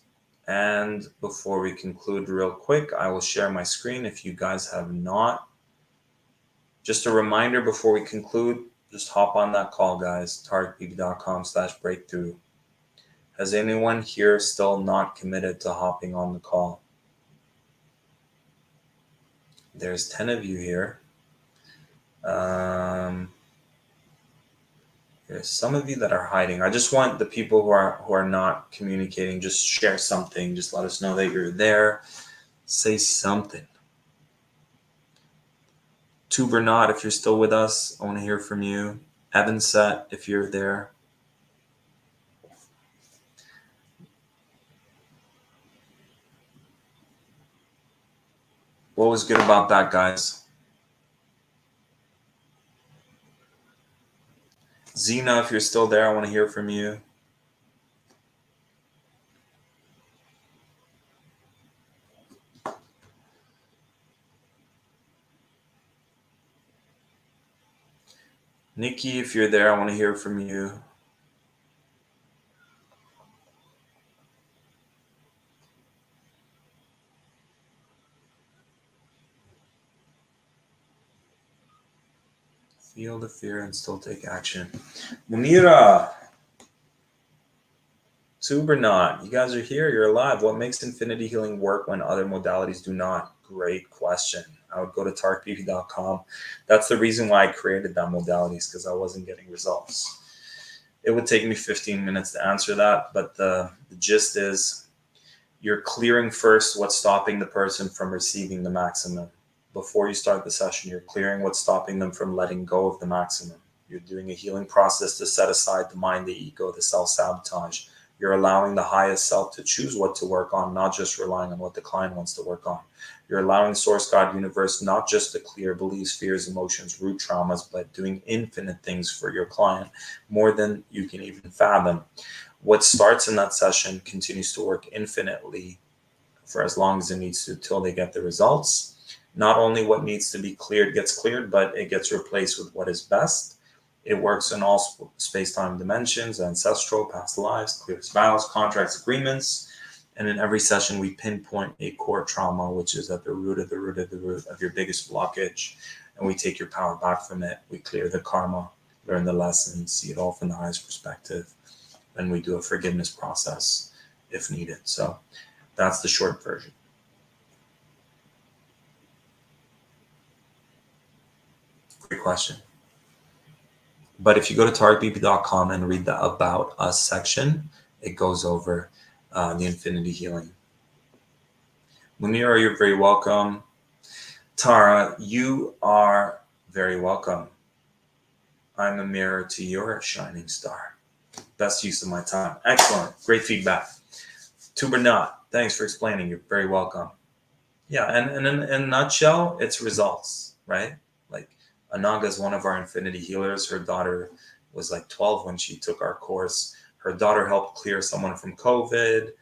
And before we conclude real quick, I will share my screen if you guys have not. Just a reminder before we conclude, just hop on that call, guys. TarekBeebe.com/breakthrough. Has anyone here still not committed to hopping on the call? There's 10 of you here. There's some of you that are hiding. I just want the people who are not communicating, just share something. Just let us know that you're there. Say something. Tubernot, if you're still with us, I want to hear from you. Evan Set, if you're there. What was good about that, guys? Zena, if you're still there, I want to hear from you. Nikki, if you're there, I want to hear from you. Feel the fear and still take action. Munira, Tubernot, you guys are here. You're alive. What makes infinity healing work when other modalities do not? Great question. I would go to tarkbeauty.com. That's the reason why I created that modalities, because I wasn't getting results. It would take me 15 minutes to answer that, but the gist is you're clearing first what's stopping the person from receiving the maximum. Before you start the session, you're clearing what's stopping them from letting go of the maximum. You're doing a healing process to set aside the mind, the ego, the self-sabotage. You're allowing the highest self to choose what to work on, not just relying on what the client wants to work on. You're allowing Source, God, Universe, not just to clear beliefs, fears, emotions, root traumas, but doing infinite things for your client, more than you can even fathom. What starts in that session continues to work infinitely for as long as it needs to, till they get the results. Not only what needs to be cleared gets cleared, but it gets replaced with what is best. It works in all space-time dimensions, ancestral, past lives, clears vows, contracts, agreements. And in every session, we pinpoint a core trauma, which is at the root of your biggest blockage. And we take your power back from it. We clear the karma, learn the lessons, see it all from the highest perspective. And we do a forgiveness process if needed. So that's the short version. Great question. But if you go to tarkbeauty.com and read the About Us section, it goes over the infinity healing. Munira, you're very welcome. Tara, you are very welcome. I'm a mirror to your shining star. Best use of my time. Excellent. Great feedback. Tubernot, thanks for explaining. You're very welcome. Yeah, and in a nutshell, it's results, right? Like Anaga is one of our infinity healers. Her daughter was like 12 when she took our course. Her daughter helped clear someone from COVID.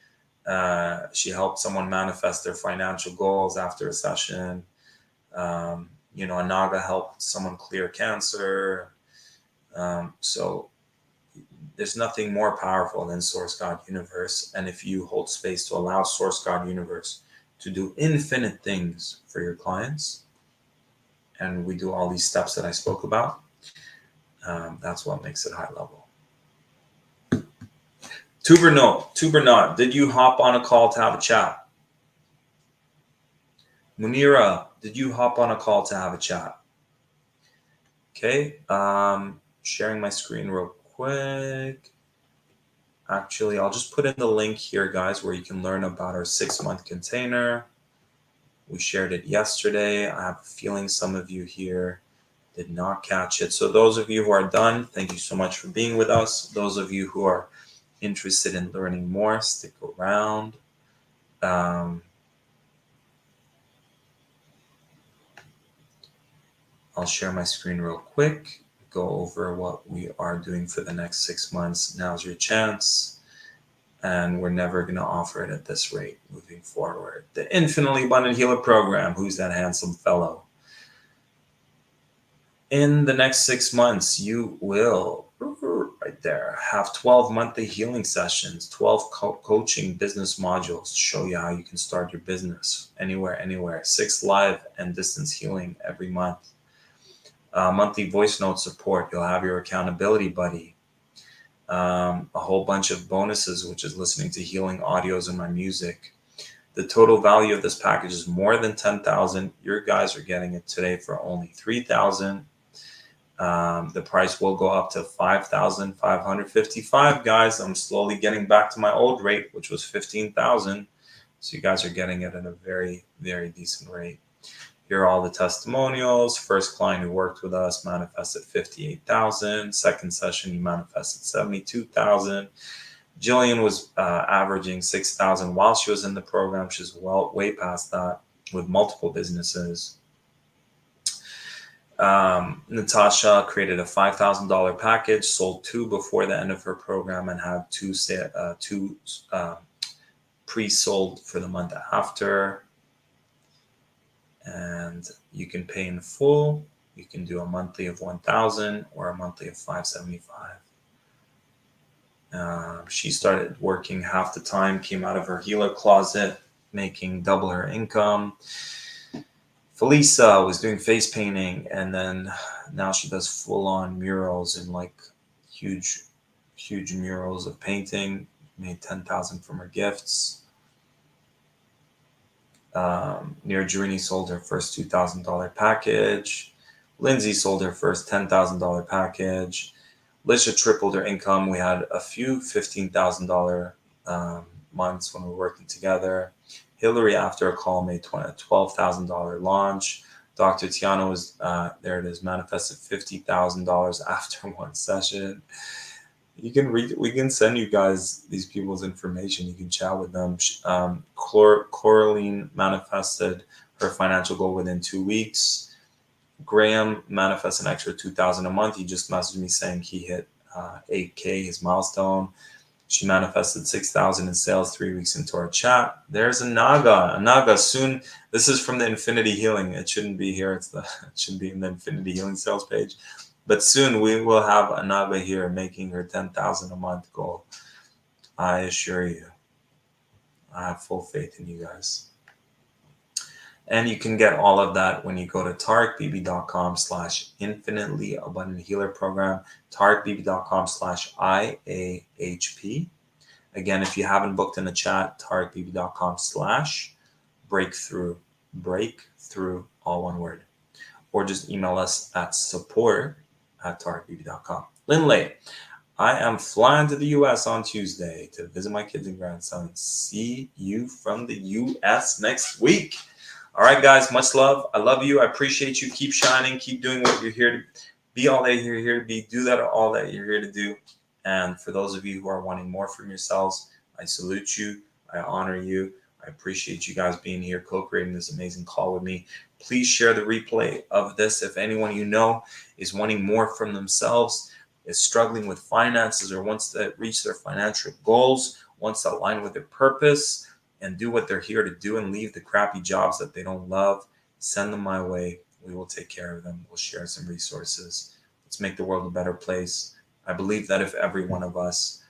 She helped someone manifest their financial goals after a session. Anaga helped someone clear cancer. So there's nothing more powerful than Source, God, Universe. And if you hold space to allow Source, God, Universe to do infinite things for your clients, and we do all these steps that I spoke about, that's what makes it high level. Tubernot, did you hop on a call to have a chat? Munira, did you hop on a call to have a chat? Okay, sharing my screen real quick. Actually, I'll just put in the link here, guys, where you can learn about our 6-month container. We shared it yesterday. I have a feeling some of you here did not catch it. So those of you who are done, thank you so much for being with us. Those of you who are interested in learning more, stick around. I'll share my screen real quick, go over what we are doing for the next 6 months. Now's your chance. And we're never going to offer it at this rate moving forward. The Infinitely Abundant Healer Program. Who's that handsome fellow? In the next 6 months, you will, right there, have 12 monthly healing sessions, 12 coaching business modules to show you how you can start your business anywhere. 6 live and distance healing every month. Monthly voice note support. You'll have your accountability buddy. A whole bunch of bonuses, which is listening to healing audios and my music. The total value of this package is more than $10,000. Your guys are getting it today for only $3,000. The price will go up to $5,555, guys. I'm slowly getting back to my old rate, which was $15,000. So you guys are getting it at a very, very decent rate. Here are all the testimonials. First client who worked with us manifested $58,000. Second session, he manifested $72,000. Jillian was averaging $6,000 while she was in the program. She's way past that with multiple businesses. Natasha created a $5,000 package, sold 2 before the end of her program, and had 2 pre-sold for the month after. And you can pay in full. You can do a monthly of $1,000 or a monthly of $575. She started working half the time, came out of her healer closet, making double her income. Felisa was doing face painting, and then now she does full-on murals and like huge murals of painting. Made $10,000 from her gifts. Nirjuni sold her first $2,000 package. Lindsay sold her first $10,000 package. Lisha tripled her income. We had a few $15,000 months when we were working together. Hillary, after a call, made a $12,000 launch. Dr. Tiana was, there it is, manifested $50,000 after one session. You can read. We can send you guys these people's information. You can chat with them. Coraline manifested her financial goal within 2 weeks. Graham manifests an extra $2,000 a month. He just messaged me saying he hit 8K, his milestone. She manifested $6,000 in sales 3 weeks into our chat. There's Anaga soon. This is from the Infinity Healing. It shouldn't be here. It should be in the Infinity Healing sales page. But soon we will have Anaga here making her $10,000 a month goal. I assure you. I have full faith in you guys. And you can get all of that when you go to TarekBB.com/infinitely abundant healer program, TarekBB.com/IAHP. Again, if you haven't booked in the chat, TarekBB.com/breakthrough, all one word. Or just email us at support@TarekBB.com. Lindley, I am flying to the U.S. on Tuesday to visit my kids and grandson. See you from the U.S. next week. All right, guys, much love. I love you. I appreciate you. Keep shining. Keep doing what you're here to be, all that you're here to be. Do that, all that you're here to do. And for those of you who are wanting more from yourselves, I salute you. I honor you. I appreciate you guys being here, co-creating this amazing call with me. Please share the replay of this. If anyone you know is wanting more from themselves, is struggling with finances, or wants to reach their financial goals, wants to align with their purpose and do what they're here to do and leave the crappy jobs that they don't love, send them my way. We will take care of them. We'll share some resources. Let's make the world a better place. I believe that if every one of us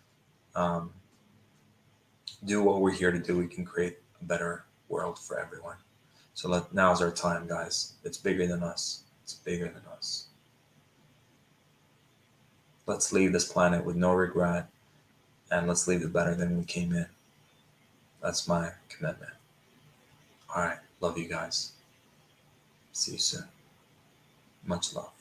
do what we're here to do, we can create a better world for everyone. So now's our time, guys. It's bigger than us. It's bigger than us. Let's leave this planet with no regret, and let's leave it better than we came in. That's my commitment. All right. Love you guys. See you soon. Much love.